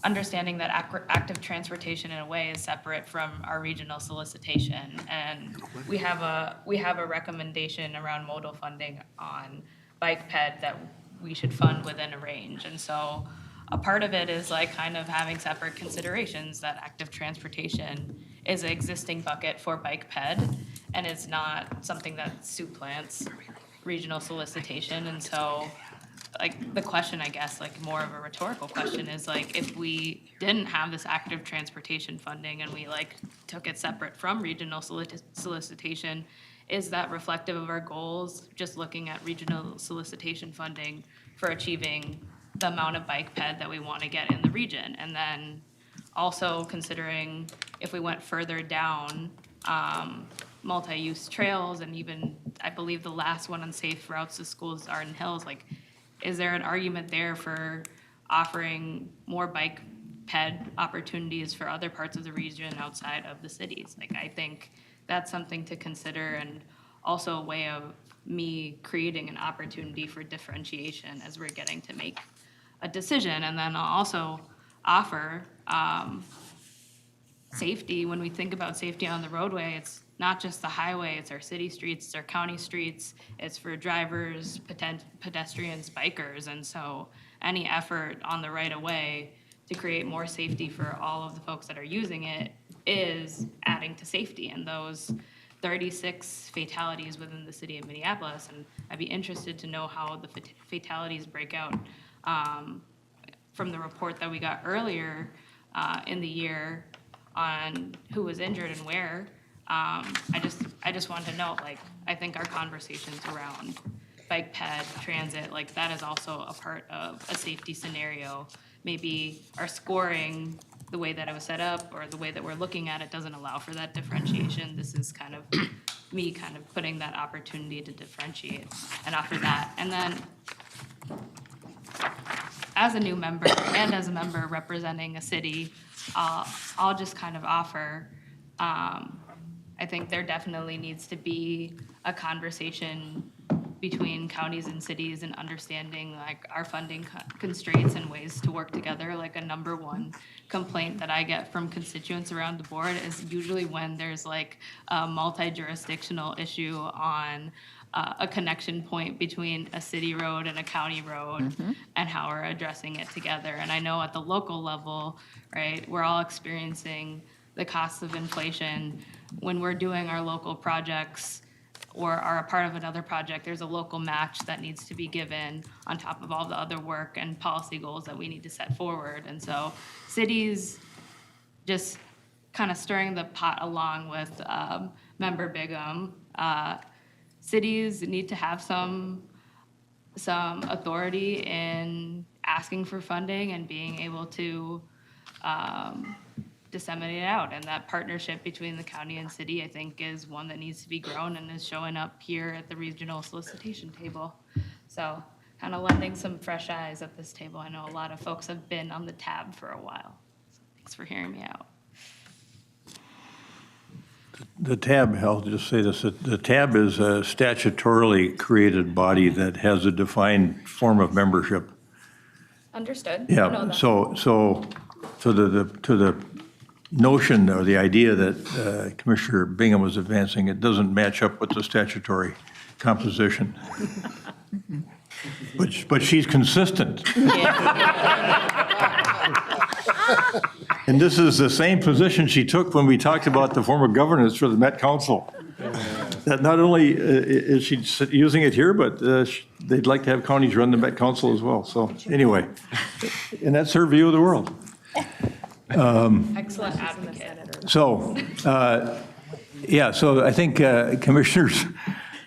understanding that active transportation in a way is separate from our regional solicitation. And we have a recommendation around modal funding on bike ped that we should fund within a range. And so a part of it is like kind of having separate considerations that active transportation is an existing bucket for bike ped and it's not something that supplants regional solicitation. And so like the question, I guess, like more of a rhetorical question is like, if we didn't have this active transportation funding and we like took it separate from regional solicitation, is that reflective of our goals, just looking at regional solicitation funding for achieving the amount of bike ped that we want to get in the region? And then also considering if we went further down, multi-use trails, and even, I believe the last one on safe routes to schools are in hills, like, is there an argument there for offering more bike ped opportunities for other parts of the region outside of the cities? Like, I think that's something to consider, and also a way of me creating an opportunity for differentiation as we're getting to make a decision. And then I'll also offer safety. When we think about safety on the roadway, it's not just the highway, it's our city streets, it's our county streets, it's for drivers, pedestrians, bikers. And so any effort on the right of way to create more safety for all of the folks that are using it is adding to safety. And those 36 fatalities within the city of Minneapolis, and I'd be interested to know how the fatalities break out from the report that we got earlier in the year on who was injured and where. I just wanted to note, like, I think our conversations around bike ped, transit, like that is also a part of a safety scenario. Maybe our scoring, the way that it was set up or the way that we're looking at it doesn't allow for that differentiation. This is kind of me kind of putting that opportunity to differentiate and offer that. And then as a new member and as a member representing a city, I'll just kind of offer, I think there definitely needs to be a conversation between counties and cities and understanding like our funding constraints and ways to work together. Like a number one complaint that I get from constituents around the board is usually when there's like a multi-jurisdictional issue on a connection point between a city road and a county road and how we're addressing it together. And I know at the local level, right, we're all experiencing the costs of inflation. When we're doing our local projects or are a part of another project, there's a local match that needs to be given on top of all the other work and policy goals that we need to set forward. And so cities just kind of stirring the pot along with Member Bigham. Cities need to have some authority in asking for funding and being able to disseminate it out. And that partnership between the county and city, I think, is one that needs to be grown and is showing up here at the regional solicitation table.
So kind of lending some fresh eyes at this table. I know a lot of folks have been on the tab for a while. So thanks for hearing me out.
The TAB, I'll just say this, the TAB is a statutorily created body that has a defined form of membership.
Understood. I know
Yeah,
that.
so to the notion or the idea that Commissioner Bingham was advancing, it doesn't match up with the statutory composition. But she's consistent. And this is the same position she took when we talked about the form of governance for the Met Council. That not only is she using it here, but they'd like to have counties run the Met Council as well. So anyway, and that's her view of the world.
Excellent advocate.
So, yeah, so I think commissioners,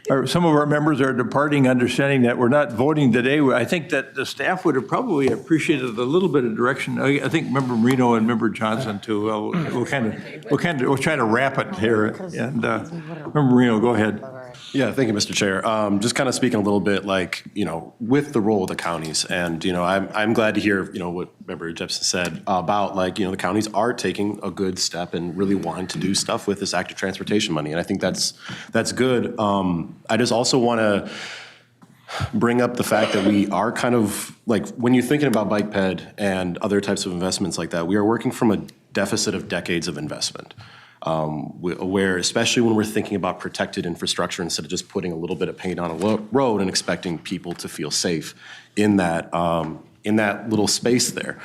or some of our members are departing understanding that we're not voting today. I think that the staff would have probably appreciated a little bit of direction. I think Member Marino and Member Johnson too. We'll try to wrap it here. And Member Marino, go ahead.
Yeah, thank you, Mr. Chair. Just kind of speaking a little bit like, with the role of the counties. And, I'm glad to hear, what Member Jepson said about like, the counties are taking a good step and really wanting to do stuff with this active transportation money. And I think that's good. I just also want to bring up the fact that we are kind of like, when you're thinking about bike ped and other types of investments like that, we are working from a deficit of decades of investment. Where, especially when we're thinking about protected infrastructure, instead of just putting a little bit of paint on a road and expecting people to feel safe in that little space there.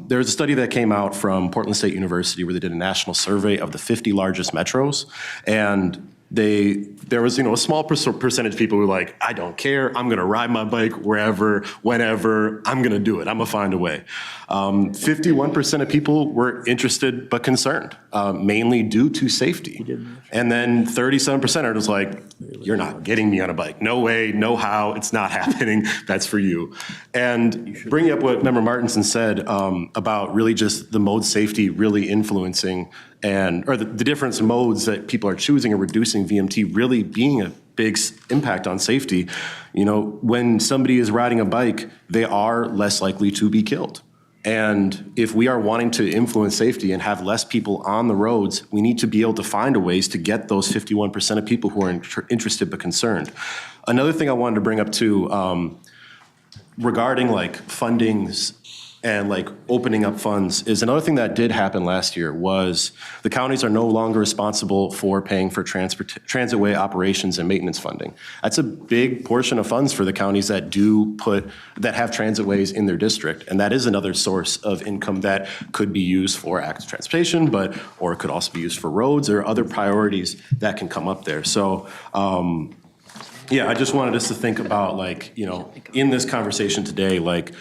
There's a study that came out from Portland State University where they did a national survey of the 50 largest metros, and there was, a small percentage of people who were like, I don't care, I'm gonna ride my bike wherever, whenever, I'm gonna do it, I'm gonna find a way. 51% of people were interested but concerned, mainly due to safety. And then 37% are just like, you're not getting me on a bike. No way, no how, it's not happening, that's for you. And bringing up what Member Martinson said about really just the mode safety really influencing or the different modes that people are choosing and reducing VMT really being a big impact on safety. When somebody is riding a bike, they are less likely to be killed. And if we are wanting to influence safety and have less people on the roads, we need to be able to find ways to get those 51% of people who are interested but concerned. Another thing I wanted to bring up too, regarding like fundings and like opening up funds, is another thing that did happen last year was the counties are no longer responsible for paying for transitway operations and maintenance funding. That's a big portion of funds for the counties that have transitways in their district, and that is another source of income that could be used for active transportation, or it could also be used for roads or other priorities that can come up there. So yeah, I just wanted us to think about like, in this conversation today, like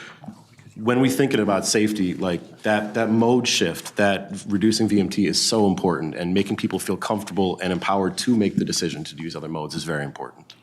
when we thinking about safety, like that mode shift, that reducing VMT is so important, and making people feel comfortable and empowered to make the decision to use other modes is very important.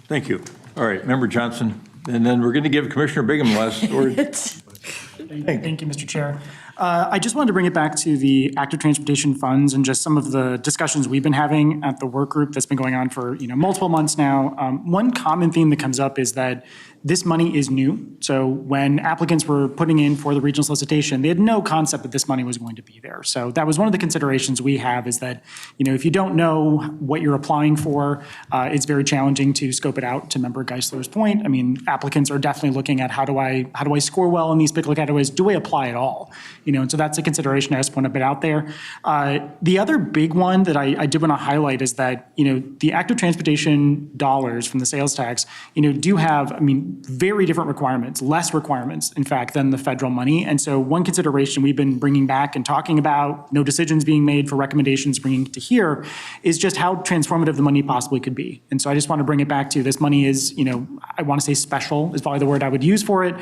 Thank you. All right, Member Johnson, and then we're going to give Commissioner Bingham the last word.
Thank you, Mr. Chair. I just wanted to bring it back to the active transportation funds and just some of the discussions we've been having at the work group that's been going on for multiple months now. One common theme that comes up is that this money is new. So when applicants were putting in for the regional solicitation, they had no concept that this money was going to be there. So that was one of the considerations we have, is that if you don't know what you're applying for, it's very challenging to scope it out. To Member Geisler's point, I mean, applicants are definitely looking at how do I score well in these particular categories? Do I apply at all? And so that's a consideration I just want to put out there. The other big one that I did want to highlight is that the active transportation dollars from the sales tax do have, very different requirements, less requirements, in fact, than the federal money. And so one consideration we've been bringing back and talking about, no decisions being made for recommendations bringing to here, is just how transformative the money possibly could be. And so I just want to bring it back to this money is, I want to say special is probably the word I would use for it,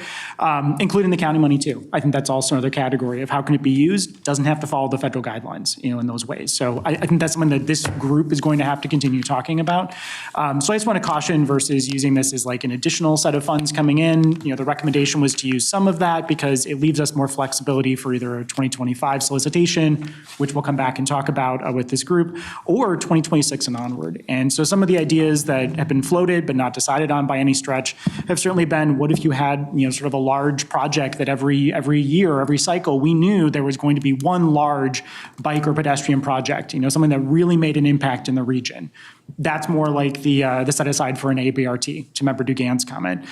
including the county money money too. I think that's also another category of how can it be used, doesn't have to follow the federal guidelines, in those ways. So I think that's something that this group is going to have to continue talking about. So I just want to caution versus using this as like an additional set of funds coming in. The recommendation was to use some of that because it leaves us more flexibility for either a 2025 solicitation, which we'll come back and talk about with this group, or 2026 and onward. And so some of the ideas that have been floated but not decided on by any stretch have certainly been, what if you had, sort of a large project that every year, every cycle, we knew there was going to be one large bike or pedestrian project, something that really made an impact in the region. That's more like the set aside for an ABRT, to Member Dugan's comment.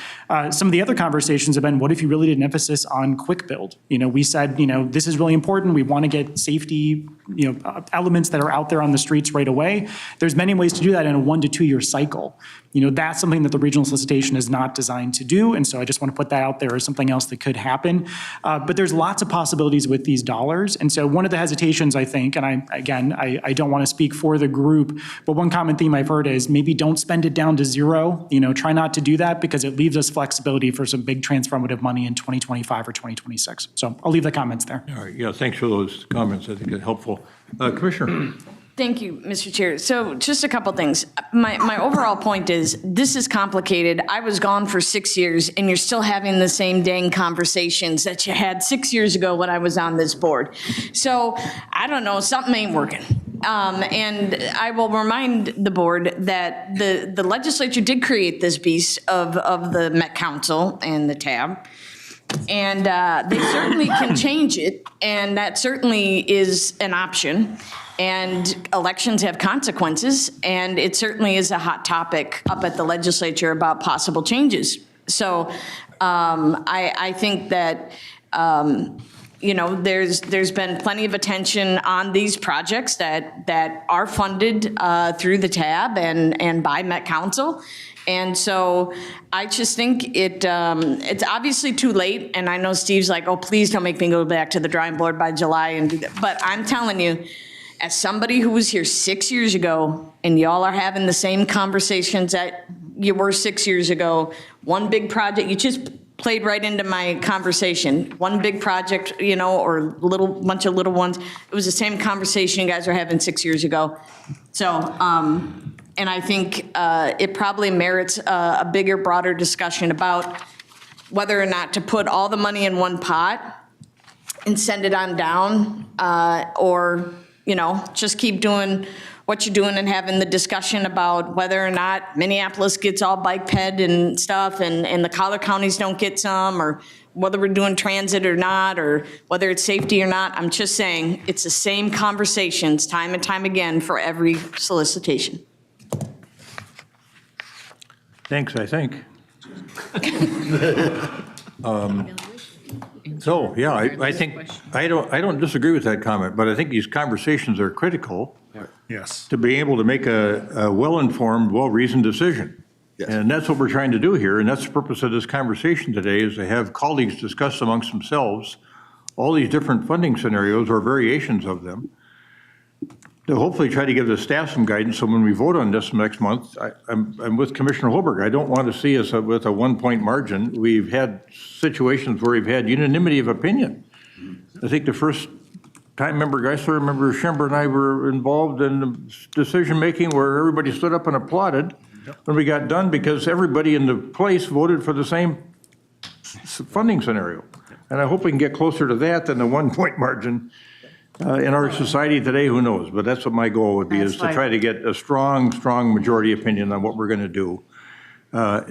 Some of the other conversations have been, what if you really did an emphasis on quick build? We said, this is really important. We want to get safety, elements that are out there on the streets right away. There's many ways to do that in a 1 to 2 year cycle. That's something that the regional solicitation is not designed to do. And so I just want to put that out there as something else that could happen. But there's lots of possibilities with these dollars. And so one of the hesitations, I think, and I don't want to speak for the group, but one common theme I've heard is maybe don't spend it down to zero. Try not to do that because it leaves us flexibility for some big transformative money in 2025 or 2026. So I'll leave the comments there.
All right, yeah, thanks for those comments. I think it's helpful. Commissioner.
Thank you, Mr. Chair. So just a couple things. My overall point is this is complicated. I was gone for 6 years and you're still having the same dang conversations that you had 6 years ago when I was on this board. So I don't know, something ain't working. And I will remind the board that the legislature did create this beast of the Met Council and the TAB. And they certainly can change it, and that certainly is an option. And elections have consequences, and it certainly is a hot topic up at the legislature about possible changes. So I think that there's been plenty of attention on these projects that are funded through the TAB and by Met Council. And so I just think it's obviously too late. And I know Steve's like, oh, please don't make me go back to the drawing board by July and do that. But I'm telling you, as somebody who was here 6 years ago, and y'all are having the same conversations that you were 6 years ago, one big project, you just played right into my conversation. One big project, or bunch of little ones. It was the same conversation you guys were having 6 years ago. So, and I think it probably merits a bigger, broader discussion about whether or not to put all the money in one pot and send it on down, or, just keep doing what you're doing and having the discussion about whether or not Minneapolis gets all bike ped and stuff and the collar counties don't get some, or whether we're doing transit or not, or whether it's safety or not. I'm just saying it's the same conversations time and time again for every solicitation.
Thanks, I think. So, yeah, I think, I don't disagree with that comment, but I think these conversations are critical.
Yes.
To be able to make a well-informed, well-reasoned decision. Yes. And that's what we're trying to do here, and that's the purpose of this conversation today, is to have colleagues discuss amongst themselves all these different funding scenarios or variations of them, to hopefully try to give the staff some guidance, so when we vote on this next month, I'm with Commissioner Holberg. I don't want to see us with a 1-point margin. We've had situations where we've had unanimity of opinion. I think the first time Member Geisler, Member Schember and I were involved in the decision-making where everybody stood up and applauded when we got done because everybody in the place voted for the same funding scenario. And I hope we can get closer to that than the 1-point margin. In our society today, who knows? But that's what my goal would be, is to try to get a strong majority opinion on what we're going to do.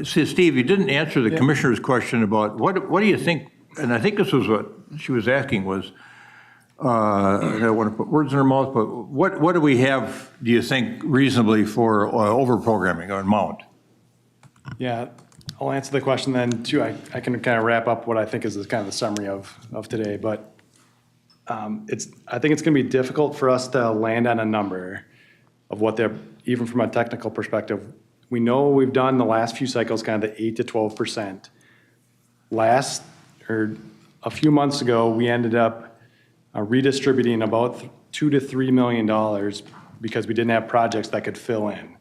Steve, you didn't answer the commissioner's question about what do you think, and I think this was what she was asking was, I don't want to put words in her mouth, but what do we have, do you think, reasonably for over-programming or amount?
Yeah, I'll answer the question then too. I can kind of wrap up what I think is kind of the summary of today, but I think it's going to be difficult for us to land on a number of what they're, even from a technical perspective. We know we've done the last few cycles kind of the 8 to 12%. A few months ago, we ended up redistributing about $2 to $3 million because we didn't have projects that could fill in.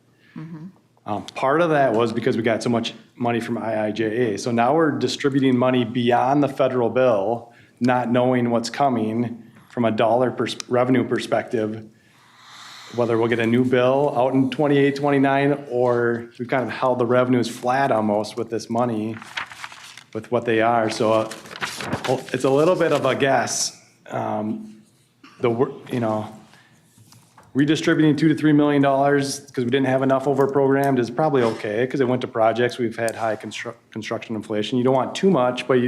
Part of that was because we got so much money from IIJA. So now we're distributing money beyond the federal bill, not knowing what's coming from a revenue perspective, whether we'll get a new bill out in 28, 29, or we've kind of held the revenues flat almost with this money, with what they are. So it's a little bit of a guess. Redistributing $2 to $3 million because we didn't have enough over-programmed is probably okay, because it went to projects. We've had high construction inflation. You don't want too much, but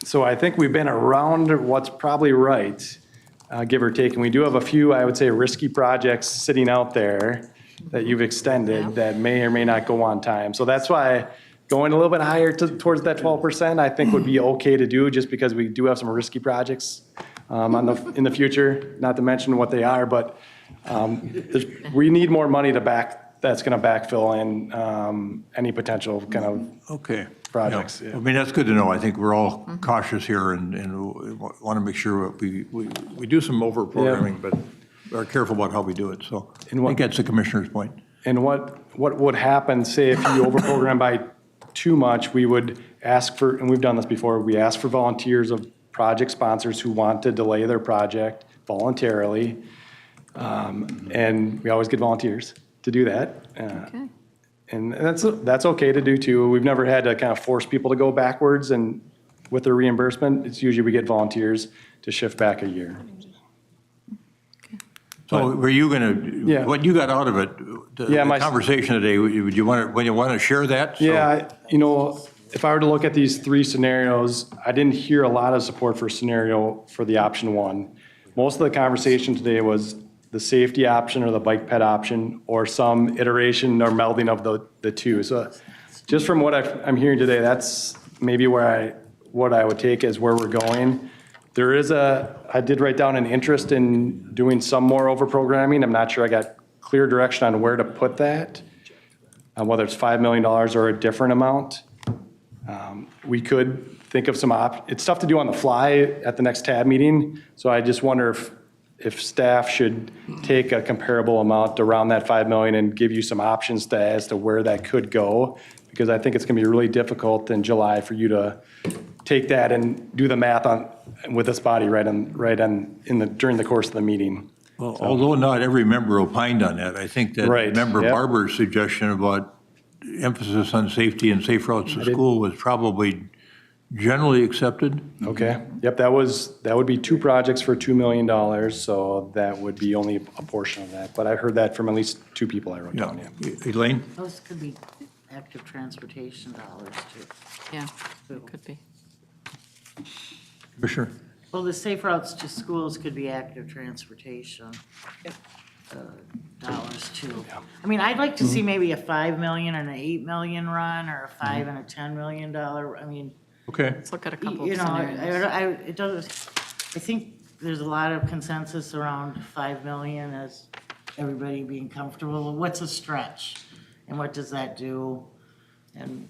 so I think we've been around what's probably right, give or take. And we do have a few, I would say, risky projects sitting out there that you've extended that may or may not go on time. So that's why going a little bit higher towards that 12%, I think would be okay to do, just because we do have some risky projects in the future, not to mention what they are, but we need more money that's going to backfill in any potential kind of projects.
I mean, that's good to know. I think we're all cautious here and want to make sure we do some over-programming, but are careful about how we do it. So I think that's the commissioner's point.
And what would happen, say, if you over-program by too much, we would ask for, and we've done this before, we ask for volunteers of project sponsors who want to delay their project voluntarily. And we always get volunteers to do that.
Okay.
And that's okay to do too. We've never had to kind of force people to go backwards, and with their reimbursement, it's usually we get volunteers to shift back a year.
So were you going to, what you got out of it, the conversation today, would you want to share that? So-
Yeah, if I were to look at these three scenarios, I didn't hear a lot of support for scenario for the option one. Most of the conversation today was the safety option or the bike ped option, or some iteration or melding of the two. So just from what I'm hearing today, that's maybe what I would take as where we're going. I did write down an interest in doing some more over programming. I'm not sure I got clear direction on where to put that, whether it's $5 million or a different amount. We could think of it's tough to do on the fly at the next TAB meeting. So I just wonder if staff should take a comparable amount around that 5 million and give you some options as to where that could go. Because I think it's gonna be really difficult in July for you to take that and do the math with this body during the course of the meeting.
Well, although not every member opined on that, I think that Member Barber's suggestion about emphasis on safety and safe routes to school was probably generally accepted.
Okay, yep, that would be two projects for $2 million, so that would be only a portion of that. But I heard that from at least two people I wrote down,
Elaine?
Those could be active transportation dollars too.
Yeah, could be.
Commissioner?
Well, the safe routes to schools could be active transportation dollars too. I mean, I'd like to see maybe a 5 million and an 8 million run, or a 5 and a $10 million. I mean,
okay.
Let's look at a couple of
you know,
scenarios.
I think there's a lot of consensus around 5 million as everybody being comfortable. What's a stretch, and what does that do? And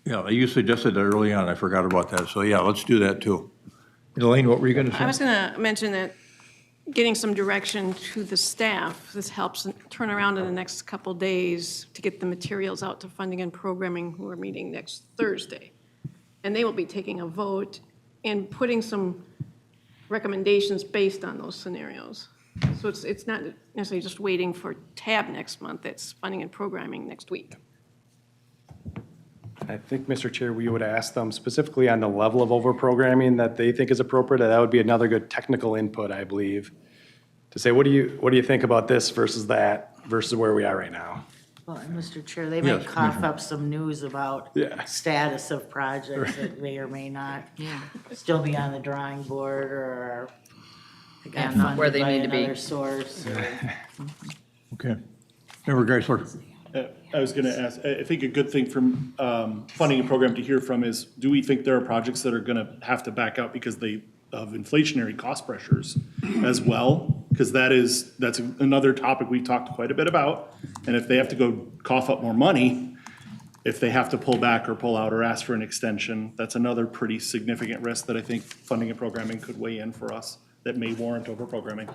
Yeah, you suggested that early on. I forgot about that. So yeah, let's do that too. Elaine, what were you going to say?
I was going to mention that getting some direction to the staff, this helps turn around in the next couple days to get the materials out to funding and programming, who are meeting next Thursday. And they will be taking a vote and putting some recommendations based on those scenarios. So it's not necessarily just waiting for TAB next month, it's funding and programming next week.
I think, Mr. Chair, we would ask them specifically on the level of over-programming that they think is appropriate. That would be another good technical input, I believe, to say, what do you think about this versus that versus where we are right now?
Well, and Mr. Chair, they may cough up some news about status of projects that may or may not still be on the drawing board, or got
not where
funded
they
by
need to be.
another source.
Okay. Member Geisler.
I was going to ask, I think a good thing from funding a program to hear from is, do we think there are projects that are going to have to back out because of inflationary cost pressures as well? Because that's another topic we talked quite a bit about. And if they have to go cough up more money, if they have to pull back or pull out or ask for an extension, that's another pretty significant risk that I think funding and programming could weigh in for us that may warrant over programming.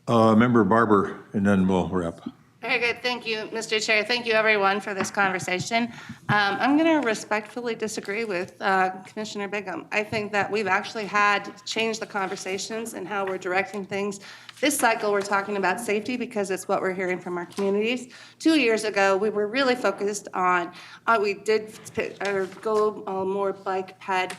Member Barber, and then we'll wrap.
Very good. Thank you, Mr. Chair. Thank you, everyone, for this conversation. I'm going to respectfully disagree with Commissioner Bigham. I think that we've actually had to change the conversations and how we're directing things. This cycle, we're talking about safety because it's what we're hearing from our communities. 2 years ago, we were really focused on, we did go more bike ped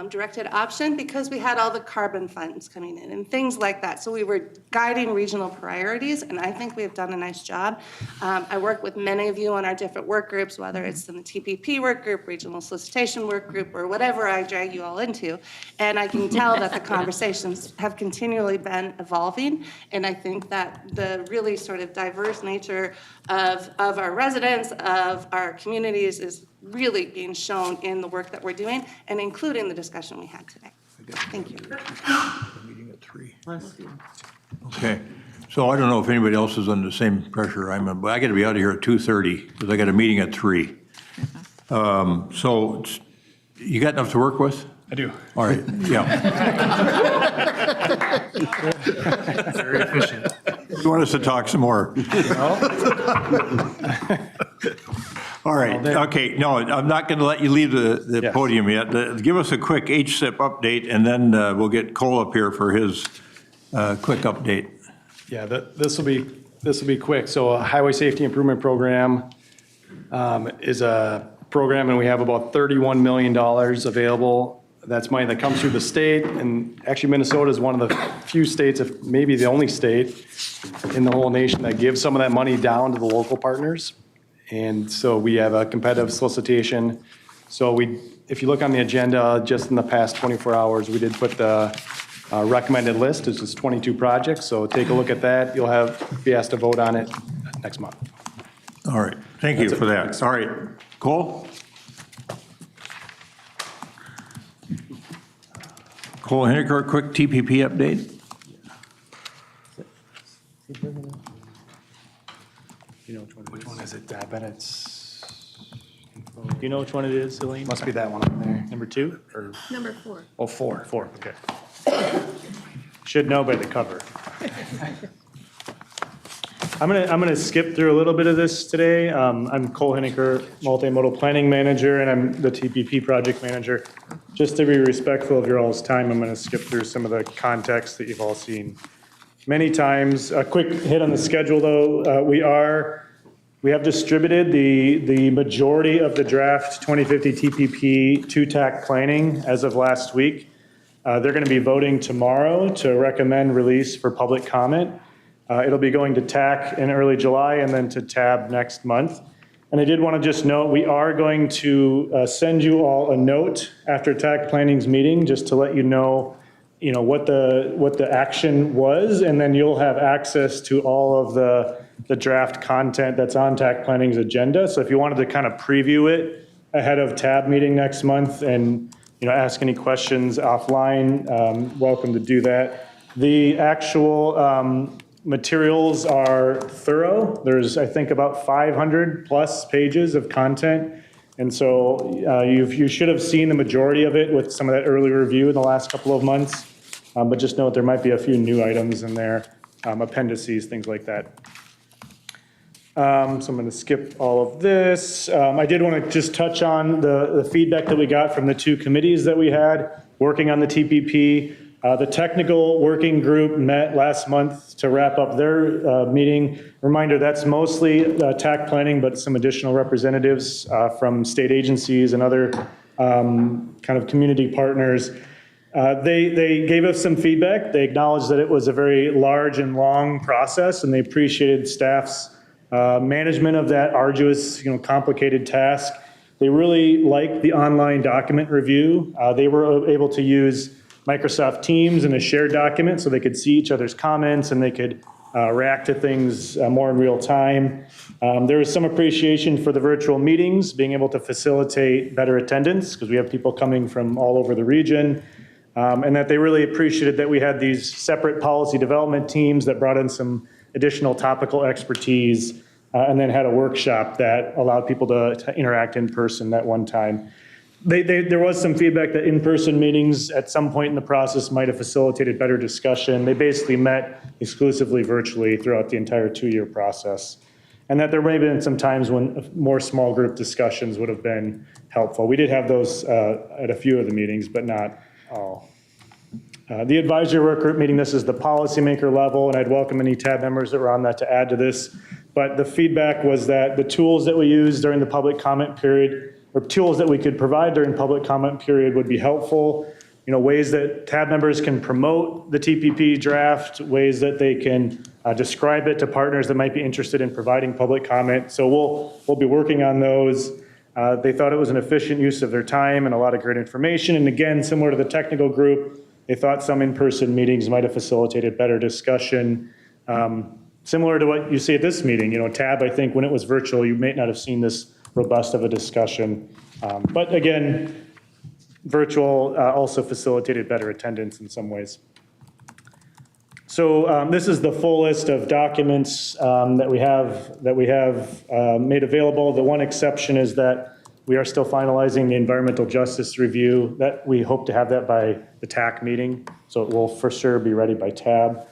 directed option because we had all the carbon funds coming in and things like that. So we were guiding regional priorities, and I think we have done a nice job. I work with many of you on our different work groups, whether it's in the TPP work group, regional solicitation work group, or whatever I drag you all into. And I can tell that the conversations have continually been evolving. And I think that the really sort of diverse nature of our residents, of our communities is really being shown in the work that we're doing and including the discussion we had today. Thank you.
Meeting at 3. Okay, so I don't know if anybody else is under the same pressure I'm in, but I got to be out of here at 2:30 because I got a meeting at 3. So you got enough to work with?
I do.
All right, yeah.
Very efficient.
You want us to talk some more? All right, okay, no, I'm not going to let you leave the podium yet. Give us a quick HSIP update, and then we'll get Cole up here for his quick update.
Yeah, this will be quick. So a Highway Safety Improvement Program is a program, and we have about $31 million available. That's money that comes through the state, and actually Minnesota is one of the few states, if maybe the only state in the whole nation that gives some of that money down to the local partners. And so we have a competitive solicitation. So if you look on the agenda, just in the past 24 hours, we did put the recommended list. This is 22 projects, so take a look at that. You'll be asked to vote on it next month.
All right, thank you for that. All right, Cole? Cole Henniker, quick TPP update.
You know which one is it? I bet it's.
Do you know which one it is, Celine?
Must be that one up there.
Number 2 or?
Number 4.
Oh, 4.
4, okay. Should know by the cover. I'm gonna skip through a little bit of this today. I'm Cole Henniker, Multimodal Planning Manager, and I'm the TPP Project Manager. Just to be respectful of your all's time, I'm gonna skip through some of the context that you've all seen many times. A quick hit on the schedule, though. We have distributed the majority of the draft 2050 TPP to TAC planning as of last week. They're going to be voting tomorrow to recommend release for public comment. It'll be going to TAC in early July and then to TAB next month. And I did want to just note, we are going to send you all a note after TAC planning's meeting just to let you know what the action was, and then you'll have access to all of the draft content that's on TAC Planning's agenda. So if you wanted to kind of preview it ahead of TAB meeting next month and ask any questions offline, welcome to do that. The actual materials are thorough. There's, I think, about 500 plus pages of content. And so you should have seen the majority of it with some of that early review in the last couple of months. But just note there might be a few new items in there, appendices, things like that. So I'm going to skip all of this. I did want to just touch on the feedback that we got from the 2 committees that we had working on the TPP. The technical working group met last month to wrap up their meeting. Reminder, that's mostly TAC planning, but some additional representatives from state agencies and other kind of community partners. They gave us some feedback. They acknowledged that it was a very large and long process, and they appreciated staff's management of that arduous, complicated task. They really liked the online document review. They were able to use Microsoft Teams in a shared document so they could see each other's comments and they could react to things more in real time. There was some appreciation for the virtual meetings, being able to facilitate better attendance because we have people coming from all over the region. And that they really appreciated that we had these separate policy development teams that brought in some additional topical expertise and then had a workshop that allowed people to interact in person that one time. There was some feedback that in-person meetings at some point in the process might have facilitated better discussion. They basically met exclusively virtually throughout the entire 2-year process. And that there may have been some times when more small group discussions would have been helpful. We did have those at a few of the meetings, but not all. The advisory work group meeting, this is the policymaker level, and I'd welcome any TAB members that were on that to add to this. But the feedback was that the tools that we used during the public comment period, or tools that we could provide during public comment period would be helpful. Ways that TAB members can promote the TPP draft, ways that they can describe it to partners that might be interested in providing public comment. So we'll be working on those. They thought it was an efficient use of their time and a lot of great information. And again, similar to the technical group, they thought some in-person meetings might have facilitated better discussion. Similar to what you see at this meeting, TAB, I think when it was virtual, you may not have seen this robust of a discussion. But again, virtual also facilitated better attendance in some ways. So this is the full list of documents that we have made available. The one exception is that we are still finalizing the environmental justice review. That we hope to have that by the TAC meeting, so it will for sure be ready by TAB.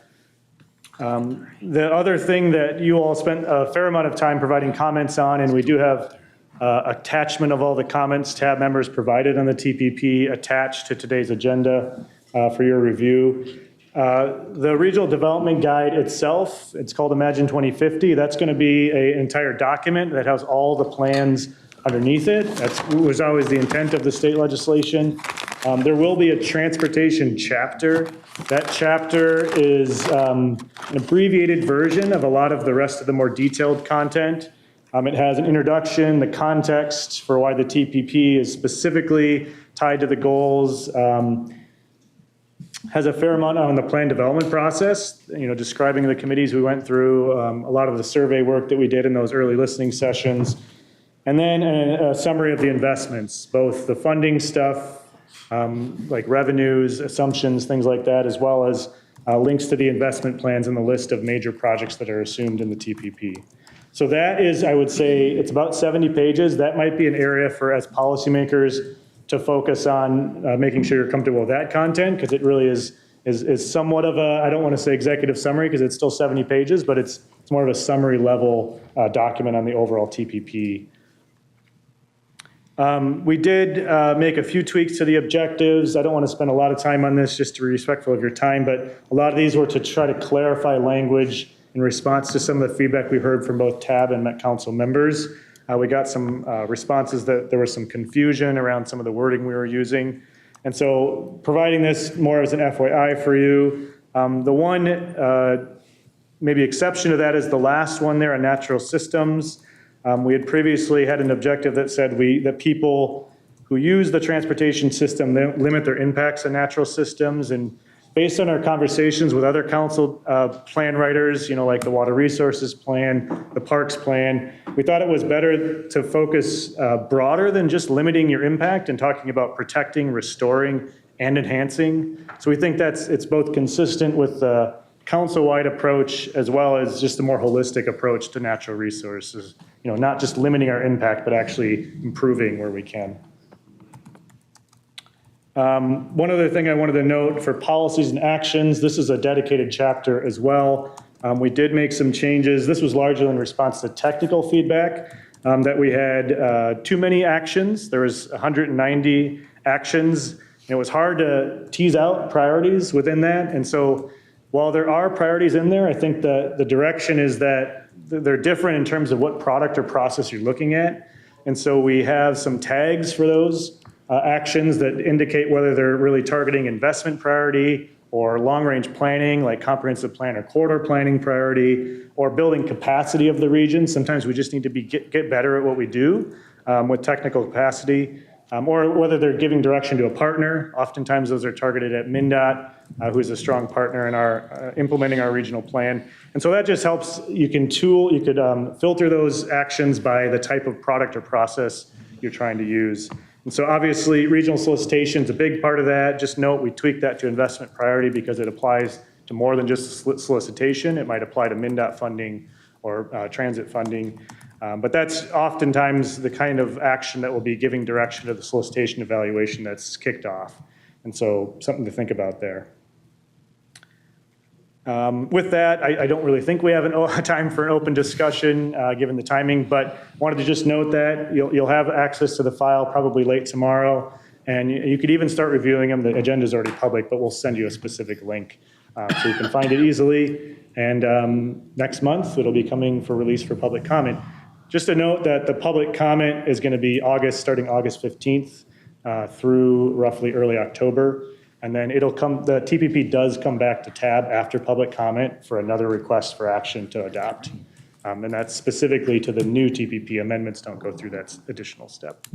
The other thing that you all spent a fair amount of time providing comments on, and we do have attachment of all the comments TAB members provided on the TPP attached to today's agenda for your review. The regional development guide itself, it's called Imagine 2050. That's going to be an entire document that has all the plans underneath it. That was always the intent of the state legislation. There will be a transportation chapter. That chapter is an abbreviated version of a lot of the rest of the more detailed content. It has an introduction, the context for why the TPP is specifically tied to the goals, has a fair amount on the plan development process, describing the committees we went through, a lot of the survey work that we did in those early listening sessions, and then a summary of the investments, both the funding stuff, like revenues, assumptions, things like that, as well as links to the investment plans and the list of major projects that are assumed in the TPP. So that is, I would say, it's about 70 pages. That might be an area for, as policymakers, to focus on making sure you're comfortable with that content, because it really is somewhat of a, I don't want to say executive summary, because it's still 70 pages, but it's more of a summary level document on the overall TPP. We did make a few tweaks to the objectives. I don't want to spend a lot of time on this just to be respectful of your time, but a lot of these were to try to clarify language in response to some of the feedback we heard from both TAB and Met Council members. We got some responses that there was some confusion around some of the wording we were using. And so providing this more as an FYI for you, the one maybe exception to that is the last one there on natural systems. We had previously had an objective that said that people who use the transportation system limit their impacts on natural systems. And based on our conversations with other council plan writers, like the Water Resources Plan, the Parks Plan, we thought it was better to focus broader than just limiting your impact and talking about protecting, restoring, and enhancing. So we think it's both consistent with the council-wide approach as well as just a more holistic approach to natural resources. Not just limiting our impact, but actually improving where we can. One other thing I wanted to note for policies and actions, this is a dedicated chapter as well. We did make some changes. This was largely in response to technical feedback that we had too many actions. There was 190 actions. And it was hard to tease out priorities within that. And so while there are priorities in there, I think the direction is that they're different in terms of what product or process you're looking at. And so we have some tags for those actions that indicate whether they're really targeting investment priority or long-range planning, like comprehensive plan or corridor planning priority, or building capacity of the region. Sometimes we just need to get better at what we do with technical capacity, or whether they're giving direction to a partner. Oftentimes those are targeted at MnDOT, who is a strong partner in our implementing our regional plan. And so that just helps. You could filter those actions by the type of product or process you're trying to use. And so obviously regional solicitation is a big part of that. Just note we tweaked that to investment priority because it applies to more than just solicitation. It might apply to MnDOT funding or transit funding. But that's oftentimes the kind of action that will be giving direction to the solicitation evaluation that's kicked off. And so something to think about there. With that, I don't really think we have time for an open discussion, given the timing, but wanted to just note that you'll have access to the file probably late tomorrow, and you could even start reviewing them. The agenda is already public, but we'll send you a specific link so you can find it easily. And next month, it'll be coming for release for public comment. Just a note that the public comment is going to be starting August 15th through roughly early October. And then the TPP does come back to tab after public comment for another request for action to adopt. And that's specifically to the new TPP. Amendments don't go through that additional step.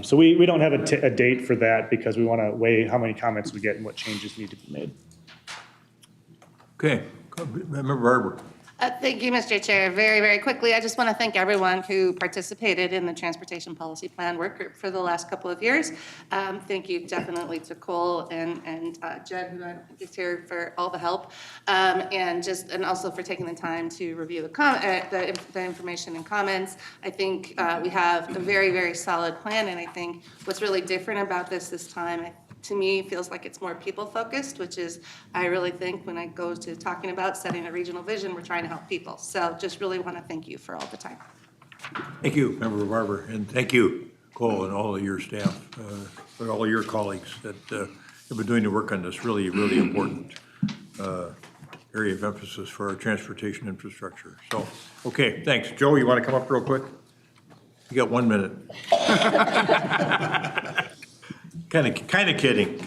So we don't have a date for that because we want to weigh how many comments we get and what changes need to be made.
Okay, Member Barber.
Thank you, Mr. Chair. Very, very quickly, I just want to thank everyone who participated in the Transportation Policy Plan work group for the last couple of years. Thank you definitely to Cole and Jed, who I don't think is here, for all the help, and also for taking the time to review the information and comments. I think we have a very, very solid plan, and I think what's really different about this time, to me, feels like it's more people-focused, which is, I really think when I go to talking about setting a regional vision, we're trying to help people. So just really want to thank you for all the time.
Thank you, Member Barber, and thank you, Cole, and all of your staff, for all your colleagues that have been doing the work on this really, really important area of emphasis for our transportation infrastructure. So, okay, thanks. Joe, you want to come up real quick? You got 1 minute. Kind of kidding.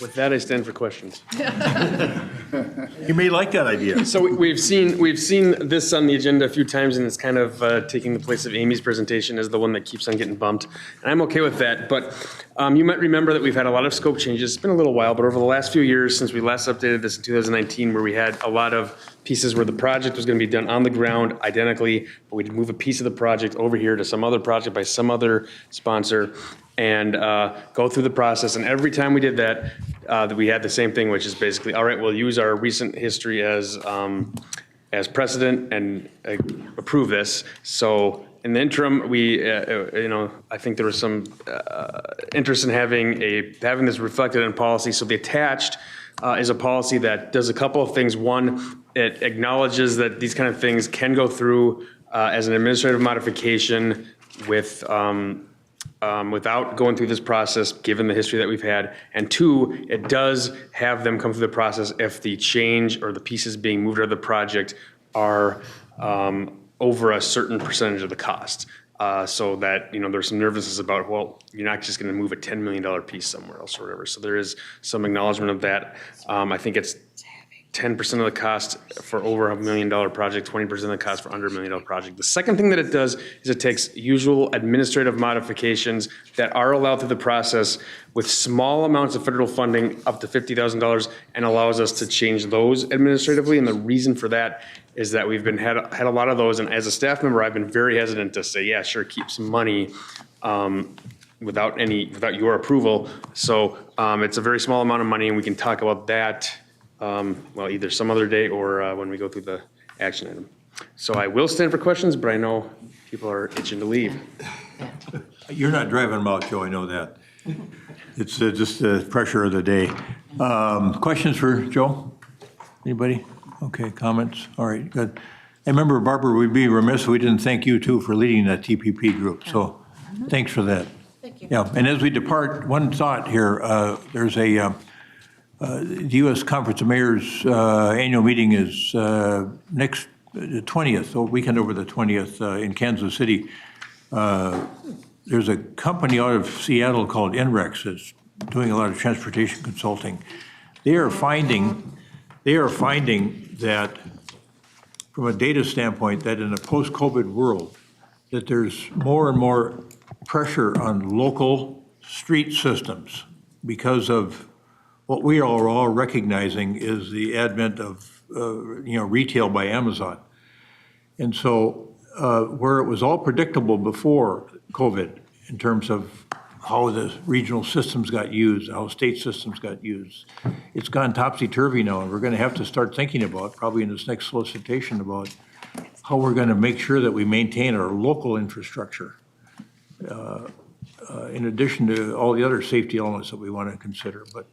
With that, I stand for questions.
You may like that idea.
So we've seen this on the agenda a few times, and it's kind of taking the place of Amy's presentation as the one that keeps on getting bumped. And I'm okay with that, but you might remember that we've had a lot of scope changes. It's been a little while, but over the last few years, since we last updated this in 2019, where we had a lot of pieces where the project was going to be done on the ground identically, but we'd move a piece of the project over here to some other project by some other sponsor, and go through the process. And every time we did that, we had the same thing, which is basically, all right, we'll use our recent history as precedent and approve this. So in the interim, I think there was some interest in having this reflected in policy. So the attached is a policy that does a couple of things. One, it acknowledges that these kind of things can go through as an administrative modification without going through this process, given the history that we've had. And two, it does have them come through the process if the change or the pieces being moved out of the project are over a certain percentage of the cost. So that, there's some nervousness about, well, you're not just going to move a $10 million piece somewhere else or whatever. So there is some acknowledgement of that. I think it's 10% of the cost for over $1 million project, 20% of the cost for under $1 million project. The second thing that it does is it takes usual administrative modifications that are allowed through the process with small amounts of federal funding up to $50,000 and allows us to change those administratively. And the reason for that is that we've had a lot of those. And as a staff member, I've been very hesitant to say, yeah, sure, keep some money without your approval. So it's a very small amount of money, and we can talk about that either some other day or when we go through the action item. So I will stand for questions, but I know people are itching to leave.
You're not driving them out, Joe, I know that. It's just the pressure of the day. Questions for Joe? Anybody? Okay, comments? All right, good. And Member Barber, we'd be remiss if we didn't thank you too for leading that TPP group. So thanks for that.
Thank you.
Yeah, and as we depart, one thought here, there's the U.S. Conference of Mayors annual meeting is next 20th, so weekend over the 20th in Kansas City. There's a company out of Seattle called NREX that's doing a lot of transportation consulting. They are finding that from a data standpoint, that in a post-COVID world, that there's more and more pressure on local street systems because of what we are all recognizing is the advent of retail by Amazon. And so where it was all predictable before COVID in terms of how the regional systems got used, how state systems got used, it's gone topsy-turvy now, and we're going to have to start thinking about, probably in this next solicitation, about how we're going to make sure that we maintain our local infrastructure, in addition to all the other safety elements that we want to consider, but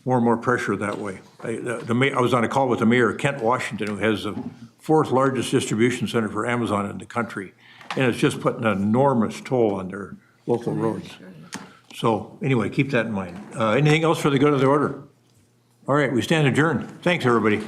more and more pressure that way. I was on a call with the mayor of Kent, Washington, who has the 4th largest distribution center for Amazon in the country, and it's just putting an enormous toll on their local roads. So anyway, keep that in mind. Anything else for the good of the order? All right, we stand adjourned. Thanks, everybody.